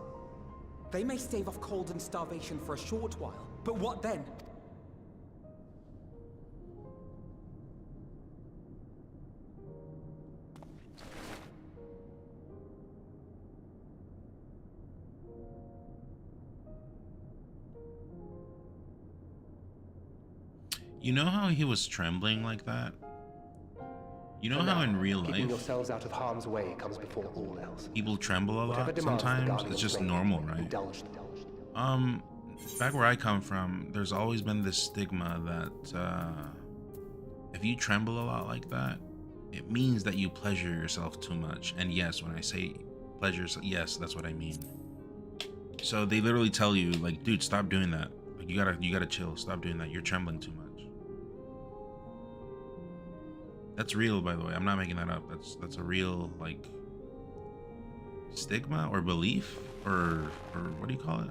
They may stave off cold and starvation for a short while, but what then? You know how he was trembling like that? You know how in real keeping life yourselves out of harm's way comes before all else. people tremble a Whatever lot demands the sometimes? Guardian's It's just reign, normal, right? indulge them. Back where I come from, there's always been this stigma that if you tremble a lot like that, it means that you pleasure yourself too much. And yes, when I say pleasure, yes, that's what I mean. So they literally tell you, like, dude, stop doing that. Like, you gotta chill. Stop doing that. You're trembling too much. That's real, by the way. I'm not making that up. That's a real, like, stigma or belief or what do you call it?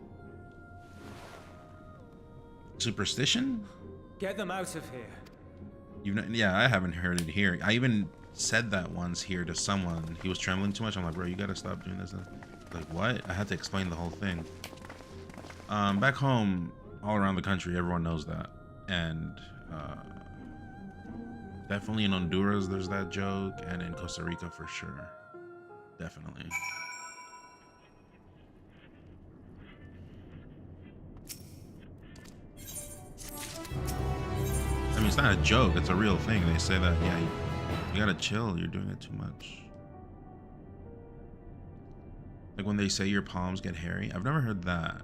Superstition? Get them out of here. Yeah, I haven't heard it here. I even said that once here to someone. He was trembling too much. I'm like, bro, you gotta stop doing this. Like, what? I had to explain the whole thing. Back home, all around the country, everyone knows that. And definitely in Honduras, there's that joke. And in Costa Rica, for sure. Definitely. I mean, it's not a joke. It's a real thing. They say that, yeah, you gotta chill. You're doing it too much. Like when they say your palms get hairy. I've never heard that.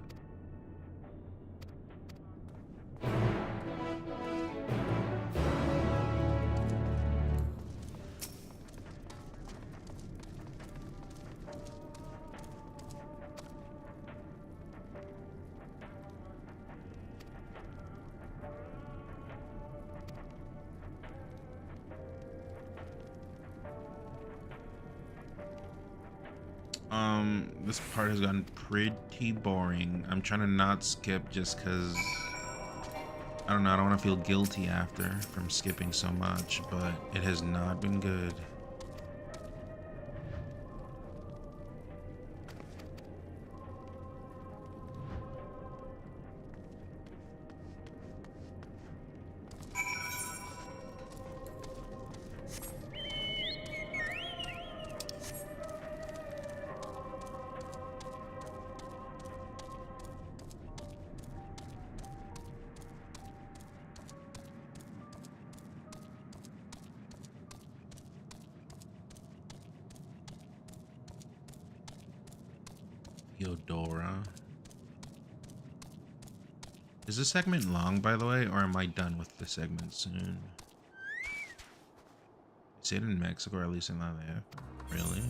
This part has gotten pretty boring. I'm trying to not skip just because I don't know, I don't want to feel guilty after from skipping so much, but it has not been good. Eudora. Is this segment long, by the way, or am I done with the segment soon? Is it in Mexico or at least in La Really?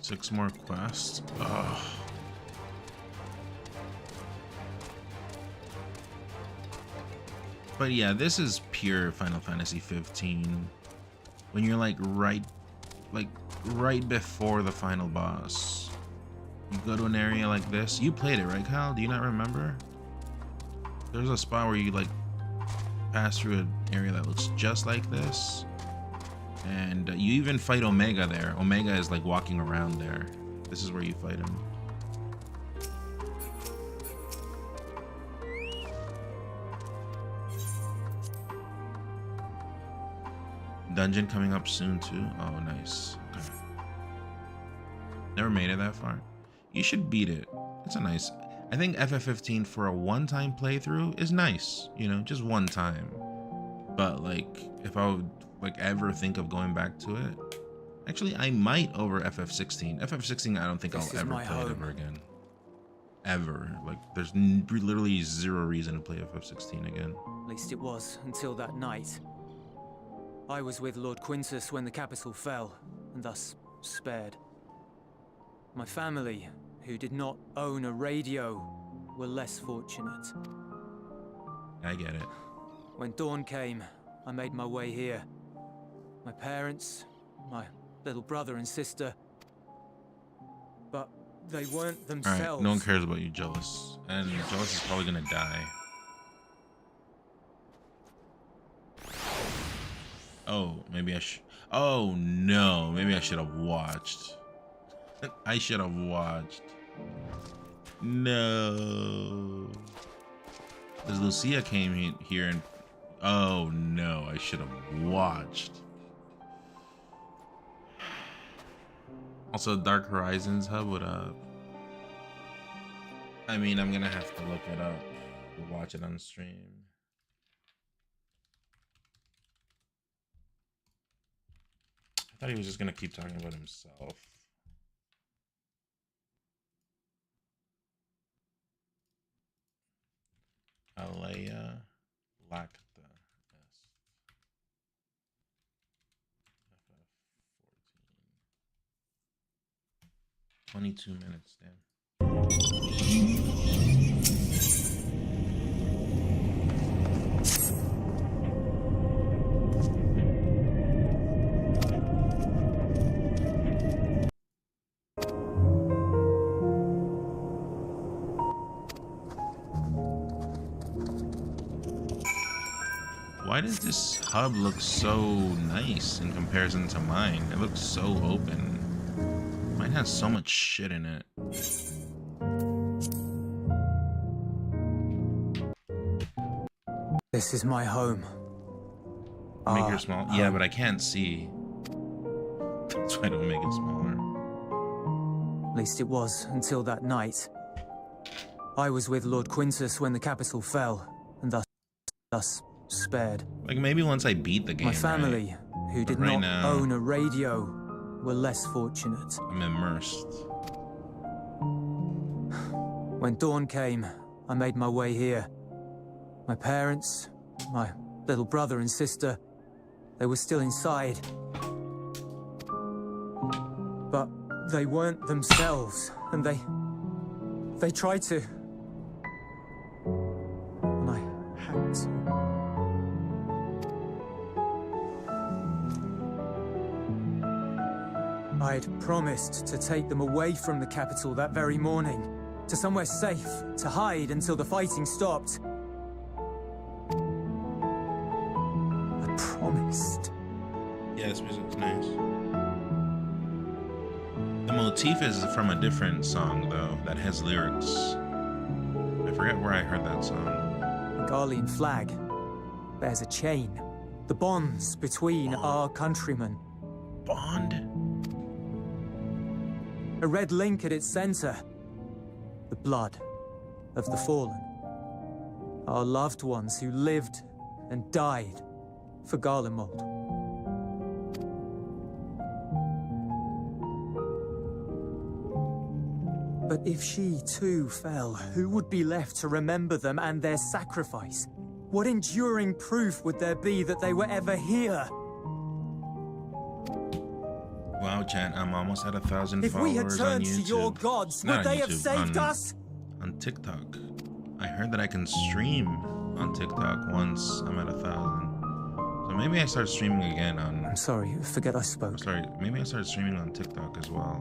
6 more quests. Ugh. But yeah, this is pure Final Fantasy 15. When you're like right before the final boss. You go to an area like this. You played it, right, Kyle? Do you not remember? There's a spot where you like pass through an area that looks just like this. And you even fight Omega there. Omega is like walking around there. This is where you fight him. Dungeon coming up soon too. Oh, nice. Okay. Never made it that far. You should beat it. It's a nice. I think FF15 for a one-time playthrough is nice. You know, just one time. But like, if I would like ever think of going back to it, actually, I might over FF16. FF16, I don't think I'll ever play it ever again. Ever. Like, there's literally zero reason to play FF16 again. At least it was until that night. I was with Lord Quintis when the capital fell, and thus spared. My family, who did not own a radio, were less fortunate. I get it. When dawn came, I made my way here. My parents, my little brother and sister, but they weren't themselves. Alright, no one cares about you, Jealous. And Jealous is probably gonna die. Oh, maybe I should. Oh no, maybe I should have watched. I should have watched. No. Because Lucia came here and. Oh no, I should have watched. Also, Dark Horizons hub, what up? I mean, I'm gonna have to look it up to watch it on stream. I thought he was just gonna keep talking about himself. Alea Lacta. 22 minutes, damn. Why does this hub look so nice in comparison to mine? It looks so open. Mine has so much shit in it. This is my home. Make her small? Yeah, but I can't see. That's why I don't make it smaller. At least it was until that night. I was with Lord Quintis when the capital fell, and thus spared. Like maybe once I beat the game. My family, right? who did not own a radio, were less fortunate. I'm immersed. When dawn came, I made my way here. My parents, my little brother and sister, they were still inside. But they weren't themselves, and they tried to. And I had to. I'd promised to take them away from the capital that very morning, to somewhere safe, to hide until the fighting stopped. I promised. Yeah, this music's nice. The motif is from a different song, though, that has lyrics. I forget where I heard that song. The Garlean flag bears a chain. The bonds between our countrymen. Bond? A red link at its center. The blood of the fallen. Our loved ones who lived and died for Garlemald. But if she too fell, who would be left to remember them and their sacrifice? What enduring proof would there be that they were ever here? Wow, chat, I'm almost at 1,000 If we followers had on turned to YouTube. your gods, Not would on they have YouTube, saved us? On TikTok. I heard that I can stream on TikTok once I'm at 1,000. So maybe I start streaming again on... I'm sorry, forget I spoke. Sorry, maybe I start streaming on TikTok as well.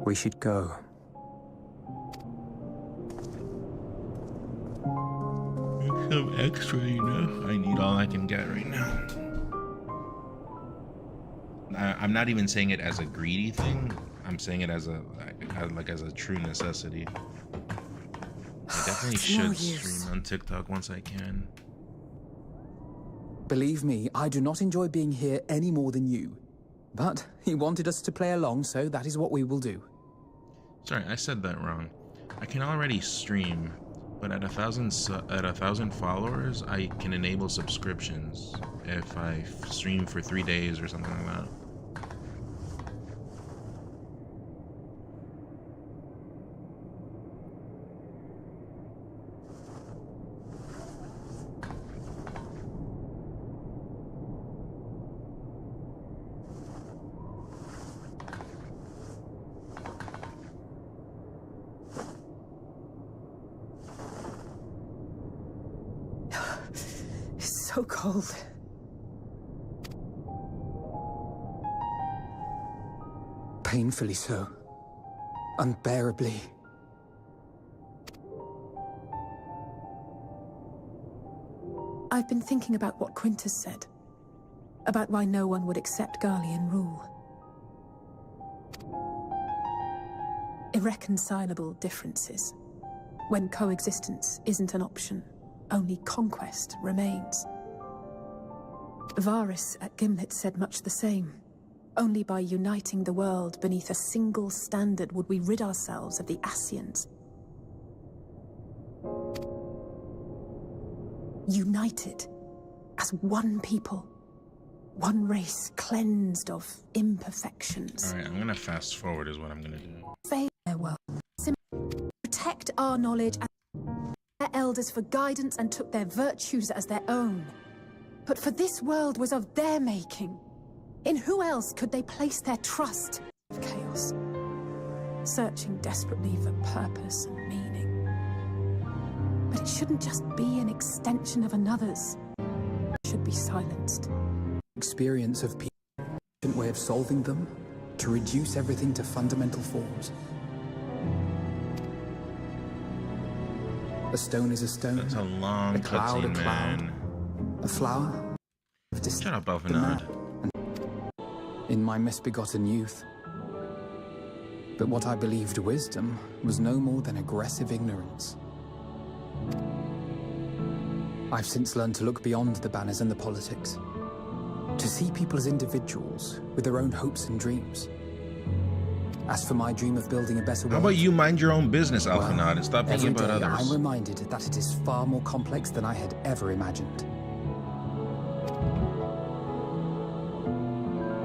We should go. Make some extra, you know? I need all I can get right now. I'm not even saying it as a greedy thing. I'm saying it as a true necessity. I definitely should stream on TikTok once I can. Believe me, I do not enjoy being here any more than you. But he wanted us to play along, so that is what we will do. Sorry, I said that wrong. I can already stream, but at 1,000 followers, I can enable subscriptions if I stream for 3 days or something like that. It's so cold. Painfully so. Unbearably. I've been thinking about what Quintis said. About why no one would accept Garlean rule. Irreconcilable differences. When coexistence isn't an option, only conquest remains. Varys at Gimlet said much the same. Only by uniting the world beneath a single standard would we rid ourselves of the Ascians. United as one people, one race cleansed of imperfections. All right, I'm gonna fast forward is what I'm gonna do. Farewell. Protect our knowledge and their elders for guidance and took their virtues as their own. But for this world was of their making. In who else could they place their trust? Chaos. Searching desperately for purpose and meaning. But it shouldn't just be an extension of another's. It should be silenced. Experience of people, a way of solving them, to reduce everything to fundamental forms. A stone is a stone. That's a long cutscene, man. A flower. Shut up, Alphanod. In my misbegotten youth. But what I believed wisdom was no more than aggressive ignorance. I've since learned to look beyond the banners and the politics. To see people as individuals with their own hopes and dreams. As for my dream of building a better world... How about you mind your own business, Alphanod, and stop thinking about others? I'm reminded that it is far more complex than I had ever imagined.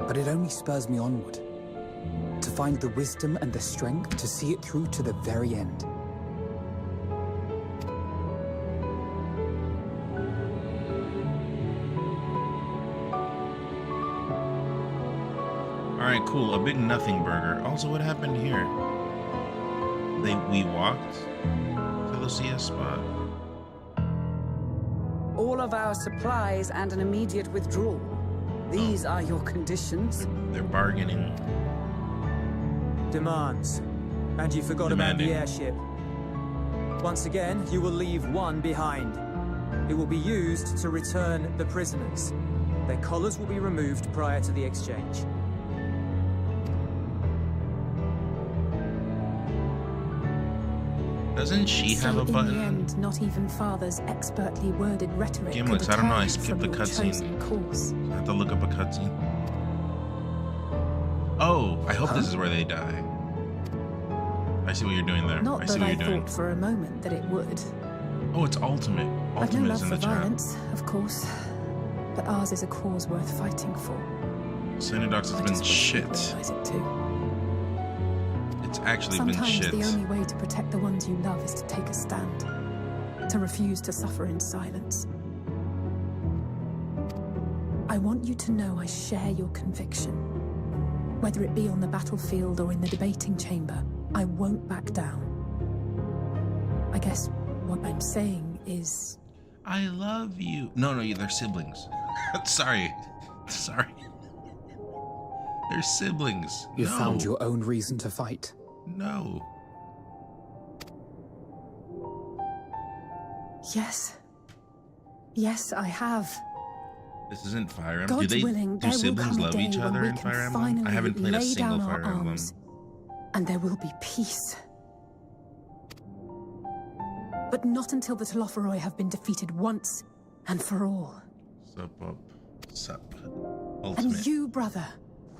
But it only spurs me onward. To find the wisdom and the strength to see it through to the very end. Alright, cool. A big nothing burger. Also, what happened here? We walked to the CS spot. All of our supplies and an immediate withdrawal. These are your conditions. They're bargaining. Demands. And you forgot about the airship. Once again, you will leave one behind. It will be used to return the prisoners. Their collars will be removed prior to the exchange. Doesn't she have a button? In the end, not even Father's expertly worded rhetoric Gimlet, could I don't know, I deter you skipped the from your chosen cutscene. course. I have to look up a cutscene. Oh, I hope this is where they die. I see what you're doing there. Not I see that what I you're doing. thought for a moment that it would. Oh, it's ultimate. I've no Ultimate love is in for the chat. violence, of course, but ours is a cause worth fighting for. Synodox has been shit. Realize it too. It's actually Sometimes been shit. the only way to protect the ones you love is to take a stand, to refuse to suffer in silence. I want you to know I share your conviction. Whether it be on the battlefield or in the debating chamber, I won't back down. I guess what I'm saying is... I love you. No, they're siblings. Sorry. They're siblings. You found your own reason to fight. No. Yes. Yes, I have. This isn't Fire Emblem. God's willing, do siblings love each other in Fire Emblem? I haven't played a single Fire Emblem. And there will be peace. But not until the Telophoroi have been defeated once and for all. Sup. Ultimate. And you, brother,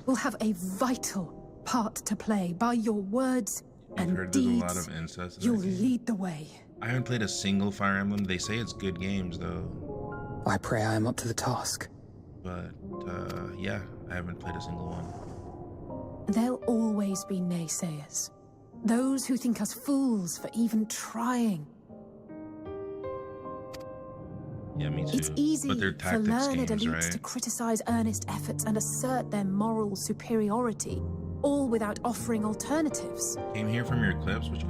will have a vital part to play. By your words and heard deeds, there's a lot of incest in you'll that game. lead the way. I haven't played a single Fire Emblem. They say it's good games, though. I pray I am up to the task. But, yeah, I haven't played a single one. There'll always be naysayers. Those who think us fools for even trying. Yeah, me too. It's easy but they're for tactics learned games, elites right? to criticize earnest efforts and assert their moral superiority, all without offering alternatives. Came here from your clips, which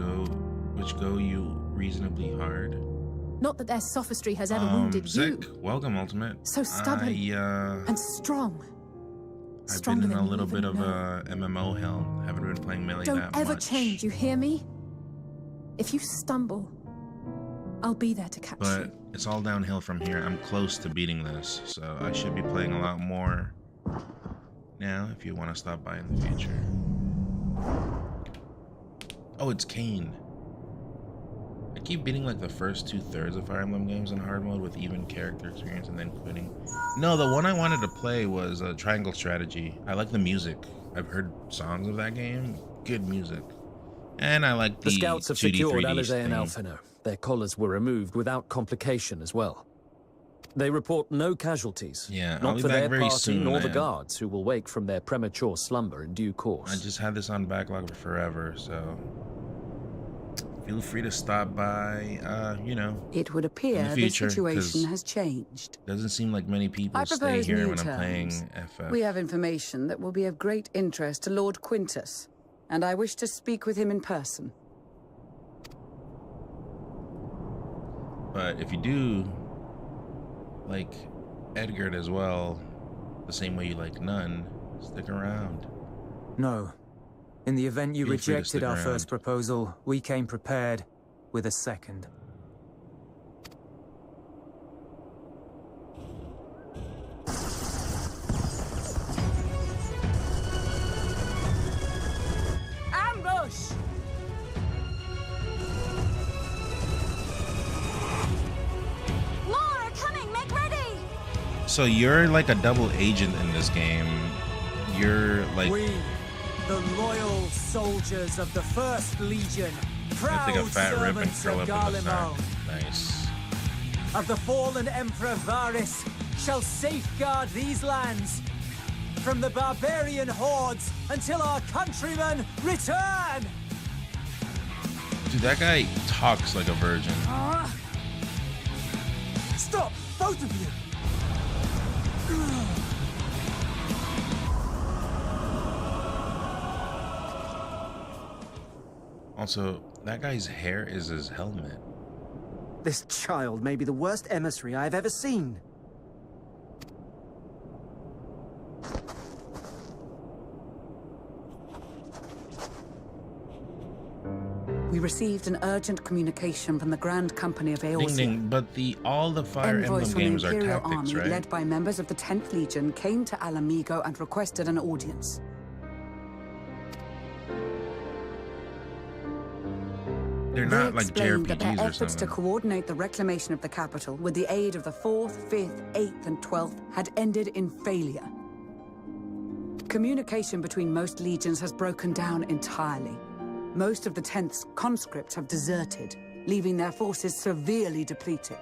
go you reasonably hard. Not that their sophistry has ever wounded Zick, you. welcome, Ultimate. So stubborn and strong. I've been in a little bit of a MMO hell. Haven't been playing Melee that much. Don't ever change, you hear me? If you stumble, I'll be there to catch you. But it's all downhill from here. I'm close to beating this, so I should be playing a lot more now if you want to stop by in the future. Oh, it's Kane. I keep beating like the first 2/3 of Fire Emblem games in hard mode with even character experience and then quitting. No, the one I wanted to play was a Triangle Strategy. I like the music. I've heard songs of that game. Good music. And I like the scouts have 2D, secured 3D Alizé and thing. Alphino. Their collars were removed without complication as well. They report no casualties. Yeah, I'll not be for back their very party soon, nor the man. guards who will wake from their premature slumber in due course. I just had this on backlog for forever, so feel free to stop by, you know. It would appear in the the future, situation 'cause has changed. Doesn't seem like many people I stay propose here new when I'm playing terms. FF. We have information that will be of great interest to Lord Quintis, and I wish to speak with him in person. But if you do like Edgard as well, the same way you like Nun, stick around. No. In the event you Feel free to rejected stick our around. first proposal, we came prepared with a second. Ambush! More are coming! Make ready! So you're like a double agent in this game. You're like We, the loyal soldiers of the First Legion, I proud think a fat rip and servants curl of up in the Garlemald, side. Nice. of the fallen Emperor Varys, shall safeguard these lands from the barbarian hordes until our countrymen return! Dude, that guy talks like a virgin. Stop, both of you! Also, that guy's hair is his helmet. This child may be the worst emissary I have ever seen. We received an urgent communication from the Grand Company of Ding Eorzea. ding, but all the Fire Envoys Emblem from the games are Imperial tactics, Army, right? led by members of the 10th Legion, came to Alamigo and requested an audience. They're They not like explained that their JRPGs or efforts to something. coordinate the reclamation of the capital with the aid of the 4th, 5th, 8th, and 12th had ended in failure. Communication between most legions has broken down entirely. Most of the 10th's conscripts have deserted, leaving their forces severely depleted.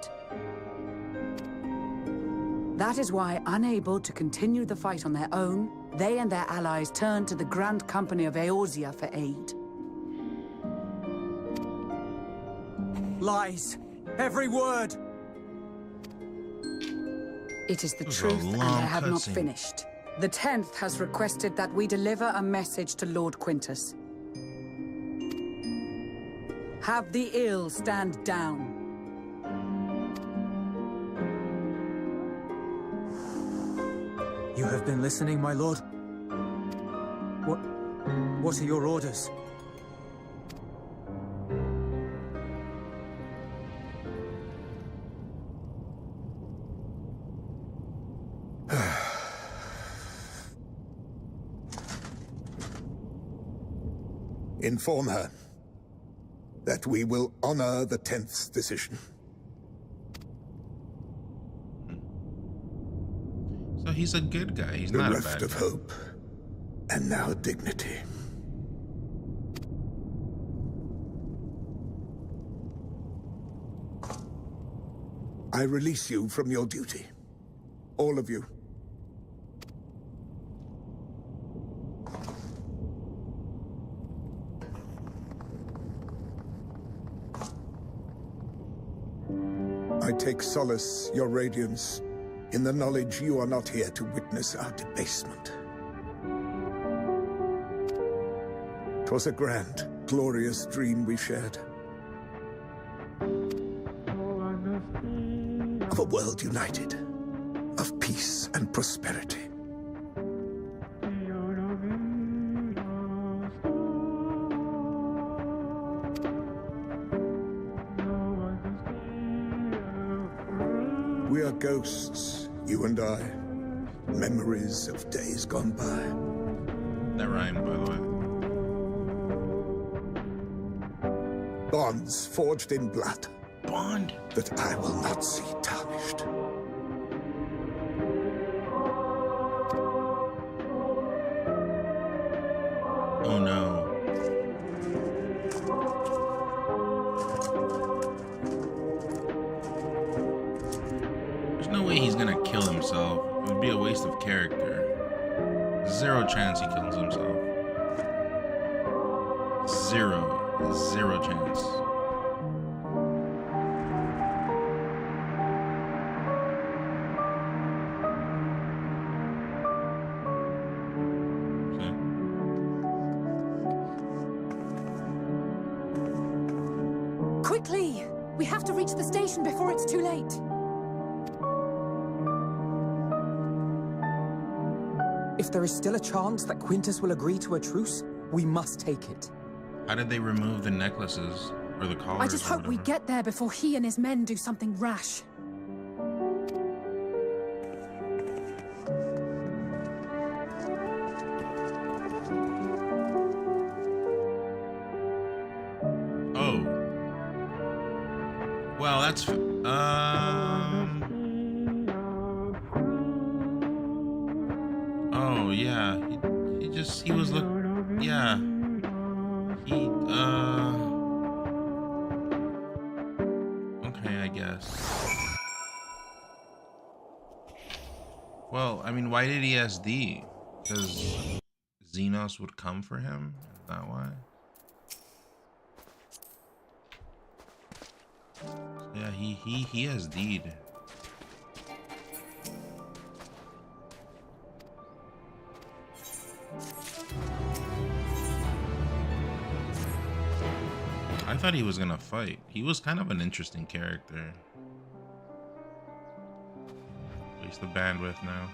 That is why, unable to continue the fight on their own, they and their allies turned to the Grand Company of Eorzea for aid. Lies! Every word! It is the This is a truth, and I long have not cutscene. finished. The 10th has requested that we deliver a message to Lord Quintis. Have the ill stand down. You have been listening, my lord? What are your orders? Inform her that we will honor the 10th's decision. So he's a good guy. He's not a bad guy. Bereft of hope, and now dignity. I release you from your duty. All of you. I take solace, your radiance, in the knowledge you are not here to witness our debasement. 'Twas a grand, glorious dream we shared. Of a world united, of peace and prosperity. We are ghosts, you and I. Memories of days gone by. That rhymed, by the way. Bonds forged in blood. Bond? That I will not see tarnished. Oh no. There's no way he's gonna kill himself. It would be a waste of character. Zero chance he kills himself. Zero chance. Quickly! We have to reach the station before it's too late. If there is still a chance that Quintis will agree to a truce, we must take it. How did they remove the necklaces or the collars? I just hope we get there before he and his men do something rash. Oh. Well, that's Oh yeah, he was yeah. Okay, I guess. Well, I mean, why did he SD? Because Xenos would come for him? Is that why? So yeah, he SD'd. I thought he was gonna fight. He was kind of an interesting character. Waste the bandwidth now.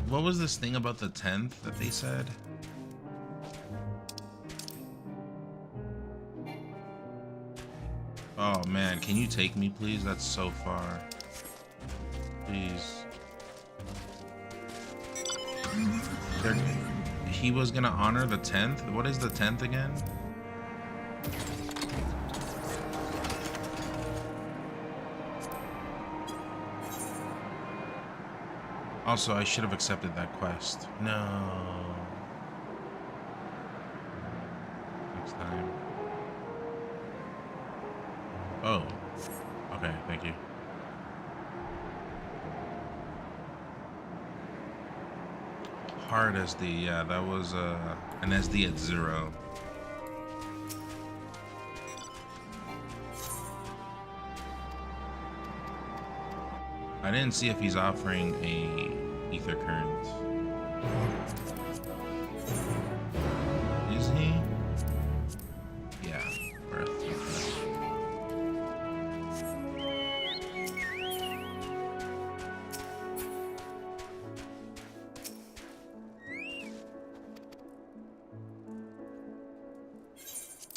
What was this thing about the 10th that they said? Oh man, can you take me please? That's so far. Please. He was gonna honor the 10th? What is the 10th again? Also, I should have accepted that quest. No. Next time. Oh. Okay, thank you. Hard SD, yeah, that was an SD at 0. I didn't see if he's offering a ether current. Is he? Yeah, breath.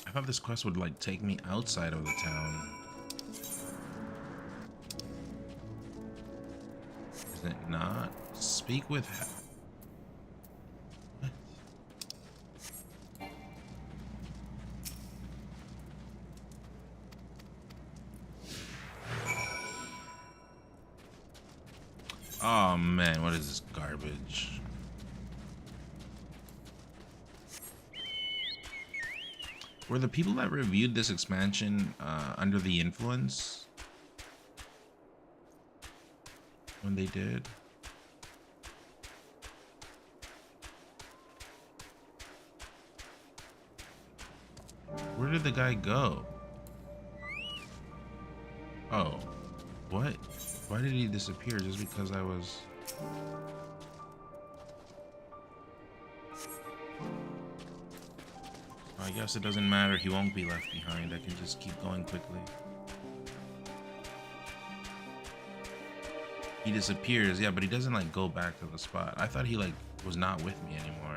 I thought this quest would like take me outside of the town. Is it not? Speak with what? Oh man, what is this garbage? Were the people that reviewed this expansion under the influence when they did? Where did the guy go? Oh, what? Why did he disappear? Just because I was... I guess it doesn't matter. He won't be left behind. I can just keep going quickly. He disappears, yeah, but he doesn't like go back to the spot. I thought he like was not with me anymore.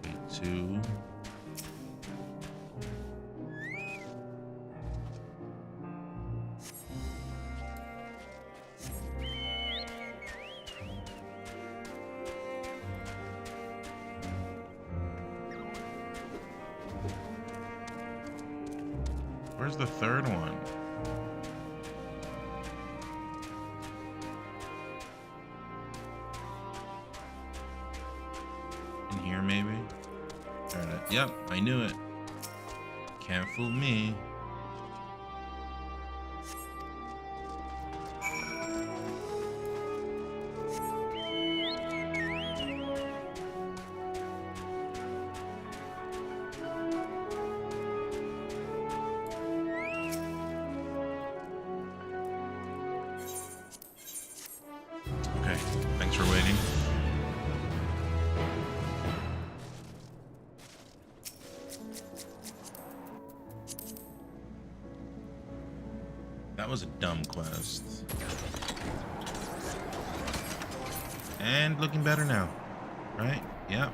Wait, 2. Where's the third one? In here, maybe? Yep, I knew it. Can't fool me. Okay, thanks for waiting. That was a dumb quest. And looking better now, right? Yep,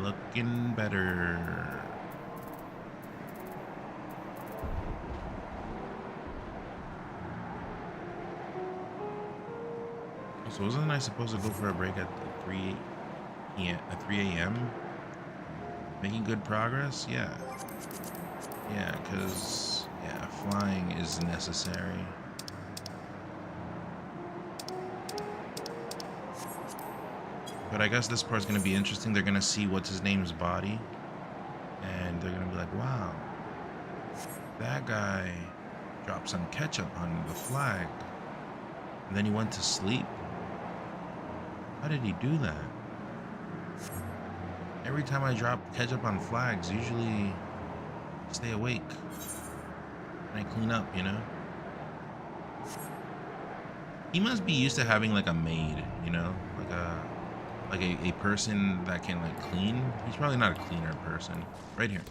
looking better. So wasn't I supposed to go for a break at 3 a.m.? Making good progress? Yeah. Yeah, because, yeah, flying is necessary. But I guess this part's going to be interesting. They're going to see what's his name's body. And they're going to be like, wow, that guy dropped some ketchup on the flag. And then he went to sleep. How did he do that? Every time I drop ketchup on flags, usually I stay awake. And I clean up, you know? He must be used to having like a maid, you know? Like a person that can like clean. He's probably not a cleaner person. Right here.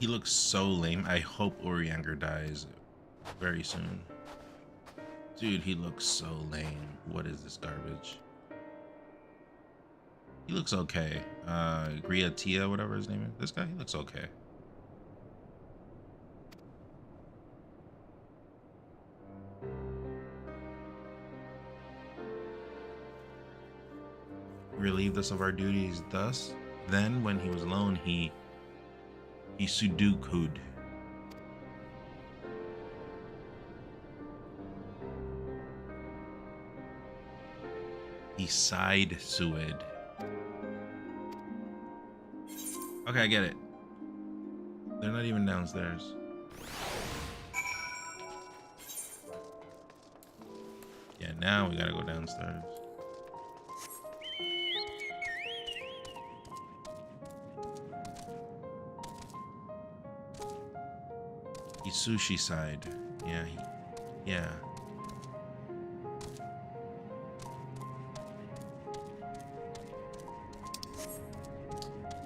He looks so lame. I hope Urianger dies very soon. Dude, he looks so lame. What is this garbage? He looks okay. Griatia, whatever his name is. This guy, he looks okay. Relieved us of our duties. Thus, then, when he was alone, he sudoku'd. He side-sued. Okay, I get it. They're not even downstairs. Now we gotta go downstairs. He's sushi side. Yeah, yeah.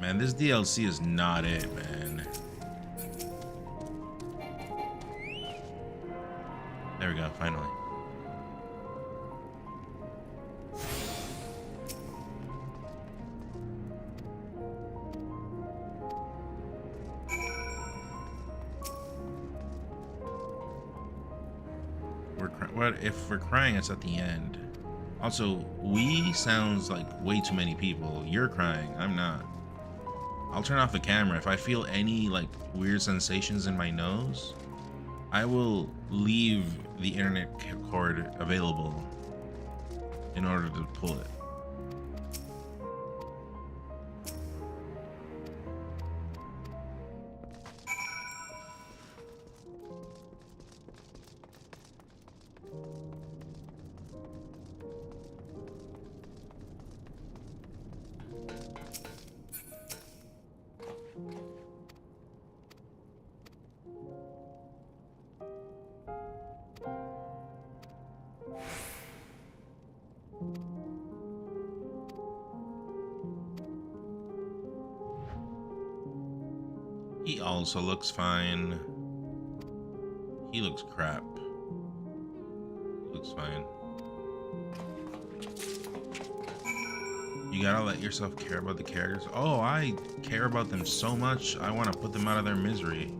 Man, this DLC is not it, man. There we go, finally. What if we're crying? It's at the end. Also, we sounds like way too many people. You're crying. I'm not. I'll turn off the camera. If I feel any like weird sensations in my nose, I will leave the internet cord available in order to pull it. He also looks fine. He looks crap. Looks fine. You gotta let yourself care about the characters. Oh, I care about them so much. I want to put them out of their misery.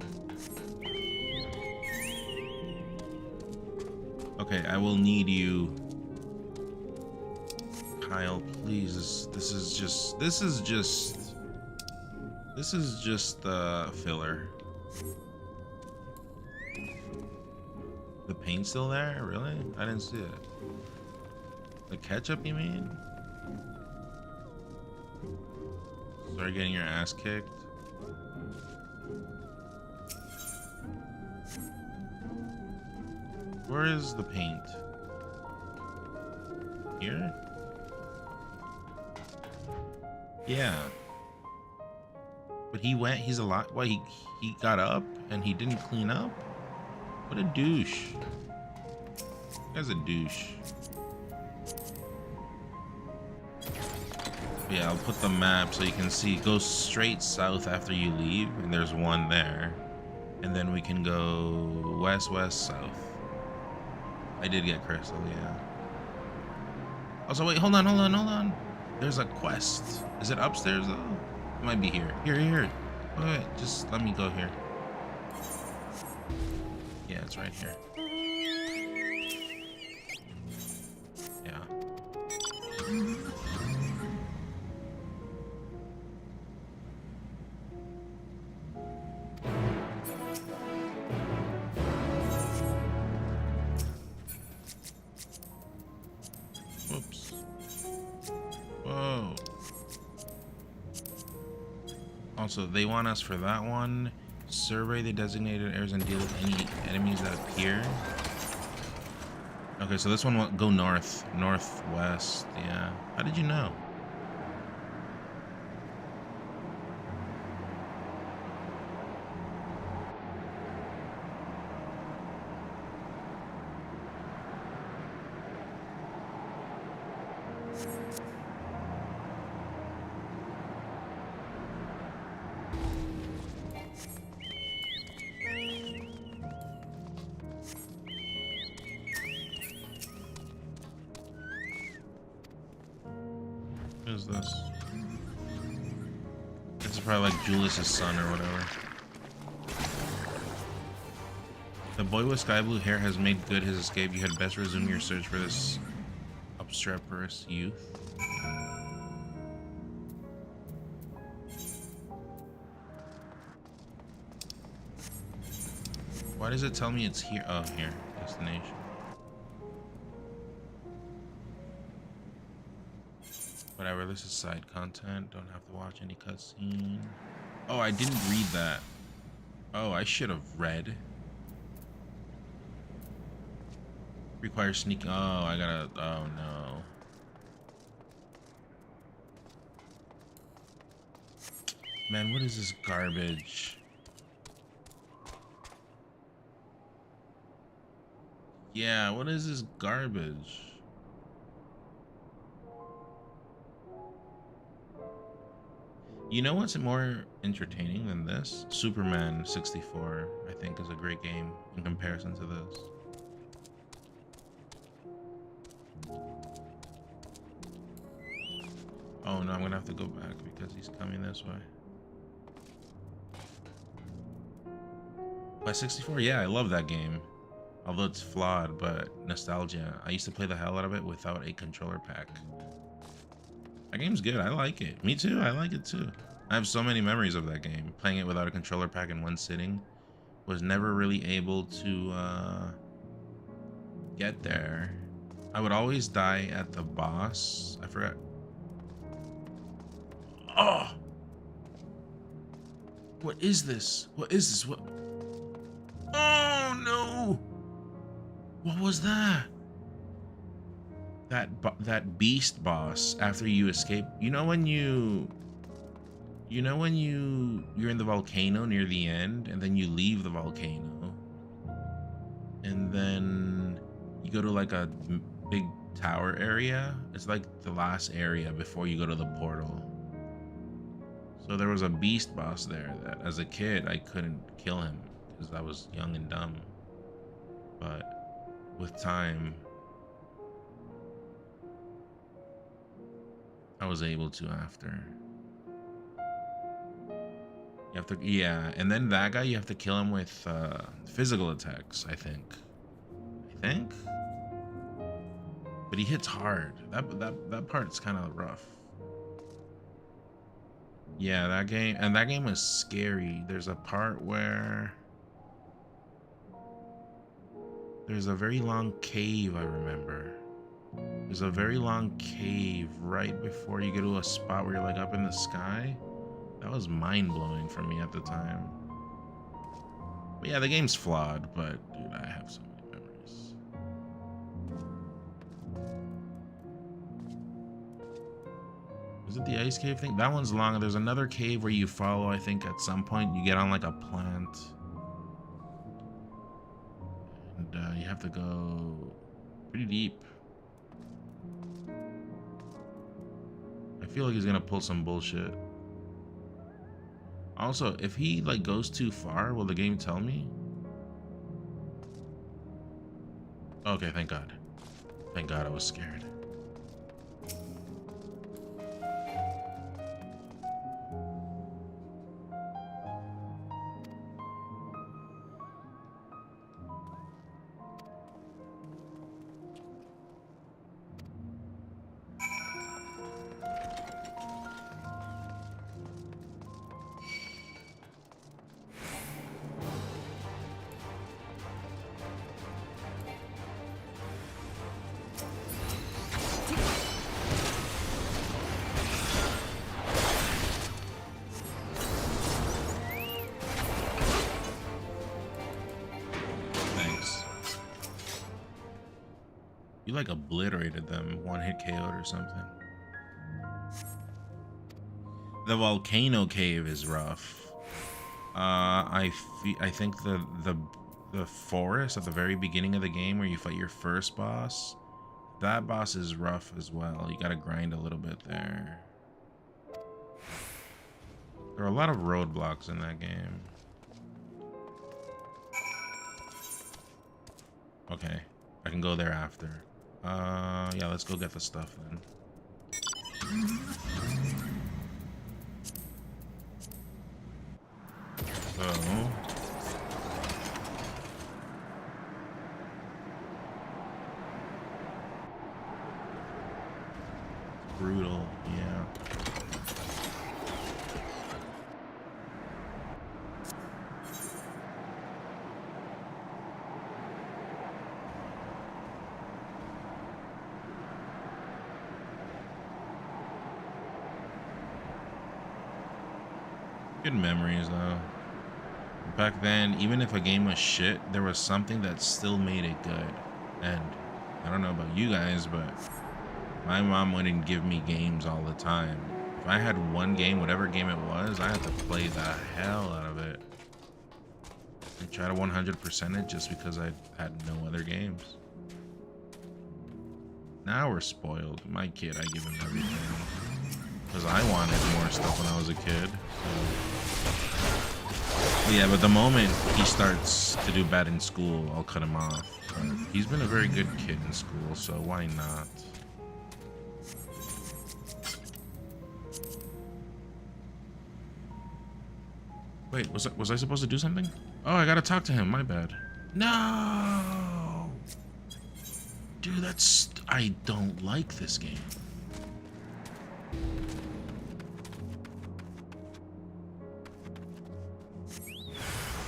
Okay, I will need you, Kyle. Please. This is just filler. The paint still there? Really? I didn't see it. The ketchup, you mean? Start getting your ass kicked. Where is the paint? Here? Yeah. But he's a lot. What, he got up and he didn't clean up? What a douche. This guy's a douche. Yeah, I'll put the map so you can see. Go straight south after you leave, and there's one there. And then we can go west, west, south. I did get crystal, yeah. Also, wait, hold on. There's a quest. Is it upstairs though? It might be here. Here. Wait, just let me go here. Yeah, it's right here. Yeah. Whoops. Whoa. Also, they want us for that one. Survey the designated areas and deal with any enemies that appear. Okay, so this one will go northwest. Yeah. How did you know? What is this? This is probably like Julius's son or whatever. The boy with sky blue hair has made good his escape. You had best resume your search for this obstreperous youth. Why does it tell me it's here? Oh, here. Destination. Whatever, this is side content. Don't have to watch any cutscene. Oh, I didn't read that. Oh, I should have read. Requires sneaking. Oh, I gotta. Oh no. Man, what is this garbage? Yeah, what is this garbage? You know what's more entertaining than this? Superman 64, I think, is a great game in comparison to this. Oh no, I'm gonna have to go back because he's coming this way. By 64, yeah, I love that game. Although it's flawed, but nostalgia. I used to play the hell out of it without a controller pack. That game's good, I like it. Me too, I like it too. I have so many memories of that game. Playing it without a controller pack in one sitting. Was never really able to get there. I would always die at the boss. I forgot. Oh! What is this? What is this? What? Oh no! What was that? That beast boss after you escape. You know when you're in the volcano near the end and then you leave the volcano and then you go to like a big tower area. It's like the last area before you go to the portal. So there was a beast boss there that as a kid I couldn't kill him because I was young and dumb. But with time I was able to after. You have to, yeah, and then that guy you have to kill him with physical attacks, I think. But he hits hard. That part's kind of rough. Yeah, that game was scary. There's a part where there's a very long cave, I remember. There's a very long cave right before you get to a spot where you're like up in the sky. That was mind-blowing for me at the time. But yeah, the game's flawed, but dude, I have so many memories. Is it the ice cave thing? That one's long. There's another cave where you follow, I think at some point you get on like a plant. And you have to go pretty deep. I feel like he's gonna pull some bullshit. Also, if he like goes too far, will the game tell me? Okay, thank God. Thank God, I was scared. You like obliterated them, one hit KO'd or something. The volcano cave is rough. I think the forest at the very beginning of the game where you fight your first boss, that boss is rough as well. You gotta grind a little bit there. There are a lot of roadblocks in that game. Okay, I can go there after. Yeah, let's go get the stuff then. So brutal, yeah. Good memories though. Back then, even if a game was shit, there was something that still made it good. And I don't know about you guys, but my mom wouldn't give me games all the time. If I had one game, whatever game it was, I had to play the hell out of it. I try to 100% it just because I had no other games. Now we're spoiled. My kid, I give him everything. Because I wanted more stuff when I was a kid. So. Yeah, but the moment he starts to do bad in school, I'll cut him off. But he's been a very good kid in school, so why not? Wait, was I supposed to do something? Oh, I gotta talk to him. My bad. No! Dude, that's... I don't like this game.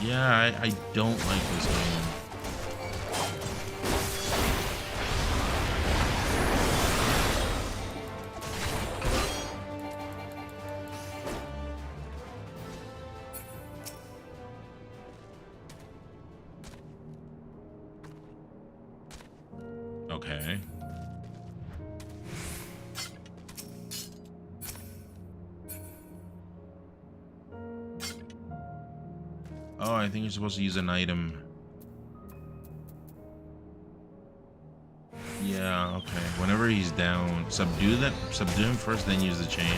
Yeah, I don't like this game. Okay. Oh, I think you're supposed to use an item. Yeah, okay. Whenever he's down, subdue him first, then use the chain.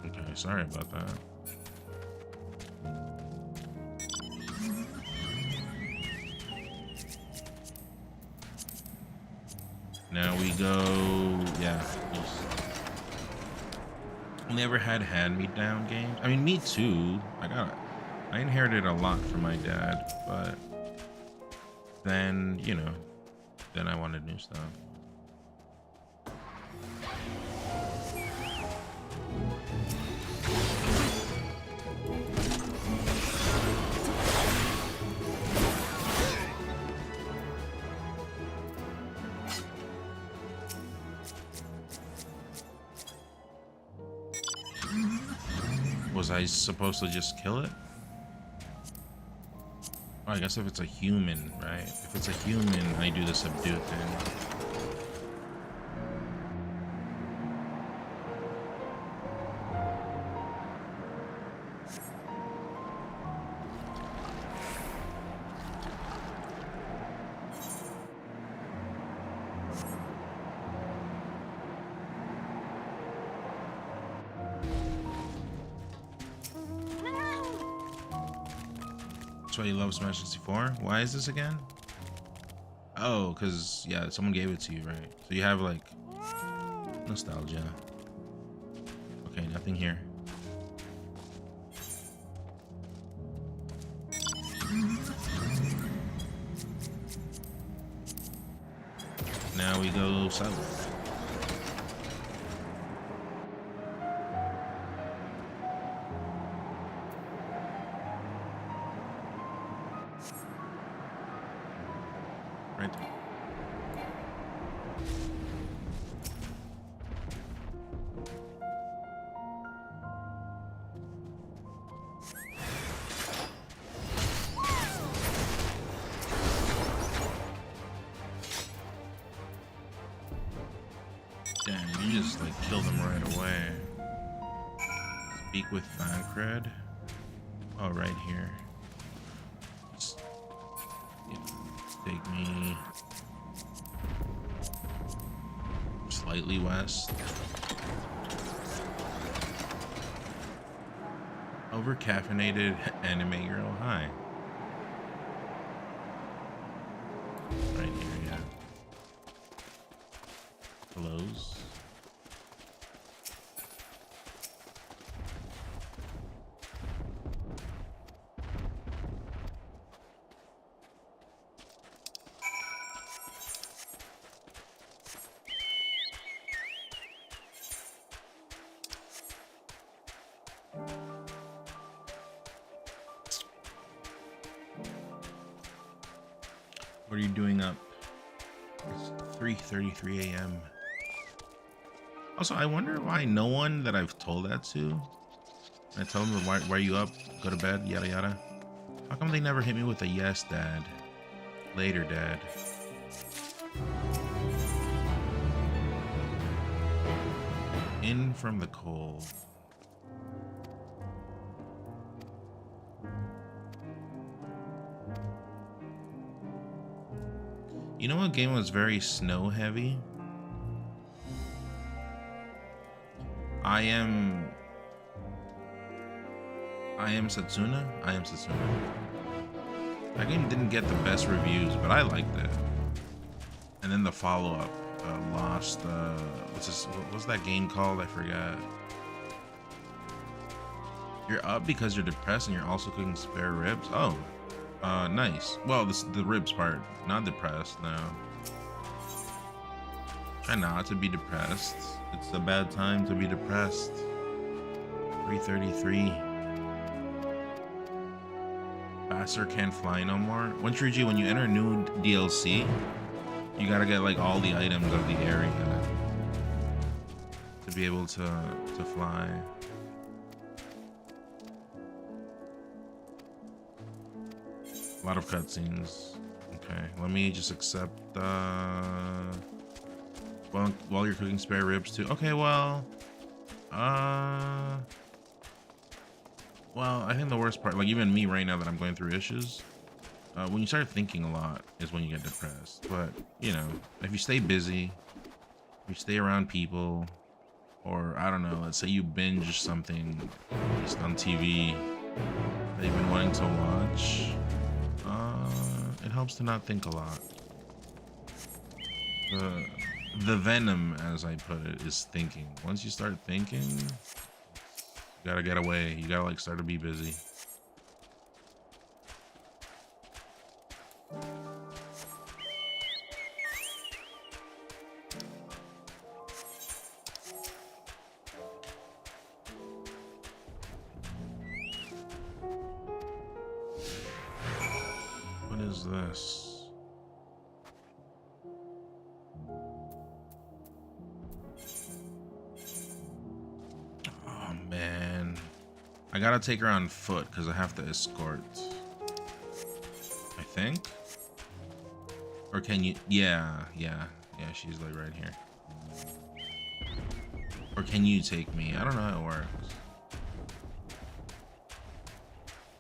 Okay, sorry about that. Now we go, yeah. Never had hand-me-down games. I mean, me too. I inherited a lot from my dad, but then, you know, then I wanted new stuff. Was I supposed to just kill it? Oh, I guess if it's a human, right? If it's a human, I do the subdue thing. That's why you love Smash 64? Why is this again? Oh, because, yeah, someone gave it to you, right? So you have, like, nostalgia. Okay, nothing here. Now we go south. Right there. Damn, you just like killed him right away. Speak with Thancred. Oh, right here. Just, yeah, take me slightly west. Over caffeinated anime girl. Hi. Right here, yeah. Close. What are you doing up? It's 3:33 a.m. Also, I wonder why no one that I've told that to, I tell them, why are you up? Go to bed, yada yada. How come they never hit me with a yes, dad? Later, dad. In from the cold. You know what game was very snow heavy? I am Satsuna? I am Satsuna. That game didn't get the best reviews, but I liked it. And then the follow-up, Lost, what was that game called? I forgot. You're up because you're depressed and you're also cooking spare ribs? Oh, nice. Well, the ribs part, not depressed, no. Try not to be depressed. It's a bad time to be depressed. 333. Faster can't fly no more. 133G, when you enter a new DLC, you gotta get like all the items of the area to be able to fly. A lot of cutscenes. Okay, let me just accept while you're cooking spare ribs too. Okay, well, I think the worst part, like even me right now that I'm going through issues, when you start thinking a lot is when you get depressed. But you know, if you stay busy, you stay around people, or I don't know, let's say you binge something just on TV that you've been wanting to watch, it helps to not think a lot. The venom, as I put it, is thinking. Once you start thinking, you gotta get away. You gotta like start to be busy. What is this? Oh man, I gotta take her on foot because I have to escort, I think. Or can you? Yeah, she's like right here. Or can you take me? I don't know how it works.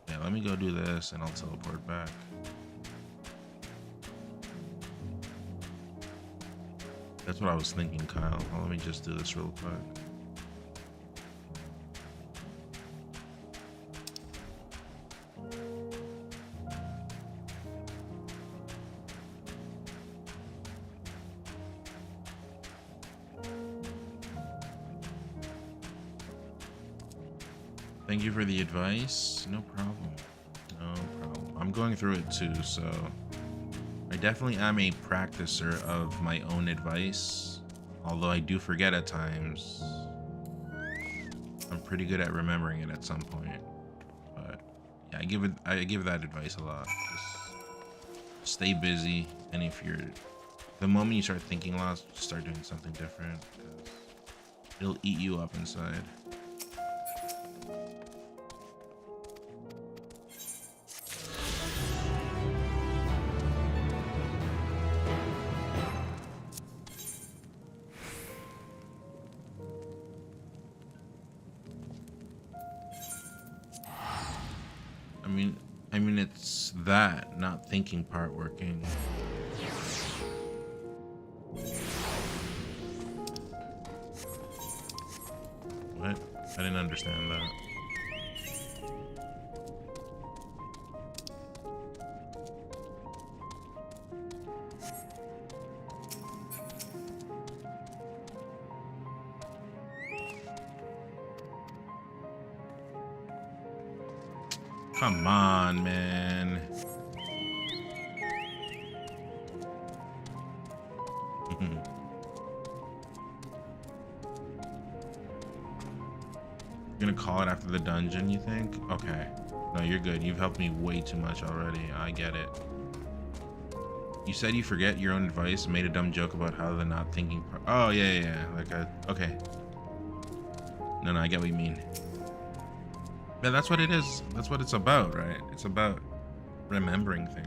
Yeah, let me go do this and I'll teleport back. That's what I was thinking, Kyle. Well, let me just do this real quick. Thank you for the advice. No problem. No problem. I'm going through it too, so I definitely am a practicer of my own advice, although I do forget at times. I'm pretty good at remembering it at some point, but yeah, I give that advice a lot. Just stay busy, and if the moment you start thinking a lot, just start doing something different, because it'll eat you up inside. I mean, it's that not thinking part working. What? I didn't understand that. Come on, man. You're gonna call it after the dungeon, you think? Okay. No, you're good. You've helped me way too much already. I get it. You said you forget your own advice and made a dumb joke about how the not thinking part. Oh, yeah. Okay. No, I get what you mean. Yeah, that's what it is. That's what it's about, right? It's about remembering things.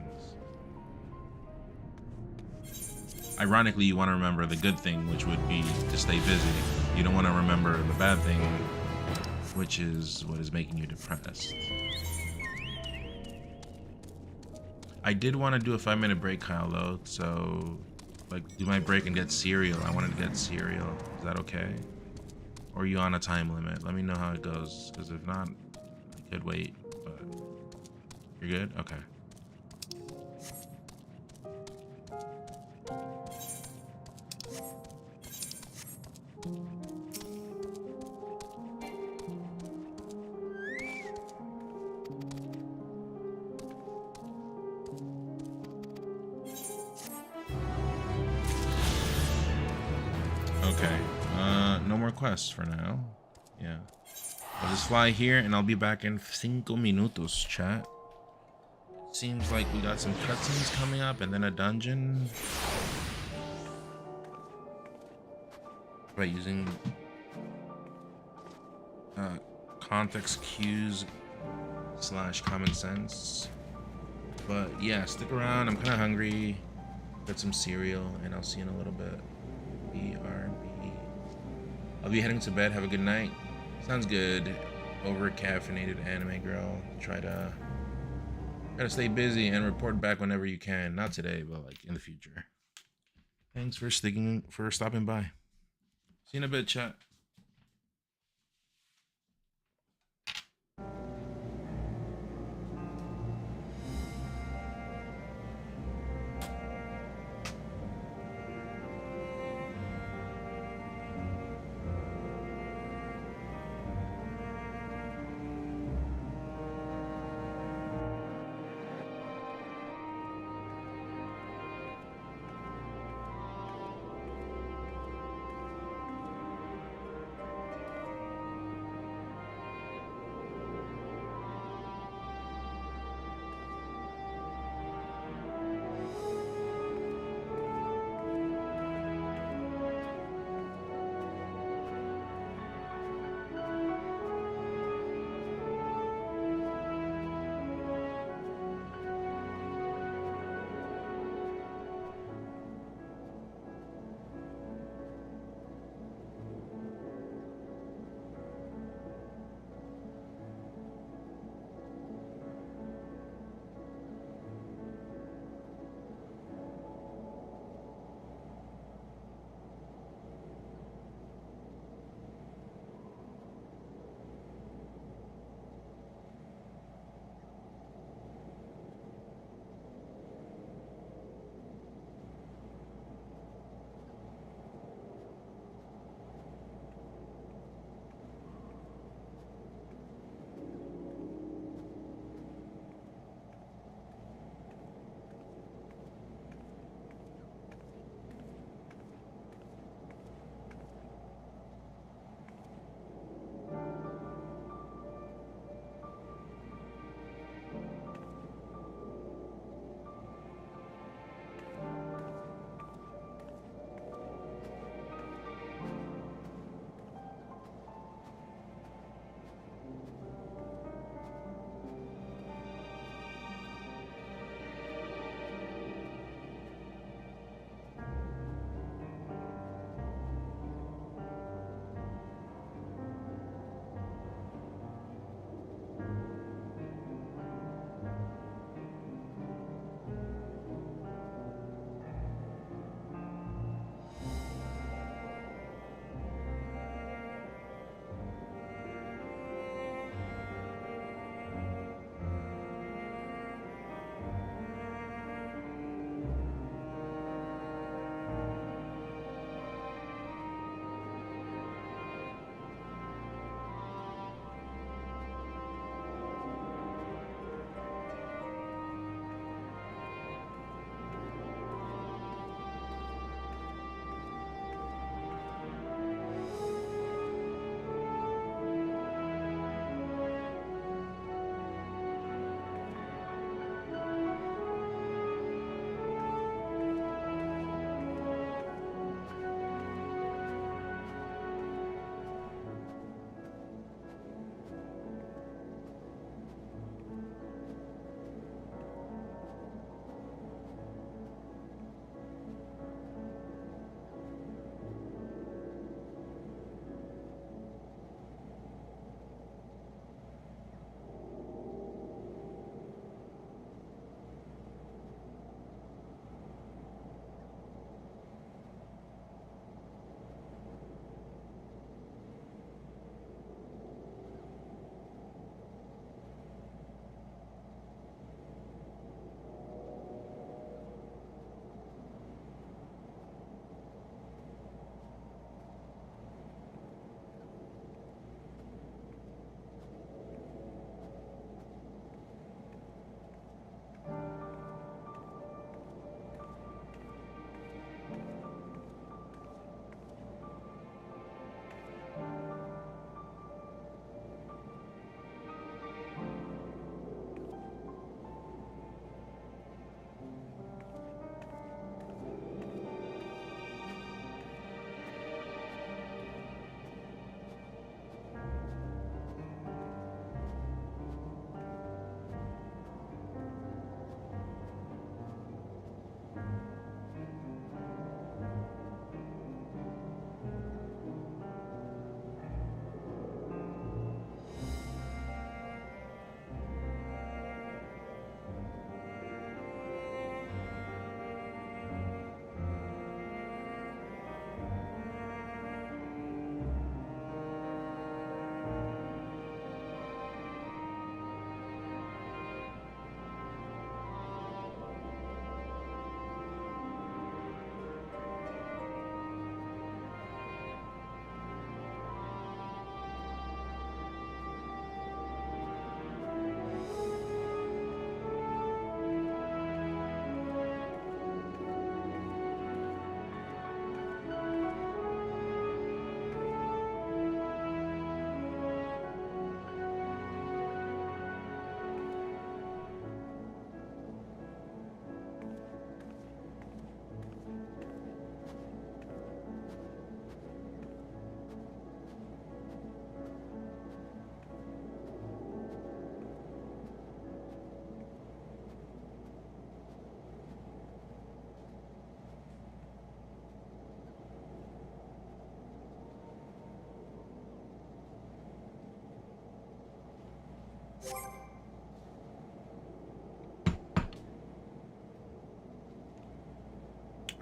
Ironically, you want to remember the good thing, which would be to stay busy. You don't want to remember the bad thing, which is what is making you depressed. I did want to do a 5-minute break, Kyle, though. So, like, do my break and get cereal. I wanted to get cereal. Is that okay? Or are you on a time limit? Let me know how it goes. Because if not, I could wait. But you're good? Okay. Okay, no more quests for now. Yeah, I'll just fly here and I'll be back in 5 minutos, chat. Seems like we got some cutscenes coming up and then a dungeon. By using context cues / common sense. But yeah, stick around. I'm kind of hungry. Get some cereal and I'll see you in a little bit. BRB. I'll be heading to bed. Have a good night. Sounds good. Over caffeinated anime girl. Try to stay busy and report back whenever you can. Not today, but like in the future. Thanks for stopping by. See you in a bit, chat.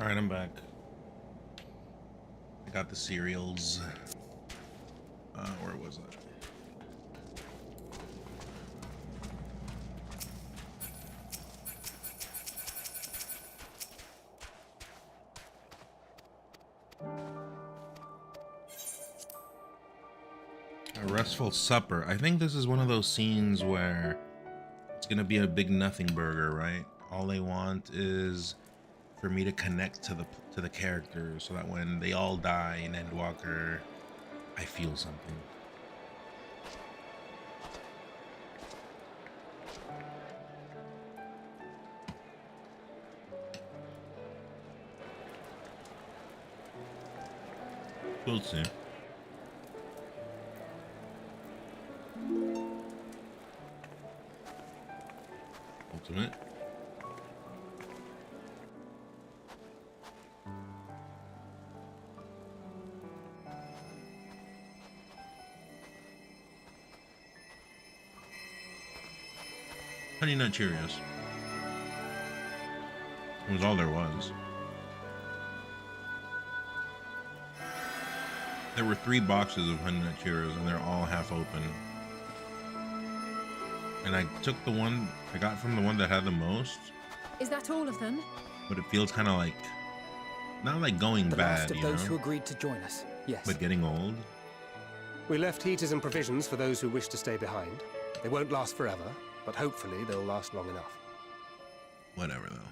All right, I'm back. I got the cereals. Where was it? A restful supper. I think this is one of those scenes where it's gonna be a big nothing burger, right? All they want is for me to connect to the characters, so that when they all die in Endwalker, I feel something. We'll see. Ultimate. Honey Nut Cheerios. It was all there was. There were 3 boxes of Honey Nut Cheerios and they're all half open. And I took the one I got from the one that had the most. Is that all of them? But it feels kind of like, not like going The bad, last of you those know? who agreed to join us, yes. But getting old. We left heaters and provisions for those who wish to stay behind. They won't last forever, but hopefully they'll last long enough. Whatever, though.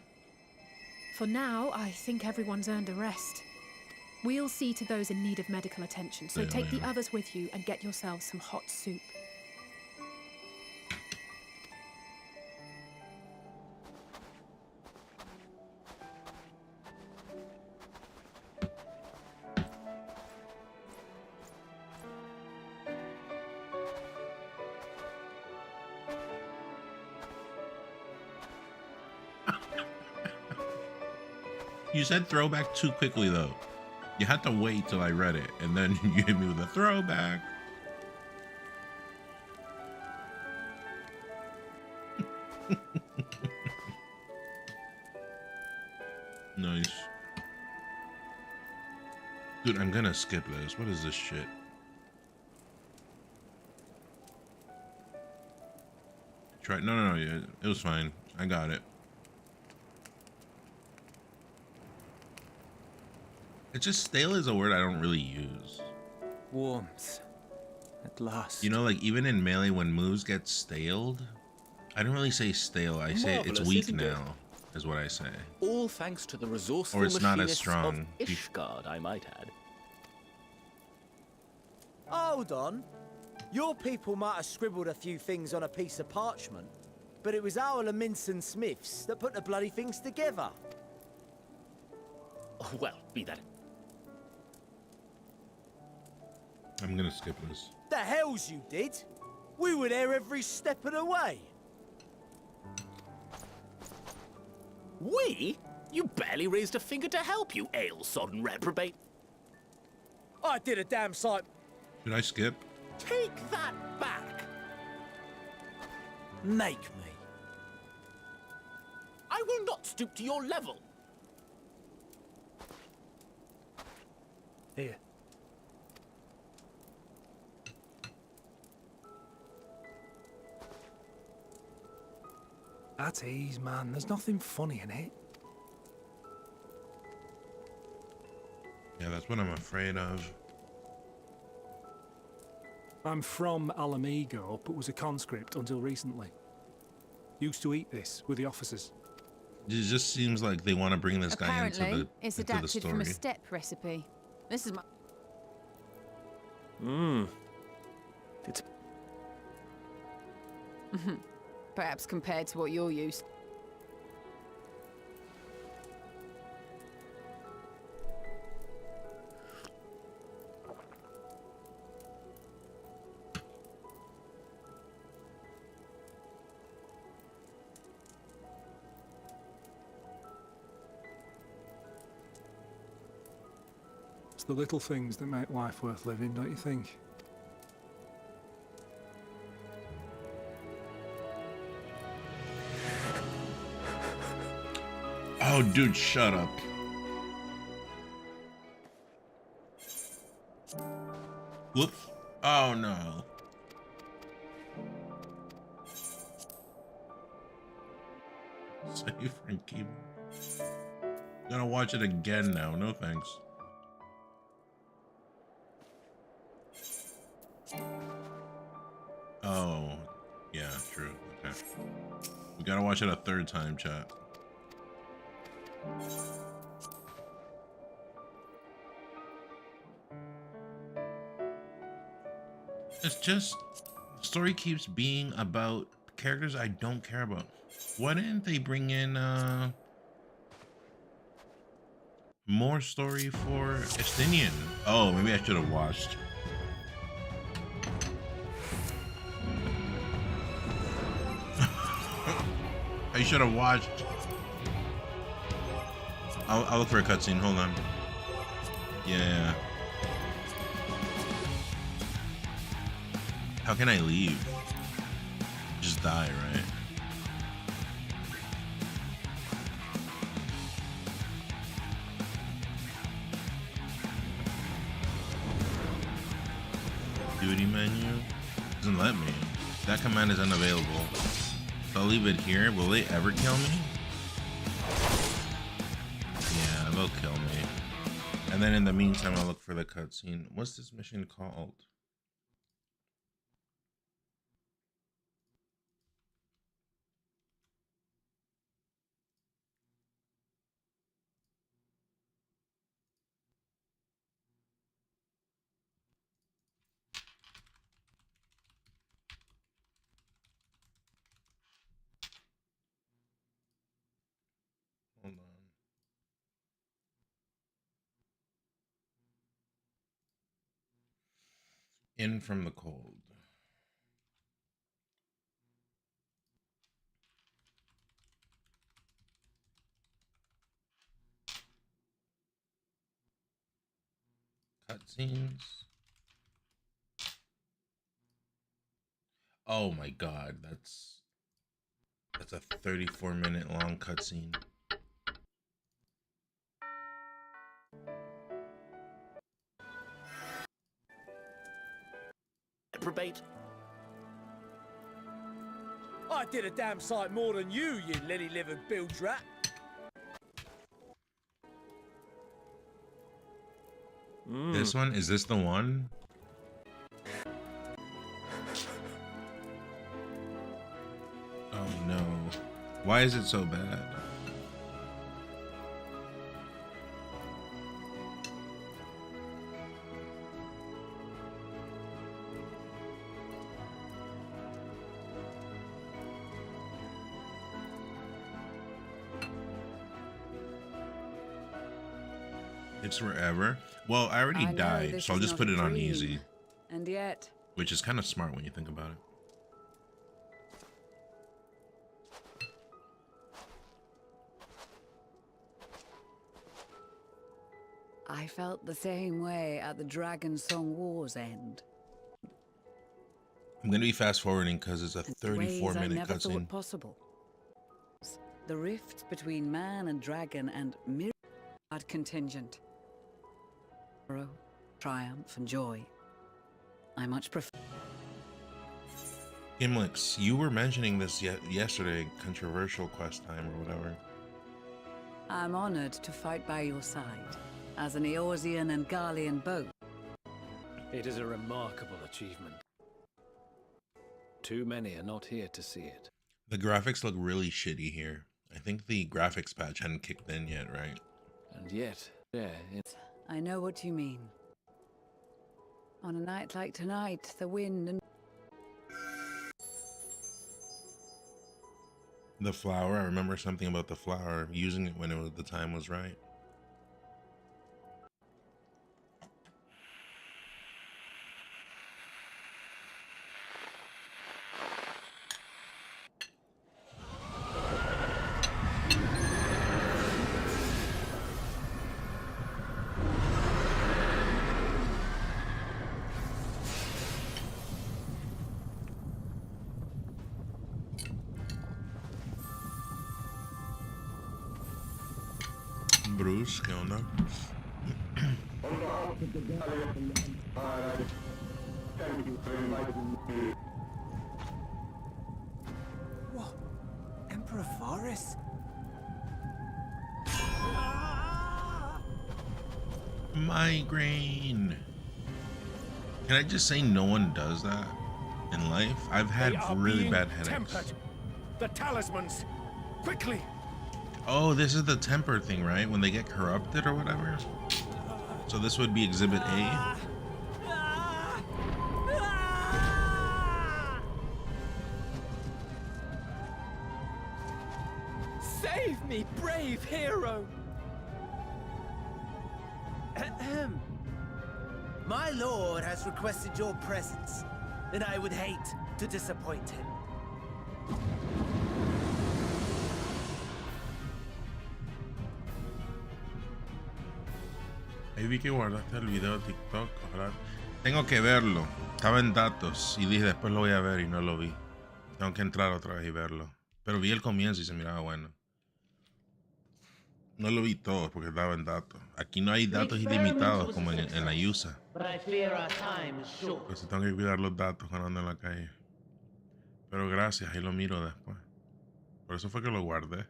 For now, I think everyone's earned a rest. We'll see to those in need of medical attention, so take the others with you and get yourselves some hot soup. You said throwback too quickly, though. You had to wait till I read it, and then you hit me with a throwback. Nice. Dude, I'm gonna skip this. What is this shit? Try. No, yeah, it was fine. I got it. It's just stale is a word I don't really use. Warmth. At last. You know, like even in Melee when moves get staled, I don't really say stale. I say it's weak now, is what I say. All thanks to the resourceful Or it's not as machinists strong. of Ishgard, I might add. Hold on. Your people might have scribbled a few things on a piece of parchment, but it was our Minson Smiths that put the bloody things together. Oh, well, be that. I'm gonna skip this. The hells you did? We were there every step of the way. We? You barely raised a finger to help, you ale-sodden reprobate. I did a damn sight. Should I skip? Take that back. Make me. I will not stoop to your level. Here. At ease, man. There's nothing funny in it. Yeah, that's what I'm afraid of. I'm from Alamigo, but was a conscript until recently. Used to eat this with the officers. It just seems like they want to bring this guy Apparently, into the adapted story. from a step recipe. This is my... It's... Perhaps compared to what you're used. It's the little things that make life worth living, don't you think? Oh, dude, shut up. Whoops. Oh no. Save and keep. Gonna watch it again now. No thanks. Oh, yeah, true. Okay. We gotta watch it a third time, chat. It's just, the story keeps being about characters I don't care about. Why didn't they bring in more story for Estinian? Oh, maybe I should have watched. I should have watched. I'll look for a cutscene. Hold on. Yeah. How can I leave? Just die, right? Duty menu? Doesn't let me. That command is unavailable. So I'll leave it here. Will they ever kill me? Yeah, they'll kill me. And then in the meantime, I'll look for the cutscene. What's this mission called? Hold on. In from the cold. Cutscenes. Oh my god, that's a 34-minute long cutscene. Reprobate. I did a damn sight more than you, you lily-livered bilge rat. This one? Is this the one? Oh no. Why is it so bad? It's forever. Well, I already died, so I'll just put it on easy. And yet, which is kind of smart when you think about it. I felt the same way at the Dragon Song War's end. I'm gonna be fast forwarding because it's a 34-minute cutscene. Possible. The rifts between man and dragon and myriad contingent. Sorrow, triumph, and joy. I much prefer. Gimlix, you were mentioning this yesterday, controversial quest time or whatever. I'm honored to fight by your side, as an Eorzean and Garlean both. It is a remarkable achievement. Too many are not here to see it. The graphics look really shitty here. I think the graphics patch hadn't kicked in yet, right? And yet, yeah, it's... I know what you mean. On a night like tonight, the wind and... The flower, I remember something about the flower, using it when the time was right. Bruce, ¿qué onda? What? Emperor Varus? Migraine. Can I just say no one does that in life? I've had really bad headaches. Tempered. The talismans! Quickly! Oh, this is the temper thing, right? When they get corrupted or whatever? So this would be Exhibit A? Save me, brave hero! Ahem. My lord has requested your presence, and I would hate to disappoint him. Ahí vi que guardaste el video de TikTok. Ojalá. Tengo que verlo. Estaba en datos y dije después lo voy a ver y no lo vi. Tengo que entrar otra vez y verlo. Pero vi el comienzo y se miraba bueno. No lo vi todo porque estaba en datos. Aquí no hay datos ilimitados como en la USA. Pues tengo que cuidar los datos cuando ando en la calle. Pero gracias, ahí lo miro después. Por eso fue que lo guardé.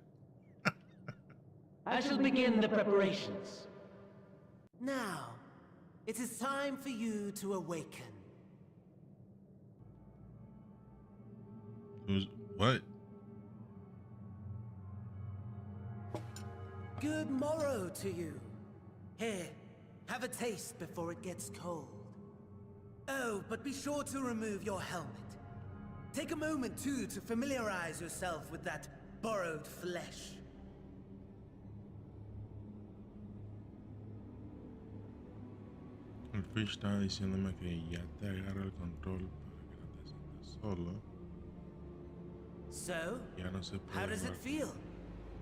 I shall begin the preparations. Now, it is time for you to awaken. What? Good morrow to you. Here, have a taste before it gets cold. Oh, but be sure to remove your helmet. Take a moment, too, to familiarize yourself with that borrowed flesh. El fish estaba diciéndome que ya te agarra el control para que no te sientas solo. So, Ya no se how puede does it feel?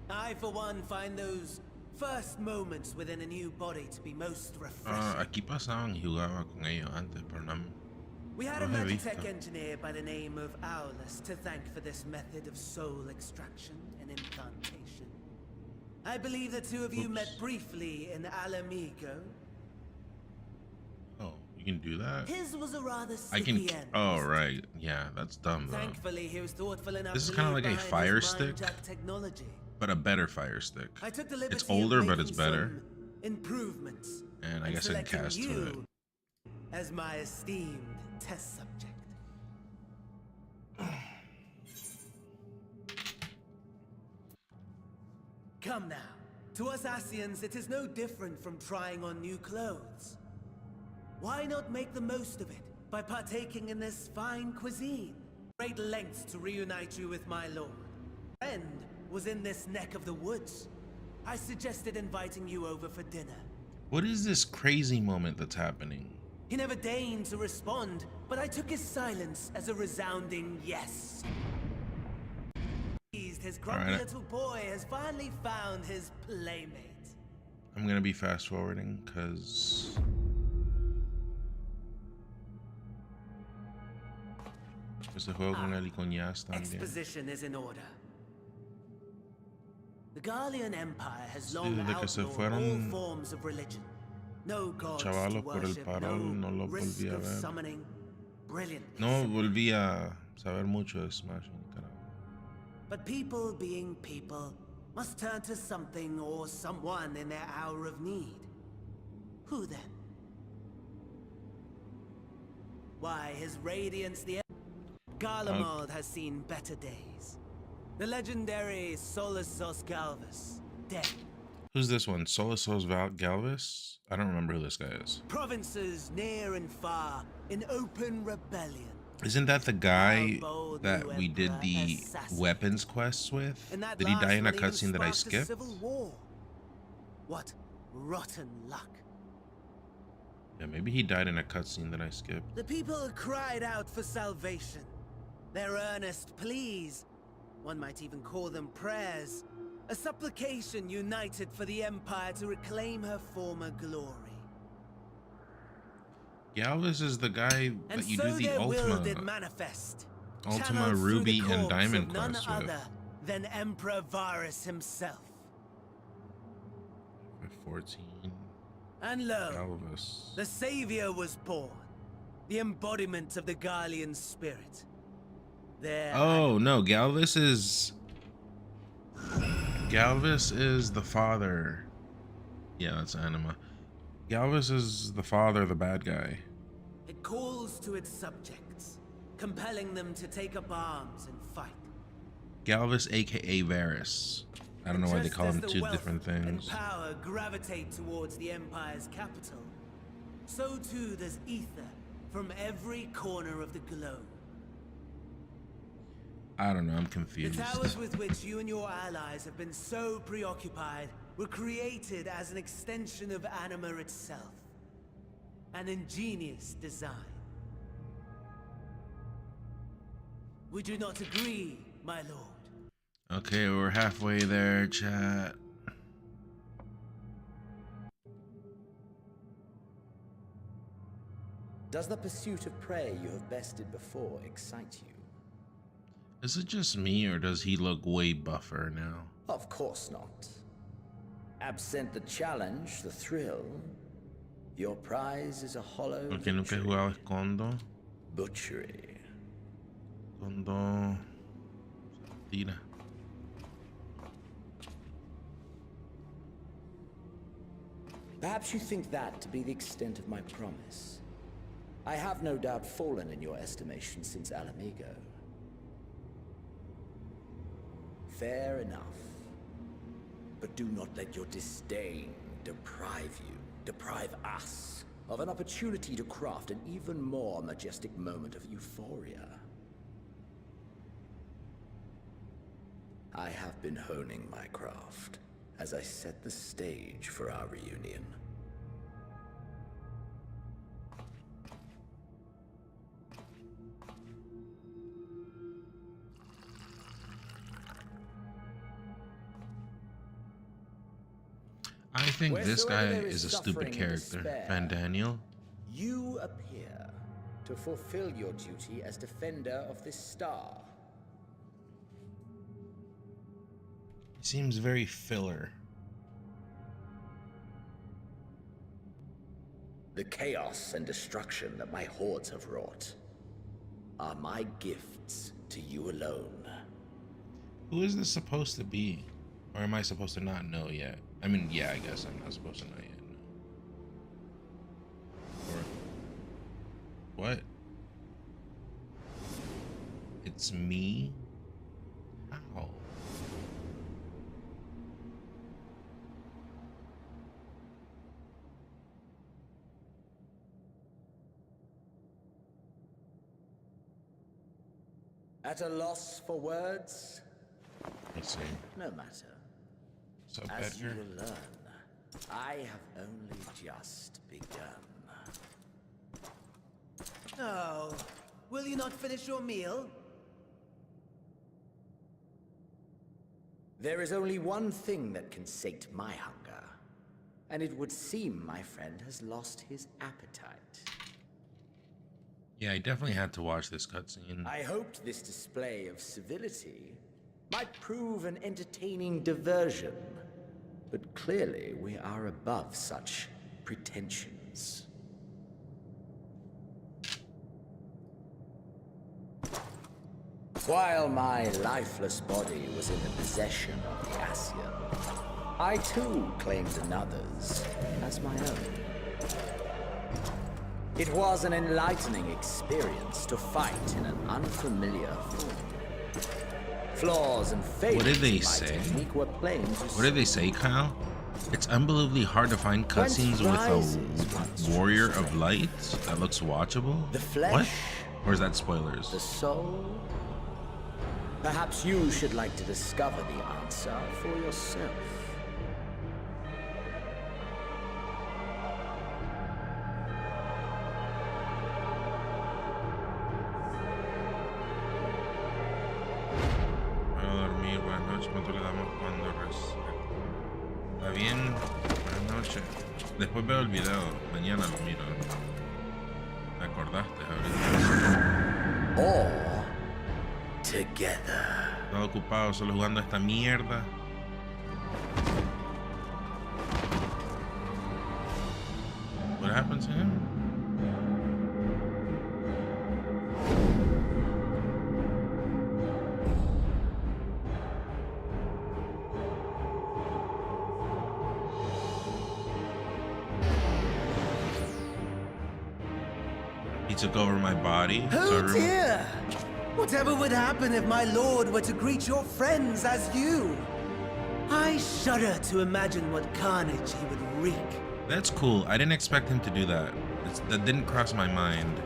I, for one, find those first moments within a new body to be most refreshing. Aquí pasaban y jugaba con ellos antes, pero no. We had a los he visto. Magitech engineer by the name of Aulus to thank for this method of soul extraction and implantation. I believe the two of you met briefly in Alamigo. Oh, you can do that? His was a rather I can. sticky end. Oh, right. Yeah, that's dumb, though. Thankfully, he was thoughtful enough This is to kind of leave like a behind fire his stick, mind-jack technology. but a better fire stick. I took the liberty It's older, of but making it's better. some improvements. And I guess I can selecting cast you through it. as my esteemed test subject. Come now. To us Asians, it is no different from trying on new clothes. Why not make the most of it by partaking in this fine cuisine? Great lengths to reunite you with my lord. Friend was in this neck of the woods. I suggested inviting you over for dinner. What is this crazy moment that's happening? He never deigned to respond, but I took his silence as a resounding yes. His grumpy little boy has finally found his playmate. I'm gonna be fast forwarding because este juego con él y con Yas también. Exposition is in order. The Gallian Empire has long desde que se outlawed all fueron forms of religion. No gods to chavalos por el worship, parol, no lo risk volví a of ver. summoning. Brilliant. No volví a saber mucho de Smash. But people being people must turn to something or someone in their hour of need. Who then? Why, His Radiance the Garlemald has seen better days. The legendary Solosos Galvus, dead. Who's this one? Solosos Galvus? I don't remember who this guy is. Provinces near and far in open rebellion. Isn't that the guy that we did the weapons quests with? Did he die in a cutscene that I skipped? What rotten luck. Yeah, maybe he died in a cutscene that I skipped. The people cried out for salvation. Their earnest pleas, one might even call them prayers, a supplication united for the Empire to reclaim her former glory. Galvus is the guy that you do the Ultima Ruby and Diamond quest with. Other than Emperor Varus himself. 14. And lo, Galvus. the Savior was born. the embodiment of the Garlean spirit. Oh no, Galvis is the father. Yeah, that's Anima. Galvis is the father, the bad guy. It calls to its subjects, compelling them to take up arms and fight. Galvis, aka Varys. I don't know why they call him two different things. And power gravitate towards the Empire's capital, so too does ether from every corner of the globe. I don't know, I'm confused. The towers with which you and your allies have been so preoccupied were created as an extension of Anima itself. An ingenious design. Would you not agree, my lord? Okay, we're halfway there, chat. Does the pursuit of prey you have bested before excite you? Is it just me, or does he look way buffer now? Of course not. Absent the challenge, the thrill, your prize is a hollow Porque nunca he jugado Escondo. Butchery. Escondo. Tira. Perhaps you think that to be the extent of my promise. I have no doubt fallen in your estimation since Alamigo. Fair enough. But do not let your disdain deprive us, of an opportunity to craft an even more majestic moment of euphoria. I have been honing my craft as I set the stage for our reunion. I think this guy is a stupid character. Van Daniel. You appear to fulfill your duty as defender of this star. He seems very filler. The chaos and destruction that my hordes have wrought are my gifts to you alone. Who is this supposed to be? Or am I supposed to not know yet? I mean, yeah, I guess I'm not supposed to know yet. No. Or what? It's me? How? At a loss for words? Let's see. No matter. So as you Edgar? will learn, I have only just begun. Oh, will you not finish your meal? There is only one thing that can sate my hunger, and it would seem my friend has lost his appetite. Yeah, I definitely had to watch this cutscene. I hoped this display of civility might prove an entertaining diversion, but clearly we are above such pretensions. While my lifeless body was in the possession of the Ascian, I too claimed another's as my own. It was an enlightening experience to fight in an unfamiliar form. Flaws and failures What did they in my say? technique were plain to What did they say, Kyle? It's unbelievably hard to find cutscenes with a warrior of light that looks watchable. The flesh, what? Or is that spoilers? the soul. Perhaps you should like to discover the answer for yourself. Dormir, buenas noches, ¿cuánto le damos cuando está bien, buenas noches. Después veo el video, mañana lo miro. ¿Te acordaste ahorita? All together. Estaba ocupado solo jugando esta mierda. What happened to him? took over my body. Oh dear! Whatever would happen if my lord were to greet your friends as you? I shudder to imagine what carnage he would wreak. That's cool. I didn't expect him to do that. That didn't cross my mind.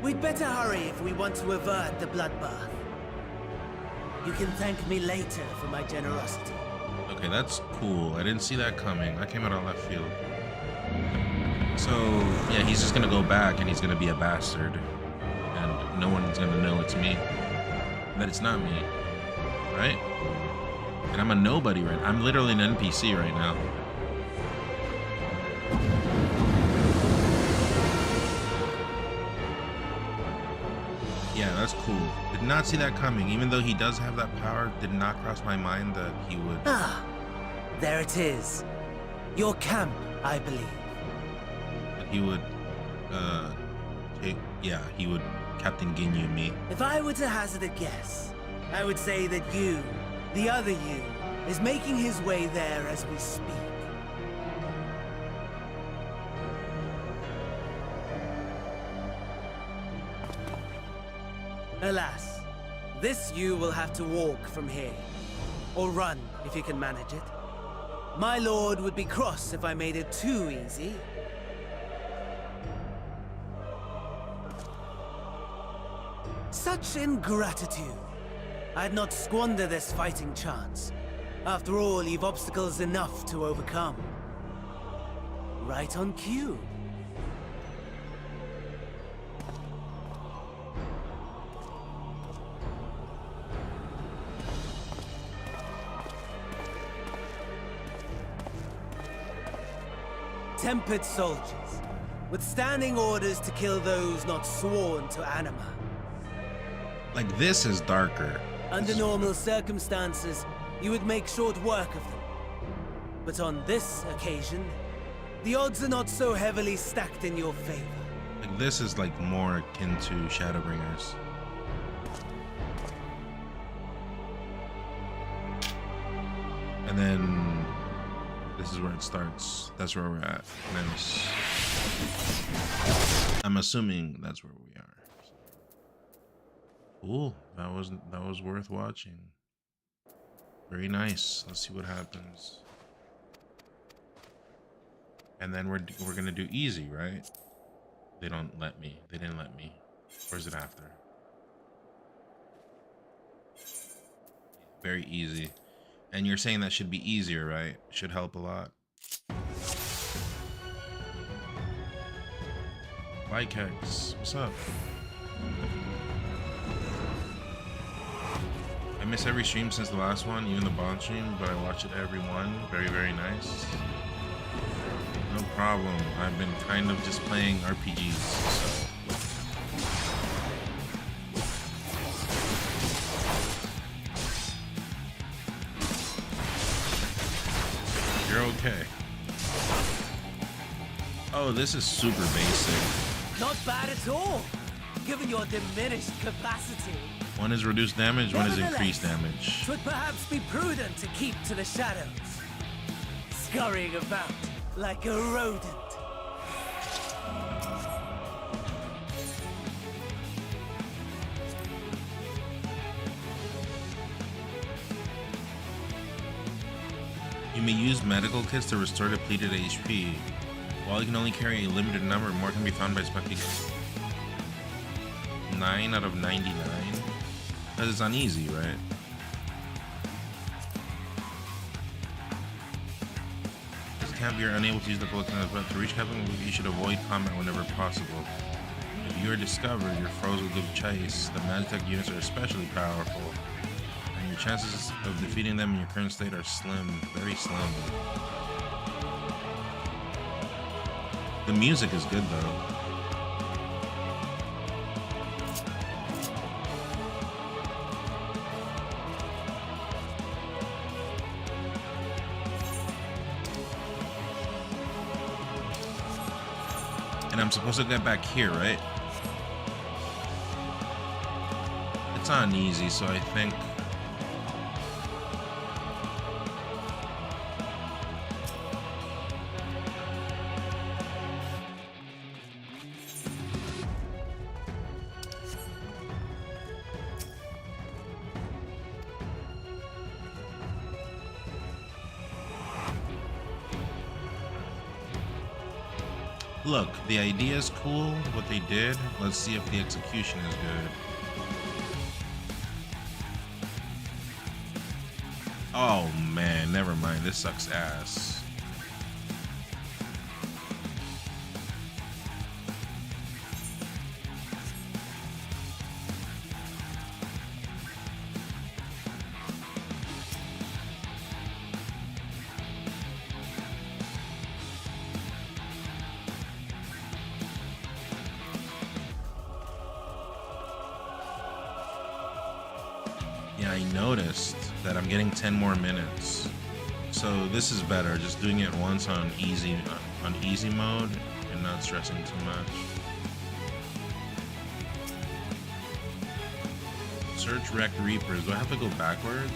We'd better hurry if we want to avert the bloodbath. You can thank me later for my generosity. Okay, that's cool. I didn't see that coming. That came out of left field. So, yeah, he's just gonna go back and he's gonna be a bastard. And no one's gonna know it's me. That it's not me. Right? And I'm a nobody right now. I'm literally an NPC right now. Yeah, that's cool. Did not see that coming. Even though he does have that power, did not cross my mind that he would. Ah, there it is. Your camp, I believe. That he would, he would Captain Ginyu me. If I were to hazard a guess, I would say that you, the other you, is making his way there as we speak. Alas, this you will have to walk from here. Or run, if you can manage it. My lord would be cross if I made it too easy. Such ingratitude. I'd not squander this fighting chance. After all, you've obstacles enough to overcome. Right on cue. Tempered soldiers, with standing orders to kill those not sworn to anima. Like, this is darker. Under normal circumstances, you would make short work of them. But on this occasion, the odds are not so heavily stacked in your favor. Like, this is like more akin to Shadowbringers. And then this is where it starts. That's where we're at. And then I'm assuming that's where we are. Cool. That was worth watching. Very nice. Let's see what happens. And then we're gonna do easy, right? They don't let me. They didn't let me. Or is it after? Very easy. And you're saying that should be easier, right? Should help a lot. Lykex, what's up? I miss every stream since the last one, even the bond stream, but I watch it every one. Very, very nice. No problem. I've been kind of just playing RPGs, so. You're okay. Oh, this is super basic. Not bad at all, given your diminished capacity. One is reduced damage, one is increased damage. It would perhaps be prudent to keep to the shadows, scurrying about like a rodent. You may use medical kits to restore depleted HP. While you can only carry a limited number, more can be found by spectating 9 out of 99. Because it's uneasy, right? This camp, you're unable to use the full extent of the to reach Captain, you should avoid combat whenever possible. If you are discovered, your foes will give chase. The Magitech units are especially powerful. And your chances of defeating them in your current state are slim, very slim. The music is good though. And I'm supposed to get back here, right? It's on easy, so I think Look, the idea is cool, what they did. Let's see if the execution is good. Oh man, never mind. This sucks ass. Yeah, I noticed that I'm getting 10 more minutes. So this is better, just doing it once on easy mode and not stressing too much. Search wrecked reapers. Do I have to go backwards?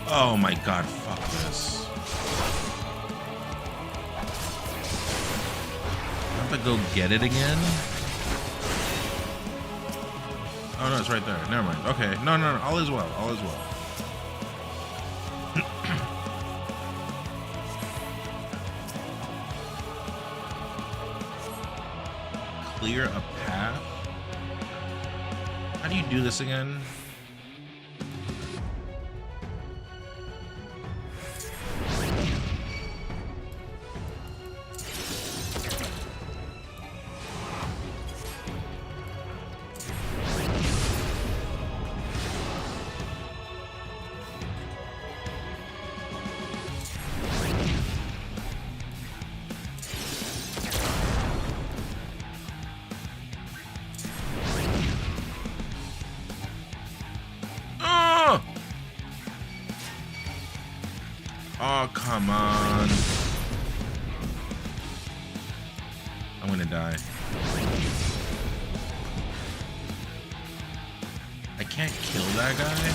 Oh my god, fuck this. I have to go get it again? Oh no, it's right there. Never mind. Okay, no, all is well, all is well. Clear a path? How do you do this again? Oh, come on. I'm gonna die. I can't kill that guy?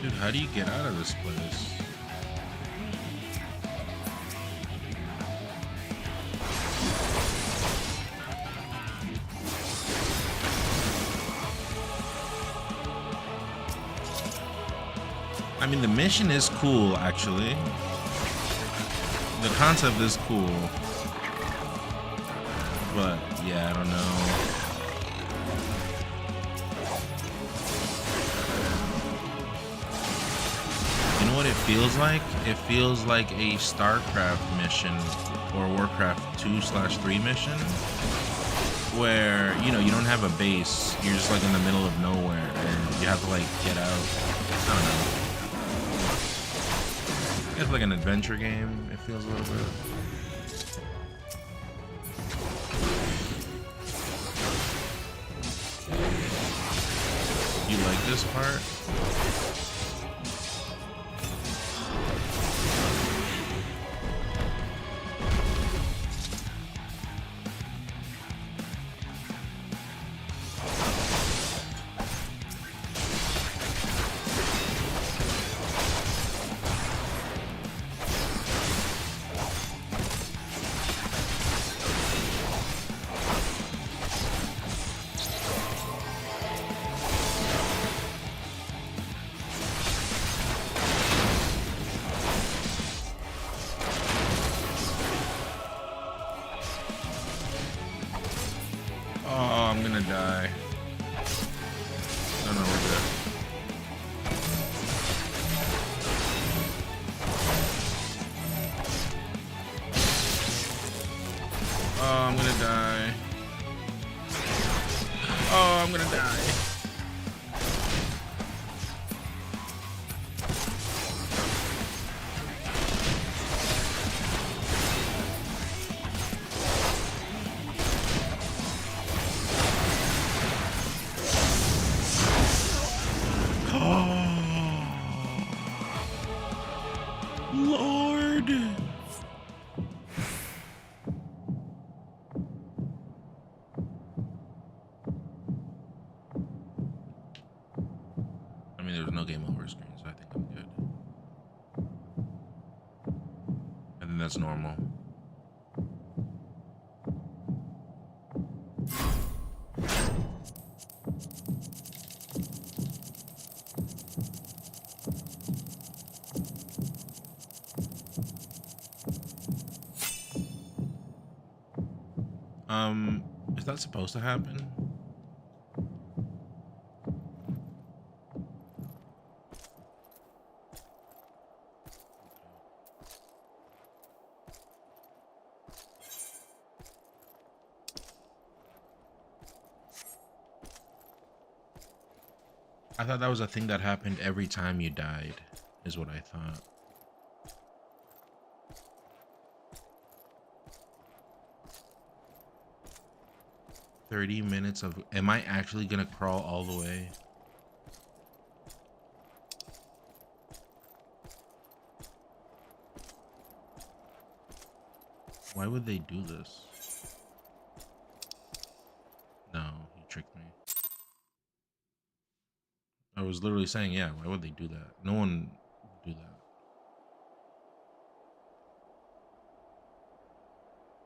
Dude, how do you get out of this place? I mean, the mission is cool, actually. The concept is cool. But, yeah, I don't know. You know what it feels like? It feels like a StarCraft mission or Warcraft 2/3 mission where, you know, you don't have a base. You're just like in the middle of nowhere and you have to like get out. I don't know. It's like an adventure game, it feels a little bit. You like this part? Oh, I'm gonna die. Oh, I'm gonna die. Lord. I mean, there's no game over screen, so I think I'm good. I think that's normal. Is that supposed to happen? I thought that was a thing that happened every time you died, is what I thought. $30 of... Am I actually gonna crawl all the way? Why would they do this? No, he tricked me. I was literally saying, yeah, why would they do that? No one would do that.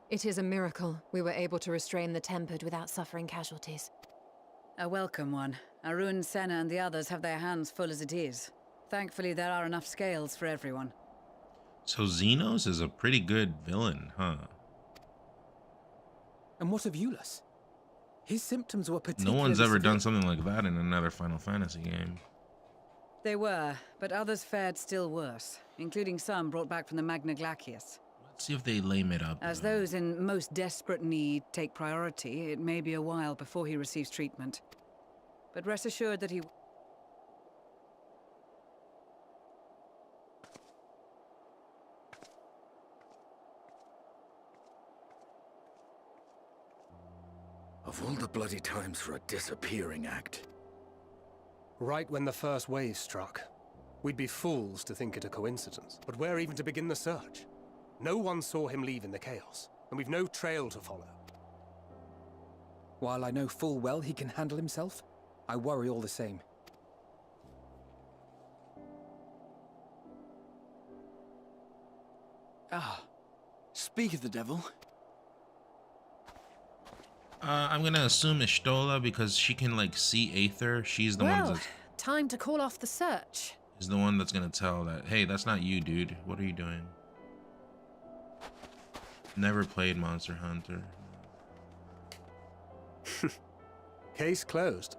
It is a miracle we were able to restrain the Tempered without suffering casualties. A welcome one. Arun, Senna, and the others have their hands full as it is. Thankfully, there are enough scales for everyone. So Xenos is a pretty good villain, huh? And what of Euless? His symptoms were particularly No one's ever severe. done something like that in another Final Fantasy game. They were, but others fared still worse, including some brought back from the Magna Glacius. Let's see if they lame it up. As those in most desperate need take priority, it may be a while before he receives treatment. But rest assured that he... Of all the bloody times for a disappearing act. Right when the first wave struck, we'd be fools to think it a coincidence. But where even to begin the search? No one saw him leave in the chaos, and we've no trail to follow. While I know full well he can handle himself, I worry all the same. Ah, speak of the devil. I'm gonna assume Ishtola because she can like see Aether. She's the one that's Time to call off the search. is the one that's gonna tell that, hey, that's not you, dude. What are you doing? Never played Monster Hunter. Case closed.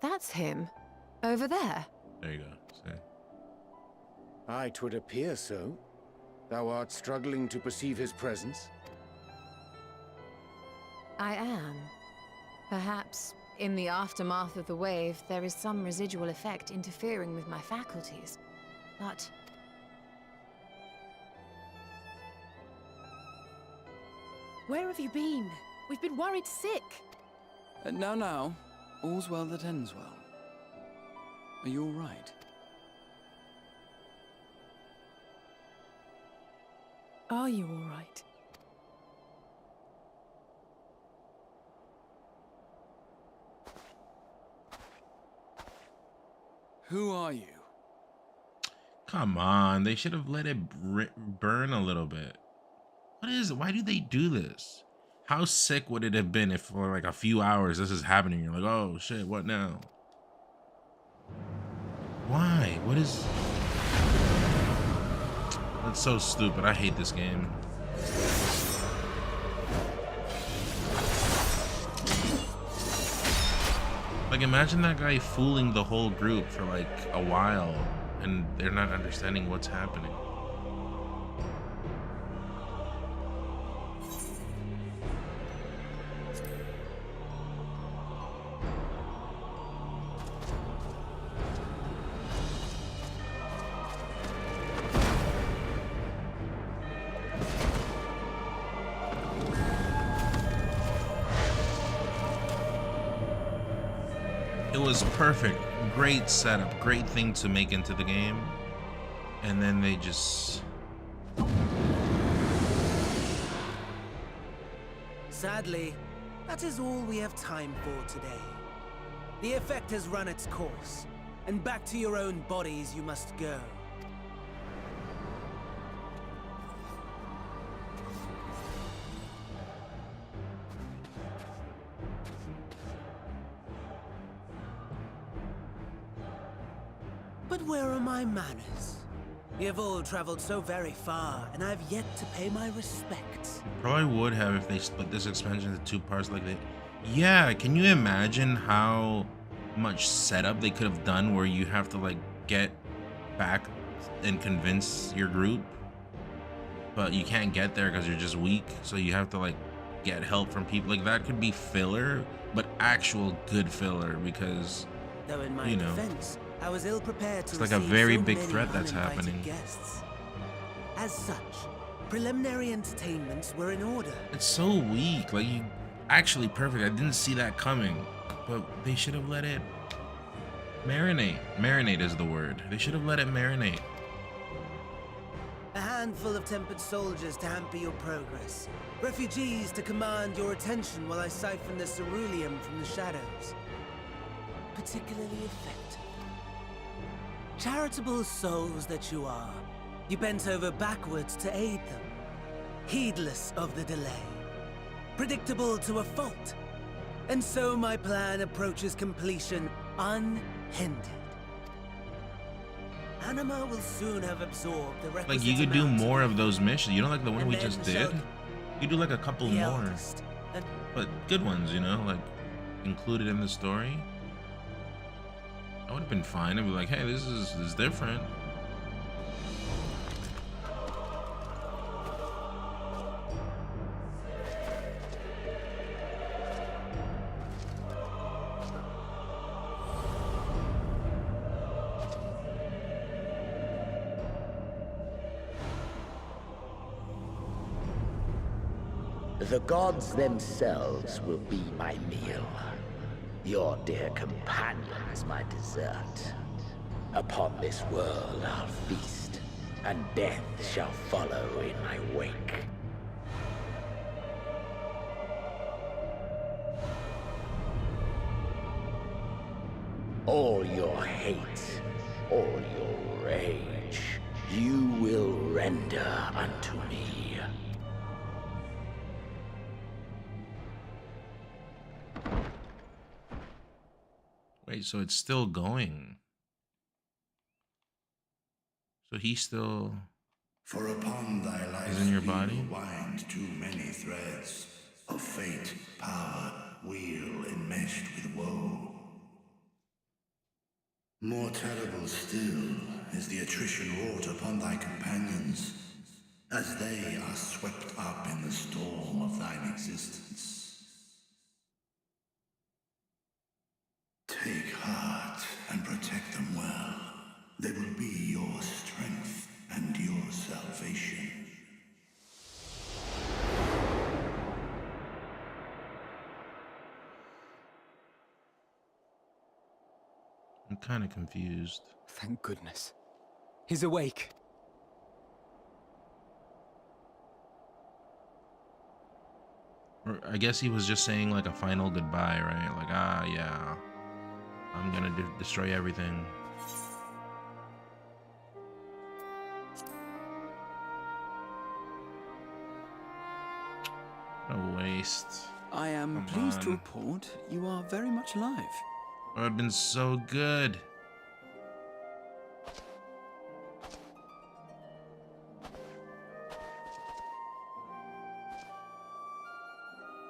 That's him. Over there. There you go. See? Aye, 'twould appear so. Thou art struggling to perceive his presence? I am. Perhaps, in the aftermath of the wave, there is some residual effect interfering with my faculties. But... Where have you been? We've been worried sick. Now, all's well that ends well. Are you all right? Are you all right? Who are you? Come on, they should have let it burn a little bit. What is it? Why do they do this? How sick would it have been if for like a few hours this is happening? You're like, oh shit, what now? Why? What is... That's so stupid. I hate this game. Like, imagine that guy fooling the whole group for like a while and they're not understanding what's happening. was perfect. Great setup. Great thing to make into the game. And then they just... Sadly, that is all we have time for today. The effect has run its course, and back to your own bodies you must go. But where are my manners? You have all traveled so very far, and I have yet to pay my respects. Probably would have if they split this expansion into 2 parts like they... Yeah, can you imagine how much setup they could have done where you have to like get back and convince your group, but you can't get there because you're just weak, so you have to like get help from people. Like that could be filler, but actual good filler, because Though in my you know, defense, I was ill prepared to it's like a receive very so big many threat that's uninvited happening. Guests. As such, preliminary entertainments were in order. It's so weak. Like, you actually perfect. I didn't see that coming, but they should have let it marinate. Marinate is the word. They should have let it marinate. A handful of tempered soldiers to hamper your progress. Refugees to command your attention while I siphon the ceruleum from the shadows. Particularly effective. Charitable souls that you are, you bent over backwards to aid them. Heedless of the delay. Predictable to a fault. And so my plan approaches completion unhindered. Anima will soon have absorbed the requisite Like, you could do amount more of those missions. You know, like the one we then just shall did? You do like a couple the more. eldest and But good ones, you know, like included in the story. I would have been fine. I'd be like, hey, this is different. The gods themselves will be my meal. Your dear companions my dessert. Upon this world I'll feast, and death shall follow in my wake. All your hate, all your rage, you will render unto me. Wait, so it's still going. So he still For upon thy life is in your body? wind too many threads of fate, power, wheel enmeshed with woe. More terrible still is the attrition wrought upon thy companions, as they are swept up in the storm of thine existence. Take heart and protect them well. They will be your strength and your salvation. I'm kind of confused. Thank goodness. He's awake. Or I guess he was just saying like a final goodbye, right? Like, ah, yeah, I'm gonna destroy everything. What a waste. I am Come pleased to on. report you are very much alive. Oh, I've been so good.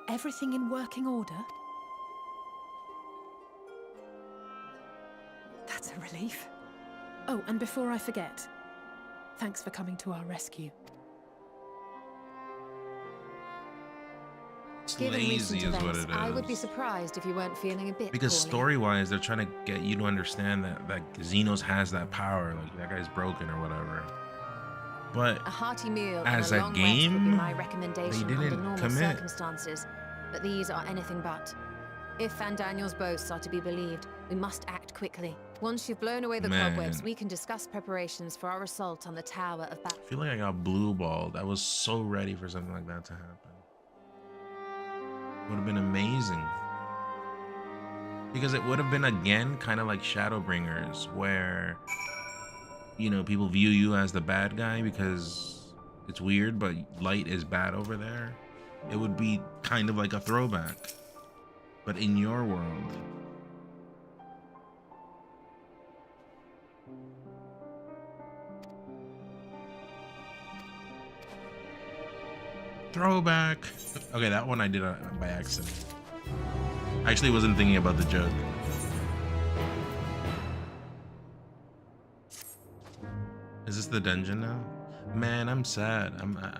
Everything in working order? That's a relief. Oh, and before I forget, thanks for coming to our rescue. It's Given lazy recent is what events, it I would be is. surprised if you weren't feeling a bit Because poorly. story-wise, they're trying to get you to understand that Xenos has that power. Like, that guy's broken or whatever. But A hearty meal as and a a long rest would be game, my recommendation they under didn't normal commit. circumstances, but these are anything but. If Van Daniel's boasts are to be believed, we must act quickly. Once you've blown away the Man. cobwebs, we can discuss preparations for our assault on the Tower of Babel. I feel like I got blue balled. I was so ready for something like that to happen. Would have been amazing. Because it would have been, again, kind of like Shadowbringers, where, you know, people view you as the bad guy because it's weird, but light is bad over there. It would be kind of like a throwback, but in your world. Throwback. Okay, that one I did by accident. I actually wasn't thinking about the joke. Is this the dungeon now? Man, I'm sad.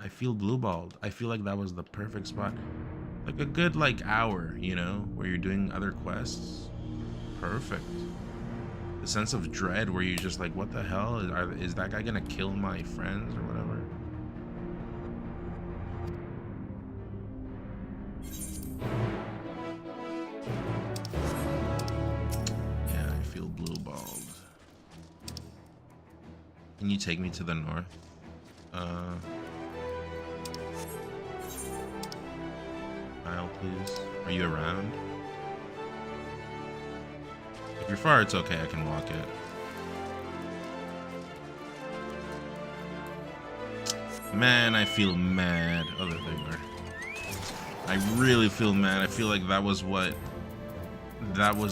I feel blue-balled. I feel like that was the perfect spot. Like a good hour, you know, where you're doing other quests. Perfect. The sense of dread where you're just like, what the hell? Is that guy gonna kill my friends or whatever? Yeah, I feel blue-balled. Can you take me to the north? Kyle, please. Are you around? If you're far, it's okay. I can walk it. Man, I feel mad. Oh, there they were. I really feel mad. I feel like that was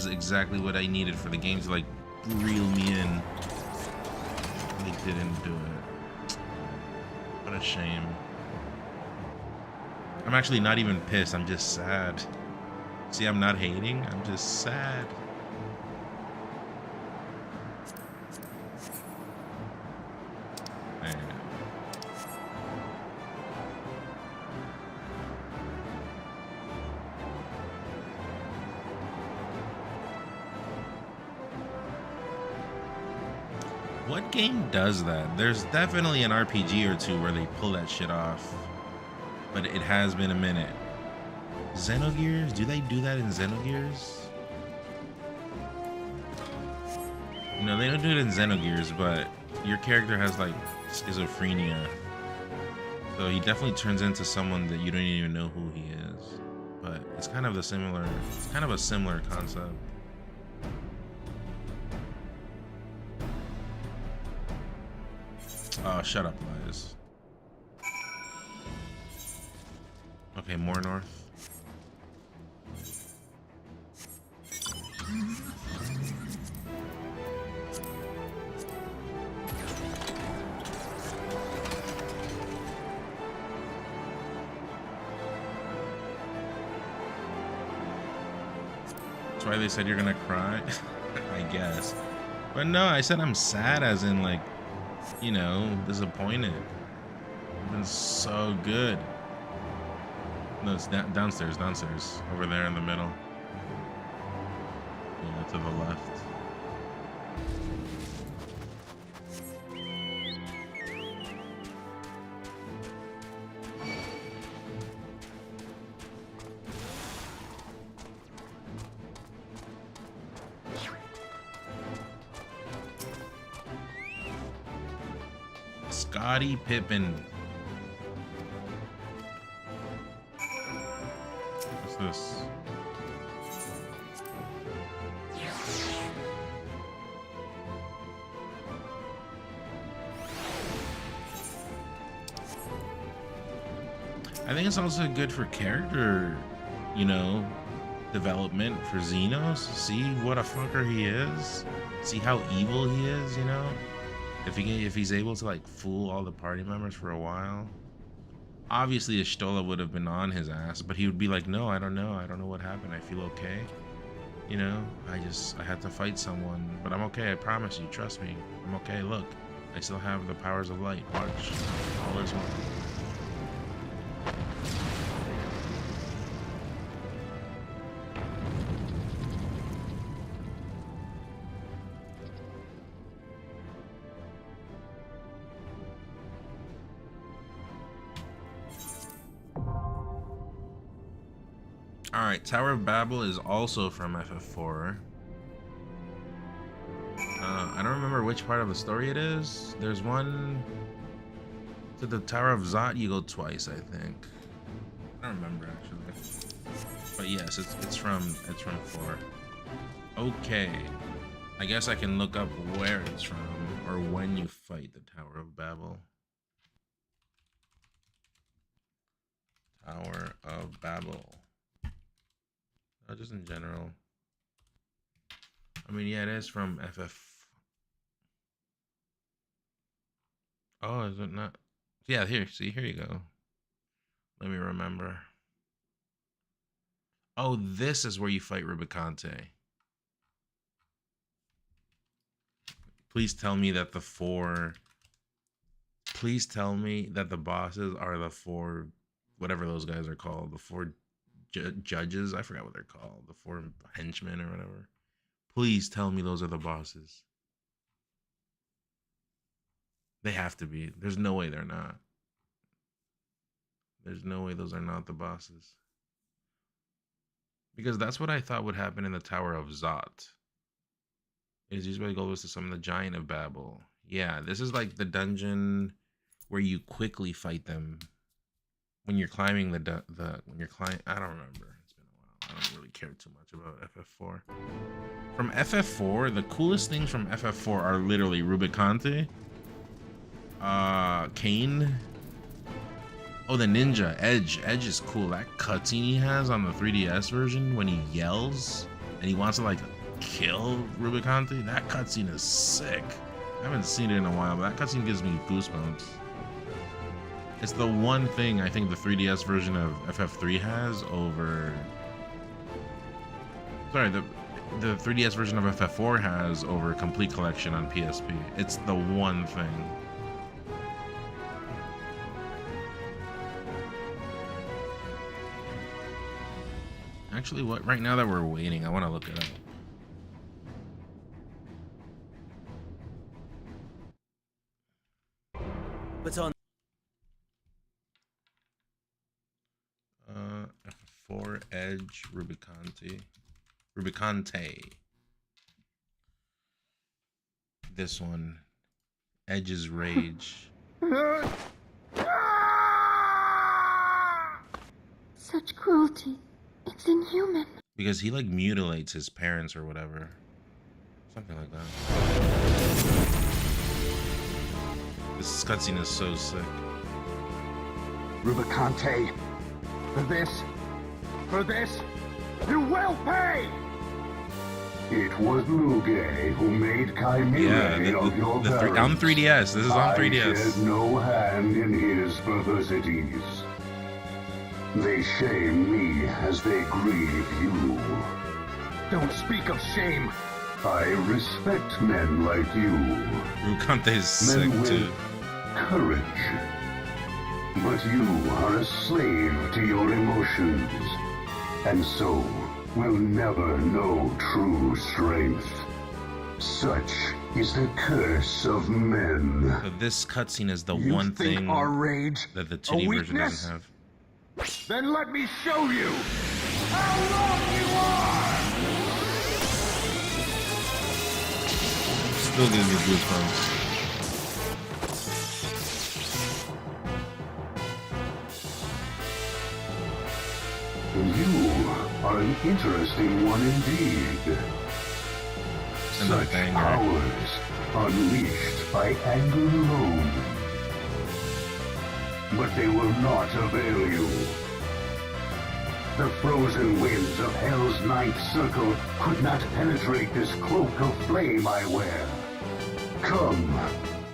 exactly what I needed for the game to reel me in. They didn't do it. What a shame. I'm actually not even pissed. I'm just sad. See, I'm not hating. I'm just sad. Man. What game does that? There's definitely an RPG or two where they pull that shit off. But it has been a minute. Xenogears? Do they do that in Xenogears? No, they don't do it in Xenogears, but your character has schizophrenia. So he definitely turns into someone that you don't even know who he is. But it's kind of a similar concept. Oh, shut up, Liz. Okay, more north. That's why they said you're gonna cry, I guess. But no, I said I'm sad as in you know, disappointed. It's been so good. No, it's downstairs, over there in the middle. Yeah, to the left. Scottie Pippen. What's this? I think it's also good for character, you know, development for Xenos. See what a fucker he is. See how evil he is, you know? If he's able to fool all the party members for a while. Obviously Ishtola would have been on his ass, but he would be like, no, I don't know what happened. I feel okay. You know, I had to fight someone, but I'm okay. I promise you, trust me. I'm okay. Look, I still have the powers of light. Watch. All is well. All right, Tower of Babel is also from FF4. I don't remember which part of the story it is. There's one to the Tower of Zot. You go twice, I think. I don't remember actually, but yes, it's from 4. Okay, I guess I can look up where it's from or when you fight the Tower of Babel. Tower of Babel. Just in general. I mean, yeah, it is from FF. Oh, is it not? Yeah, here. See, here you go. Let me remember. Oh, this is where you fight Rubicante. Please tell me that the 4. Please tell me that the bosses are the 4, whatever those guys are called, the 4 judges. I forgot what they're called. The 4 henchmen or whatever. Please tell me those are the bosses. They have to be. There's no way they're not. There's no way those are not the bosses. Because that's what I thought would happen in the Tower of Zot. It is used by goals to summon the Giant of Babel. Yeah, this is like the dungeon where you quickly fight them when you're climbing when you're climbing. I don't remember. It's been a while. I don't really care too much about FF4. From FF4, the coolest things from FF4 are literally Rubicante, Kane. Oh, the ninja Edge. Edge is cool. That cutscene he has on the 3DS version when he yells and he wants to like kill Rubicante. That cutscene is sick. I haven't seen it in a while, but that cutscene gives me goosebumps. It's the one thing I think the 3DS version of FF3 has over. Sorry, the 3DS version of FF4 has over Complete Collection on PSP. It's the one thing. Actually, what? Right now that we're waiting, I want to look it up. But on F4 Edge Rubicante. This one, Edge's Rage. Such cruelty. It's inhuman. Because he like mutilates his parents or whatever. Something like that. This cutscene is so sick. Rubicante, for this, you will pay! It was Muge who made Chimera of your on 3DS. This is on 3DS. I had no hand in his perversities. They shame me as they grieve you. Don't speak of shame. I respect men like you. Rubicante is sick too. Courage. But you are a slave to your emotions, and so will never know true strength. Such is the curse of men. So this cutscene is the one thing our rage that the 2D version doesn't have. Then let me show you how wrong you are! Still gives me goosebumps. You are an interesting one indeed. Such powers unleashed by anger alone. But they will not avail you. The frozen winds of Hell's ninth circle could not penetrate this cloak of flame I wear. Come,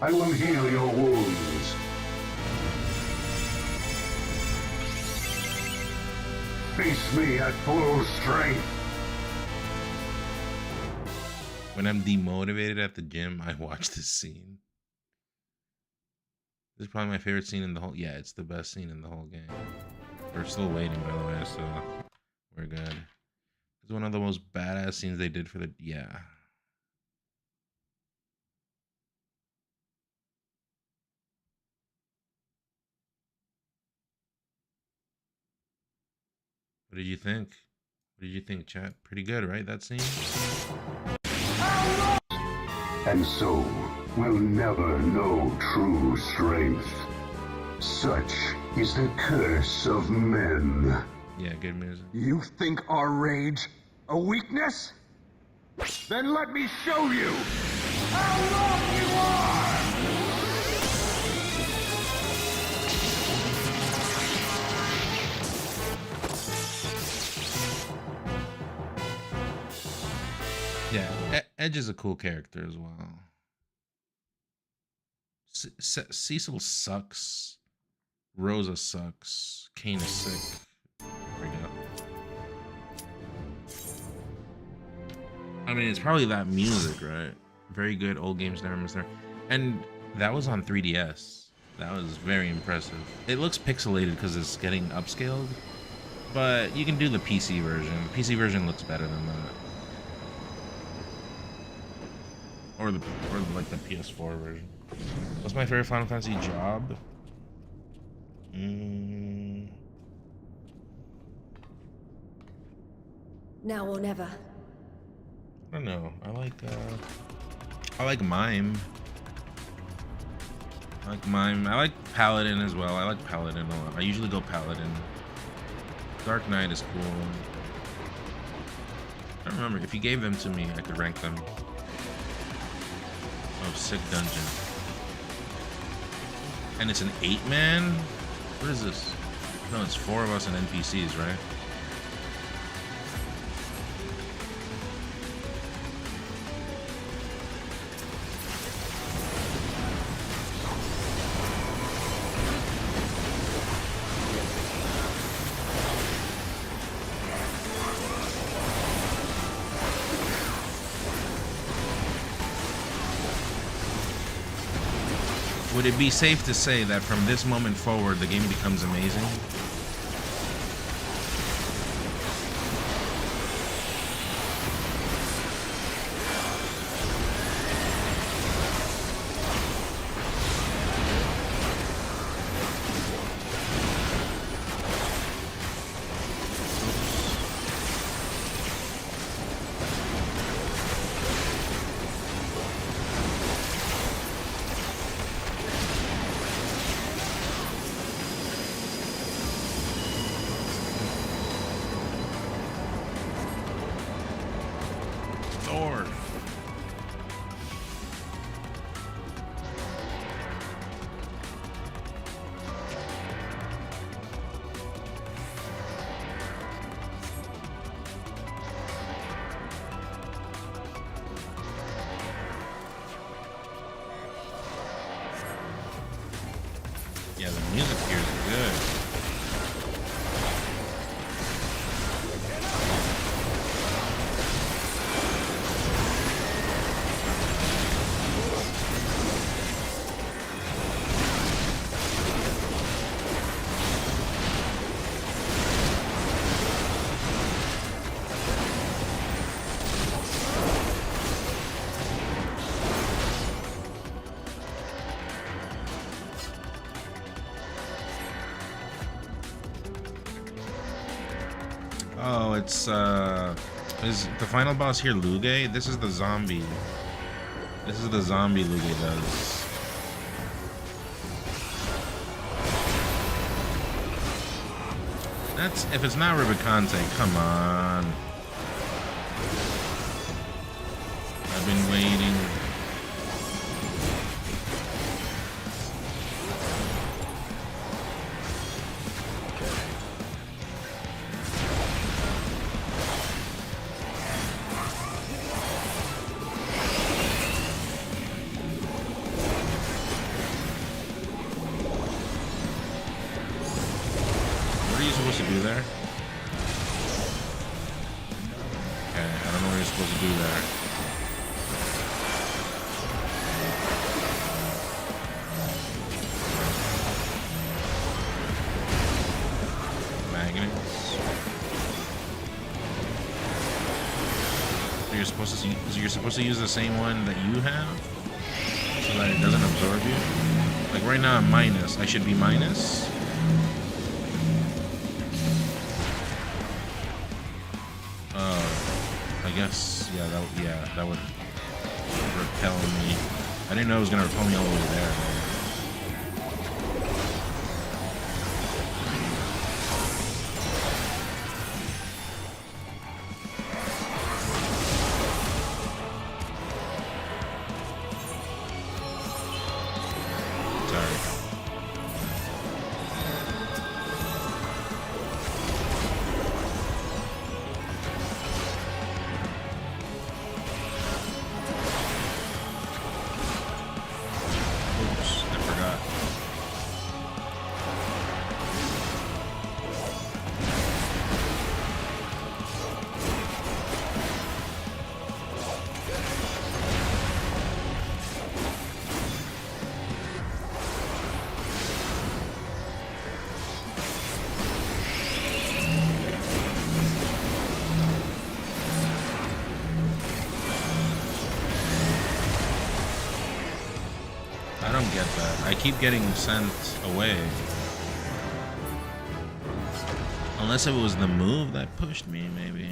I will heal your wounds. Face me at full strength. When I'm demotivated at the gym, I watch this scene. This is probably my favorite scene in the whole. Yeah, it's the best scene in the whole game. We're still waiting, by the way, so we're good. It's one of the most badass scenes they did for the. Yeah. What did you think? What did you think, chat? Pretty good, right? That scene? And so, we'll never know true strength. Such is the curse of men. Yeah, good music. You think our rage a weakness? Then let me show you how wrong you are! Yeah, Edge is a cool character as well. Cecil sucks. Rosa sucks. Kane is sick. There we go. I mean, it's probably that music, right? Very good. Old games never miss there. And that was on 3DS. That was very impressive. It looks pixelated because it's getting upscaled, but you can do the PC version. The PC version looks better than that. Or like the PS4 version. What's my favorite Final Fantasy job? Now or never. I don't know. I like Mime. I like Mime. I like Paladin as well. I like Paladin a lot. I usually go Paladin. Dark Knight is cool. I don't remember. If you gave them to me, I could rank them. Oh, sick dungeon. And it's an 8-man? What is this? No, it's 4 of us and NPCs, right? Would it be safe to say that from this moment forward, the game becomes amazing? Yeah, the music here is good. Oh, it's is the final boss here Luge? This is the zombie. This is the zombie Luge does. That's if it's not Rubicante, come on. I've been waiting. You're supposed to use the same one that you have so that it doesn't absorb you. Like right now I'm minus. I should be minus. guess, that would repel me. I didn't know it was gonna repel me all the way there, man. I keep getting sent away. Unless it was the move that pushed me, maybe.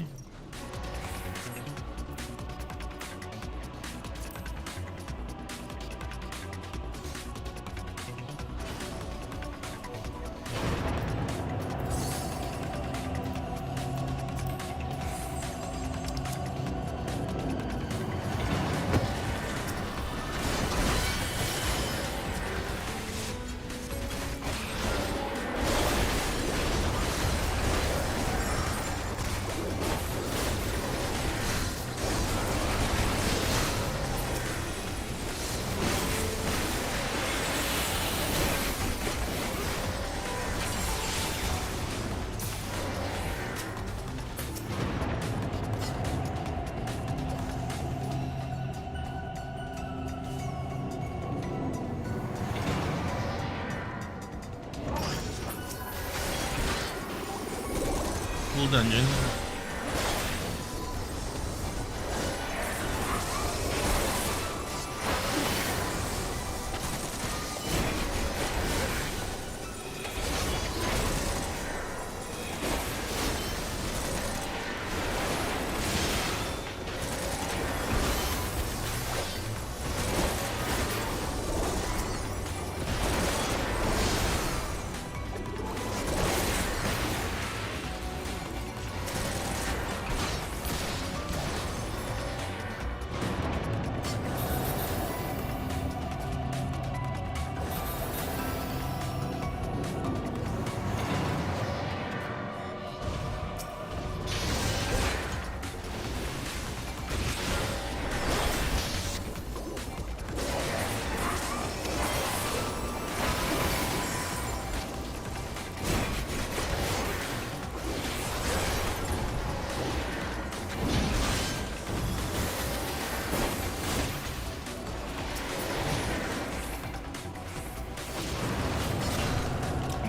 Dungeon.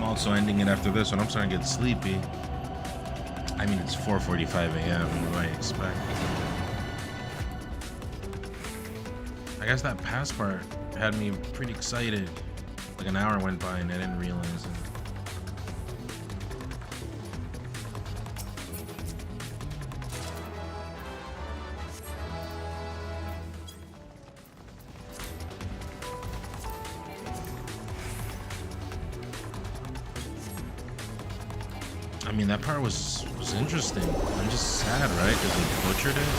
Also ending it after this one. I'm starting to get sleepy. I mean, it's 4:45 a.m. What do I expect? I guess that pass part had me pretty excited. Like an hour went by and I didn't realize it. I mean, that part was interesting. I'm just sad, right? Because they butchered it.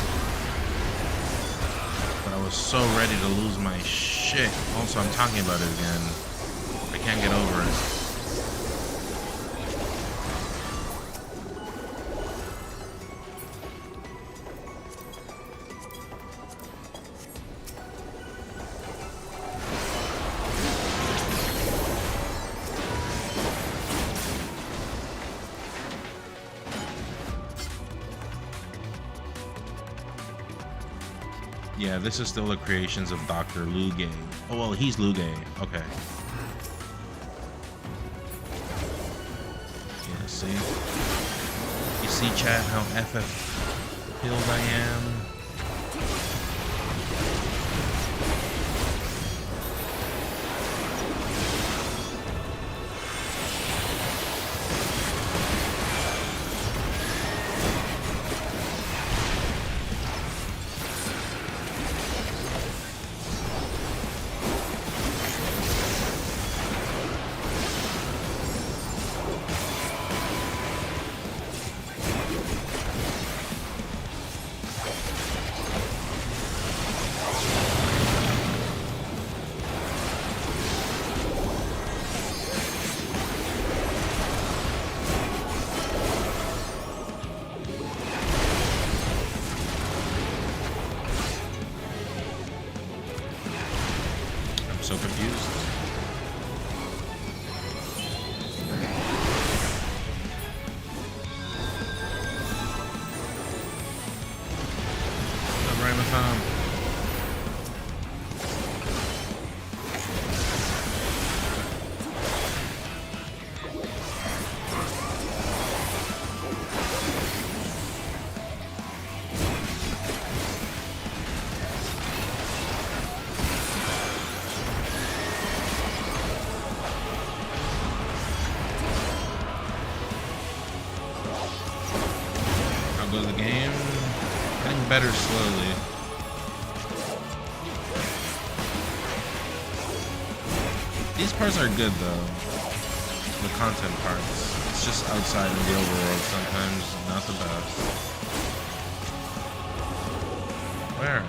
But I was so ready to lose my shit. Also, I'm talking about it again. I can't get over it. Yeah, this is still the creations of Dr. Lugay. Oh, well, he's Lugay. Okay. Yeah, see? You see, chat, how FF filled I am? getting better slowly. These parts are good though. The content parts. It's just outside in the overworld sometimes not the best. Where?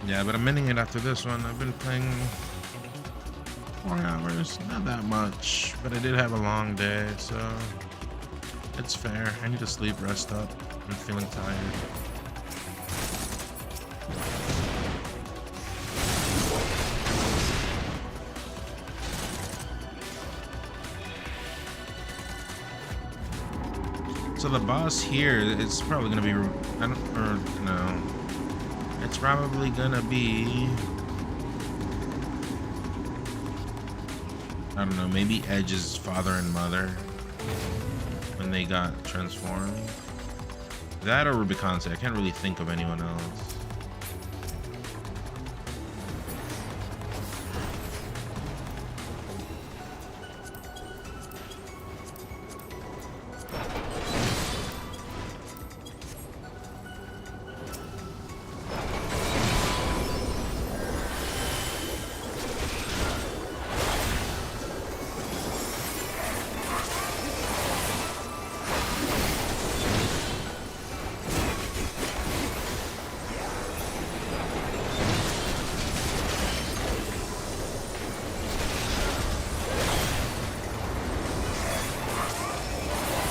Yeah, but I'm ending it after this one. I've been playing 4 hours, not that much, but I did have a long day, so it's fair. I need to sleep, rest up. I'm feeling tired. So the boss here is probably gonna be, no. It's probably gonna be, I don't know, maybe Edge's father and mother when they got transformed. That or Rubicante. I can't really think of anyone else.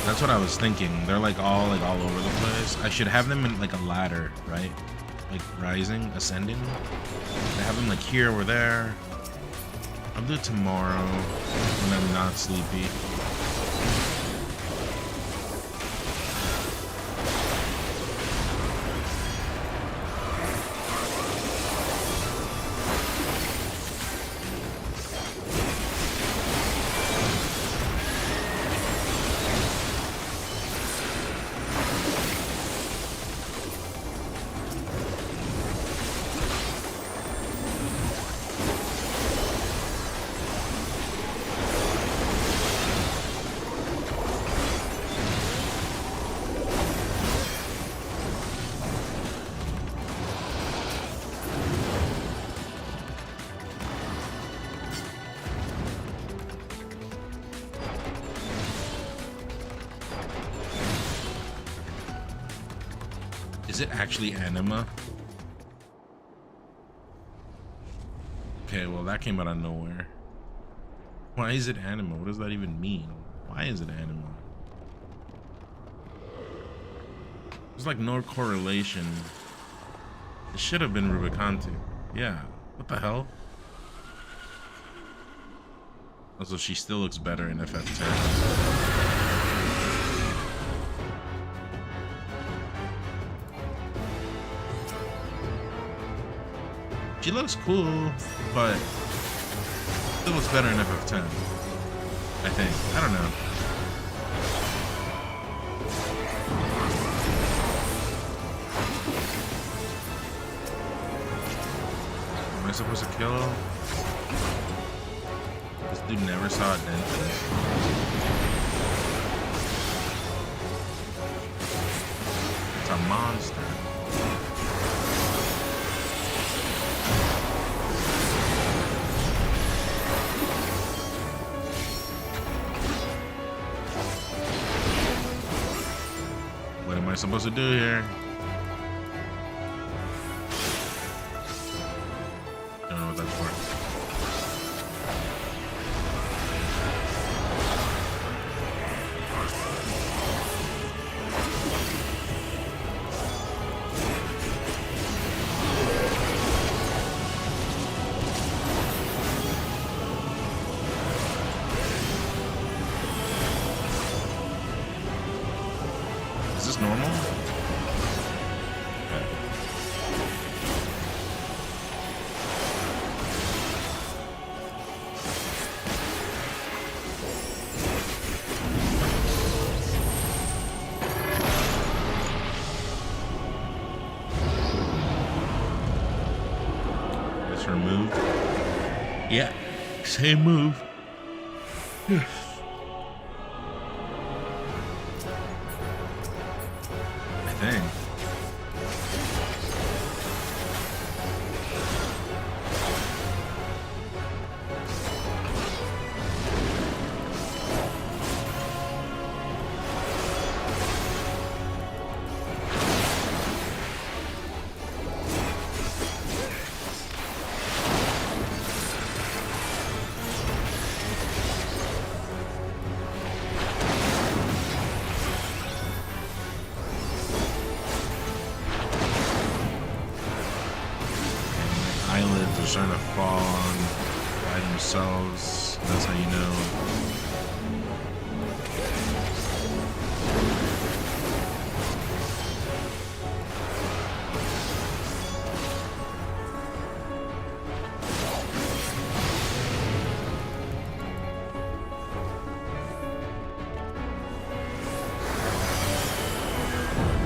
That's what I was thinking. They're like all over the place. I should have them in like a ladder, right? Like rising, ascending. I have them like here or there. I'll do it tomorrow when I'm not sleepy. Is it actually anima? Okay, well that came out of nowhere. Why is it anima? What does that even mean? Why is it anima? There's like no correlation. It should have been Rubicante. Yeah. What the hell? Also, she still looks better in FF10. She looks cool, but still looks better in FF10. I think. I don't know. Am I supposed to kill him? This dude never saw a dentist. It's a monster. What am I supposed to do here? I don't know what that's for. Is this normal? Yeah, same move. I think. Eyelids are starting to fall on by themselves. That's how you know.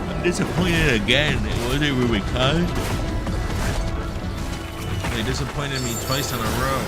I'm disappointed again. Was it really kind? They disappointed me twice in a row.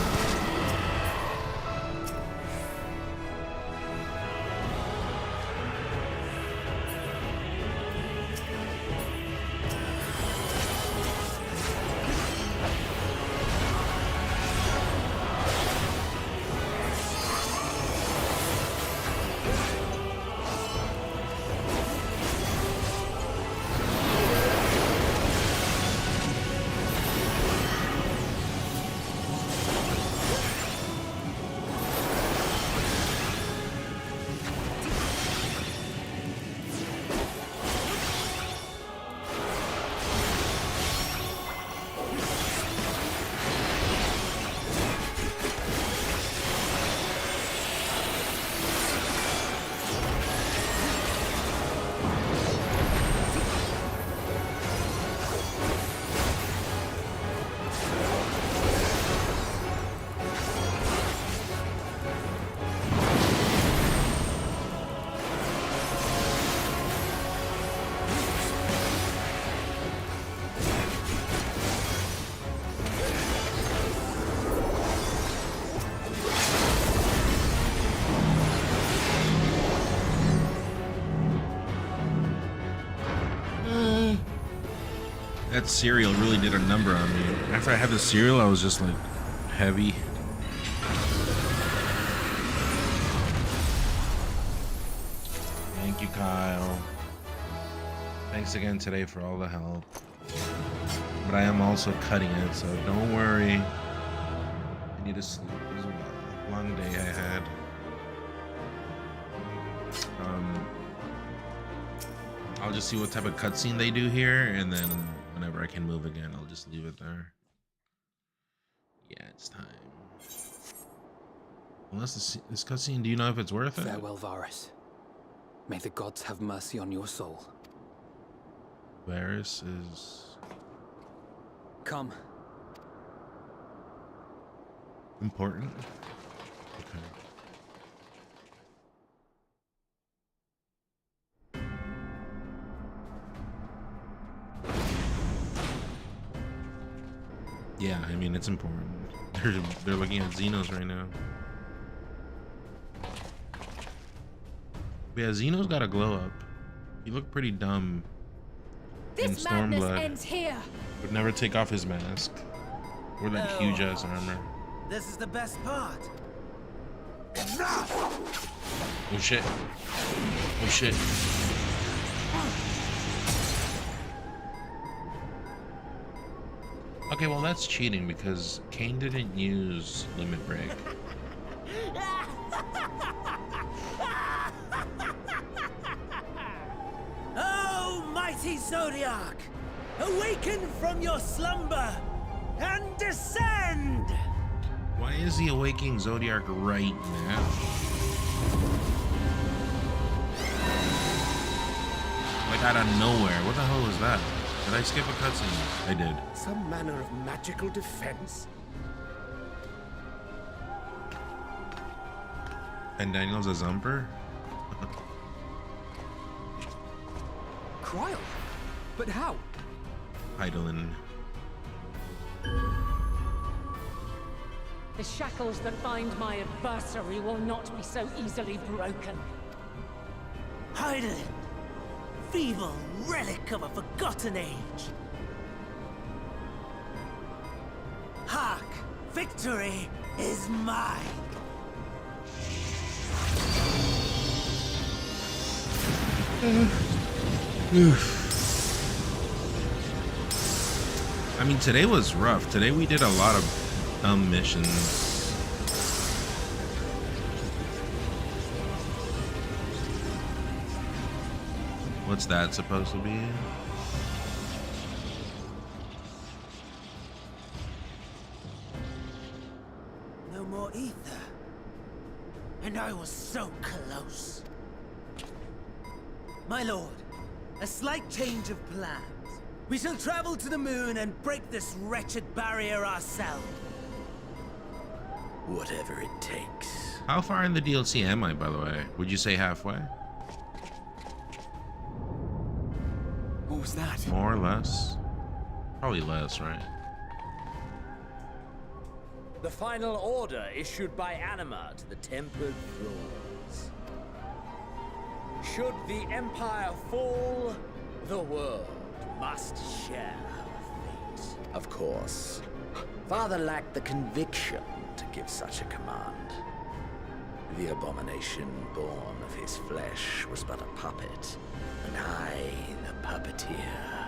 That cereal really did a number on me. After I had the cereal, I was just like heavy. Thank you, Kyle. Thanks again today for all the help. But I am also cutting it, so don't worry. I need to sleep as well. Long day I had. I'll just see what type of cutscene they do here, and then whenever I can move again, I'll just leave it there. Yeah, it's time. Unless this cutscene, do you know if it's worth it? Farewell, Varus. May the gods have mercy on your soul. Varus is... Come. Important? Okay. Yeah, I mean, it's important. They're looking at Xenos right now. Yeah, Xenos got a glow up. He looked pretty dumb in This madness Stormblood. ends here. Would never take off his mask. Or that huge ass armor. This is the best part. Oh shit. Oh shit. Okay, well that's cheating because Kane didn't use Limit Break. Oh, mighty Zodiac! Awaken from your slumber and descend! Why is he awaking Zodiac right now? Like out of nowhere. What the hell was that? Did I skip a cutscene? I did. Some manner of magical defense? And Daniel's a Zumper? Cryo? But how? Heidelin. The shackles that bind my adversary will not be so easily broken. Hydaelyn! Feeble relic of a forgotten age! Hark! Victory is mine! I mean, today was rough. Today we did a lot of dumb missions. What's that supposed to be? No more ether. And I was so close. My lord, a slight change of plans. We shall travel to the moon and break this wretched barrier ourselves. Whatever it takes. How far in the DLC am I, by the way? Would you say halfway? What was that? More or less? Probably less, right? The final order issued by Anima to the Tempered Thralls. Should the Empire fall, the world must share her fate. Of course. Father lacked the conviction to give such a command. The abomination born of his flesh was but a puppet, and I the puppeteer.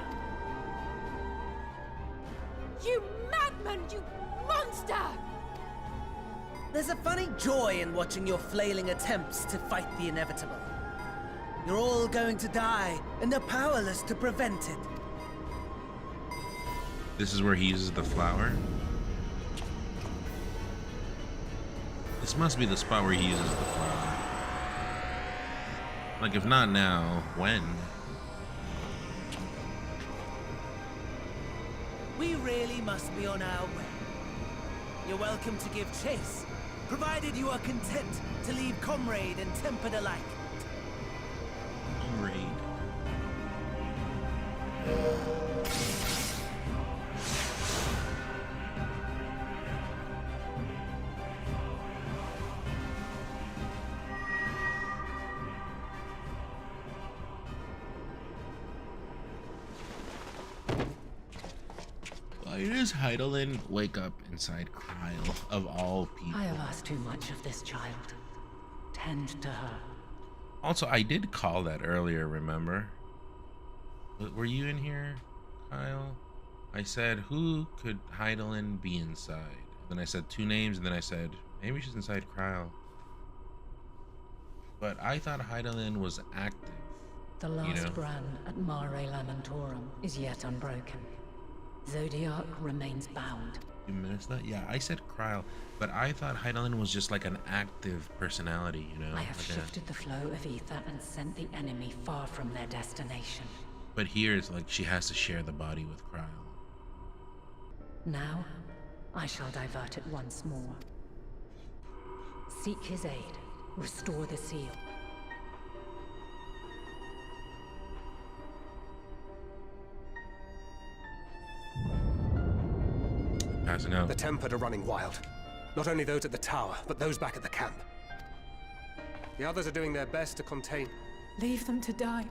You madman! You monster! There's a funny joy in watching your flailing attempts to fight the inevitable. You're all going to die, and they're powerless to prevent it. This is where he uses the flower. This must be the spot where he uses the flower. Like, if not now, when? We really must be on our way. You're welcome to give chase, provided you are content to leave comrade and tempered alike. Comrade. Why does Hydaelyn wake up inside Kyle, of all people? I have asked too much of this child. Tend to her. Also, I did call that earlier, remember? Were you in here, Kyle? I said, who could Hydaelyn be inside? Then I said 2 names, and then I said, maybe she's inside Kyle. But I thought Hydaelyn was active. The last brand at Mare Lamentorum is yet unbroken. Zodiac remains bound. You missed that? Yeah, I said Kyle, but I thought Hydaelyn was just like an active personality, you know? I have like shifted the flow of ether and sent the enemy far from their destination. But here it's like she has to share the body with Kyle. Now, I shall divert it once more. Seek his aid. Restore the seal. Passing out. The Tempered are running wild. Not only those at the tower, but those back at the camp. The others are doing their best to contain. Leave them to die.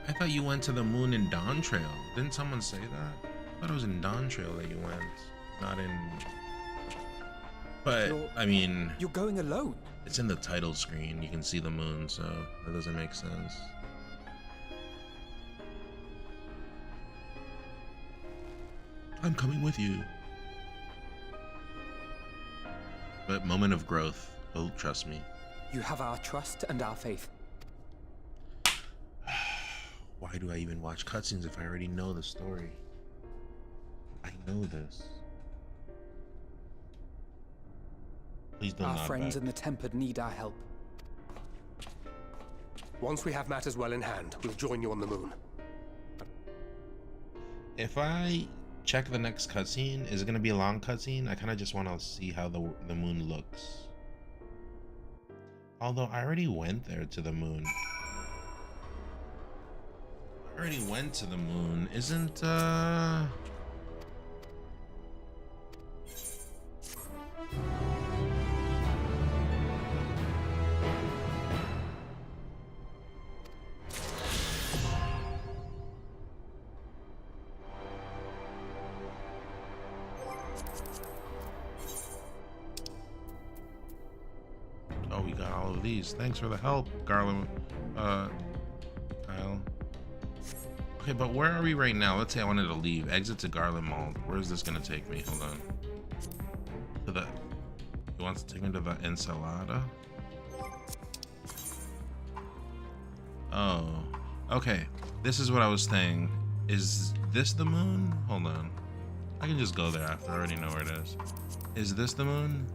I thought you went to the moon in Dawn Trail. Didn't someone say that? I thought it was in Dawn Trail that you went, not in... But, I mean... You're going alone? It's in the title screen. You can see the moon, so that doesn't make sense. I'm coming with you. But moment of growth. He'll trust me. You have our trust and our faith. Why do I even watch cutscenes if I already know the story? I know this. Please don't. Our friends in the Tempered need our help. Once we have matters well in hand, we'll join you on the moon. If I check the next cutscene, is it going to be a long cutscene? I kind of just want to see how the moon looks. Although I already went there to the moon. I already went to the moon. Isn't oh, we got all of these. Thanks for the help, Kyle. Okay, but where are we right now? Let's say I wanted to leave. Exit to Garland Mall. Where is this gonna take me? Hold on. To the... He wants to take me to the Ensalada? Oh. Okay. This is what I was saying. Is this the moon? Hold on. I can just go there after. I already know where it is. Is this the moon?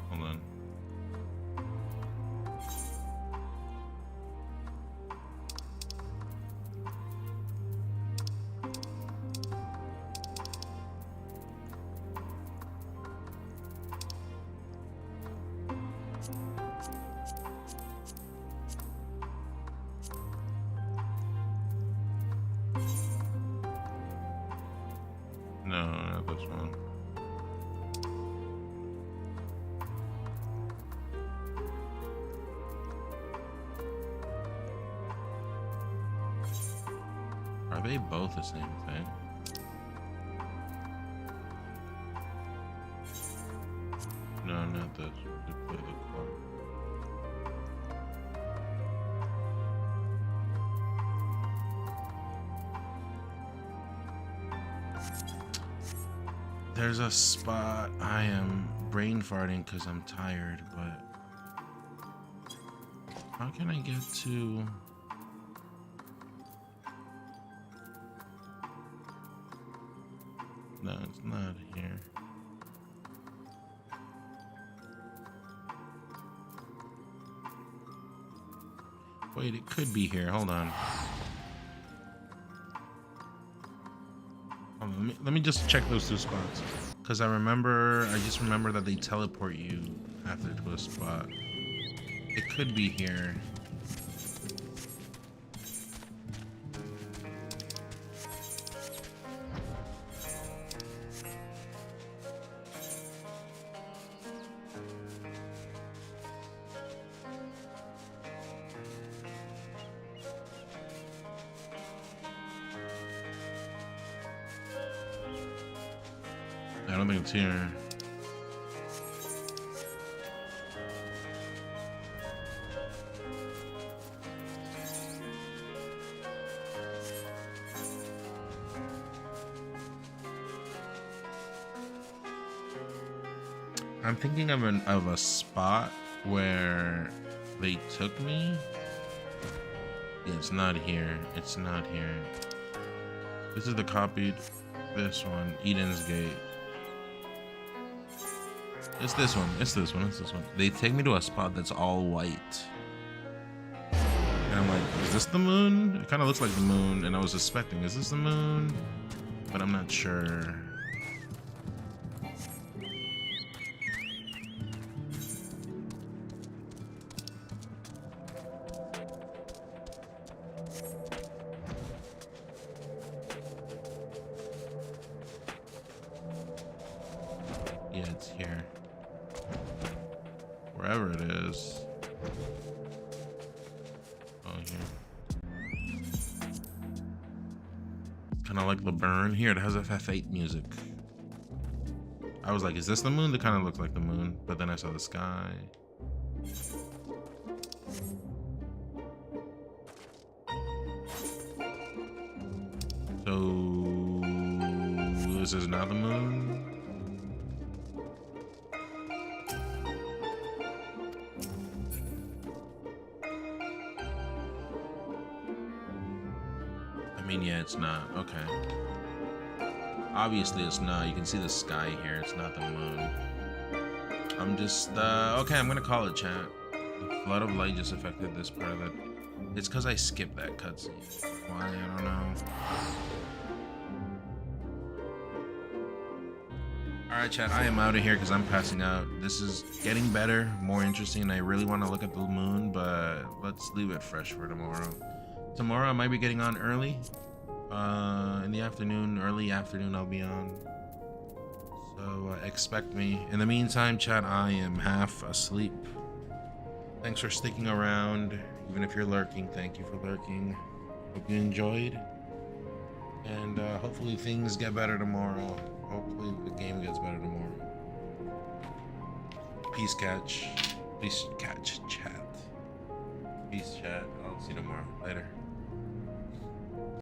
Hold on. No, not this one. Are they both the same thing? No, not this. The car. There's a spot. I am brain farting because I'm tired, but how can I get to... No, it's not here. Wait, it could be here. Hold on. Let me just check those two spots, because I just remember that they teleport you after to a spot. It could be here. I don't think it's here. I'm thinking of a spot where they took me. Yeah, it's not here. It's not here. This is the copied. This one, Eden's Gate. It's this one. It's this one. It's this one. They take me to a spot that's all white. And I'm like, is this the moon? It kind of looks like the moon. And I was suspecting, is this the moon? But I'm not sure. Yeah, it's here. Wherever it is. Oh, here. Kind of like the burn. Here, it has FF8 music. I was like, is this the moon? That kind of looks like the moon. But then I saw the sky. So, this is not the moon? Yeah, it's not. Okay. Obviously, it's not. You can see the sky here. It's not the moon. I'm just, okay, I'm gonna call it, chat. The flood of light just affected this part of it. It's because I skipped that cutscene. Why? I don't know. Alright, chat, I am out of here because I'm passing out. This is getting better, more interesting, and I really want to look at the moon, but let's leave it fresh for tomorrow. Tomorrow I might be getting on early. In the afternoon, early afternoon I'll be on. So expect me. In the meantime, chat, I am half asleep. Thanks for sticking around. Even if you're lurking, thank you for lurking. Hope you enjoyed. And hopefully things get better tomorrow. Hopefully the game gets better tomorrow. Peace catch. Peace catch chat. Peace chat. I'll see you tomorrow. Later.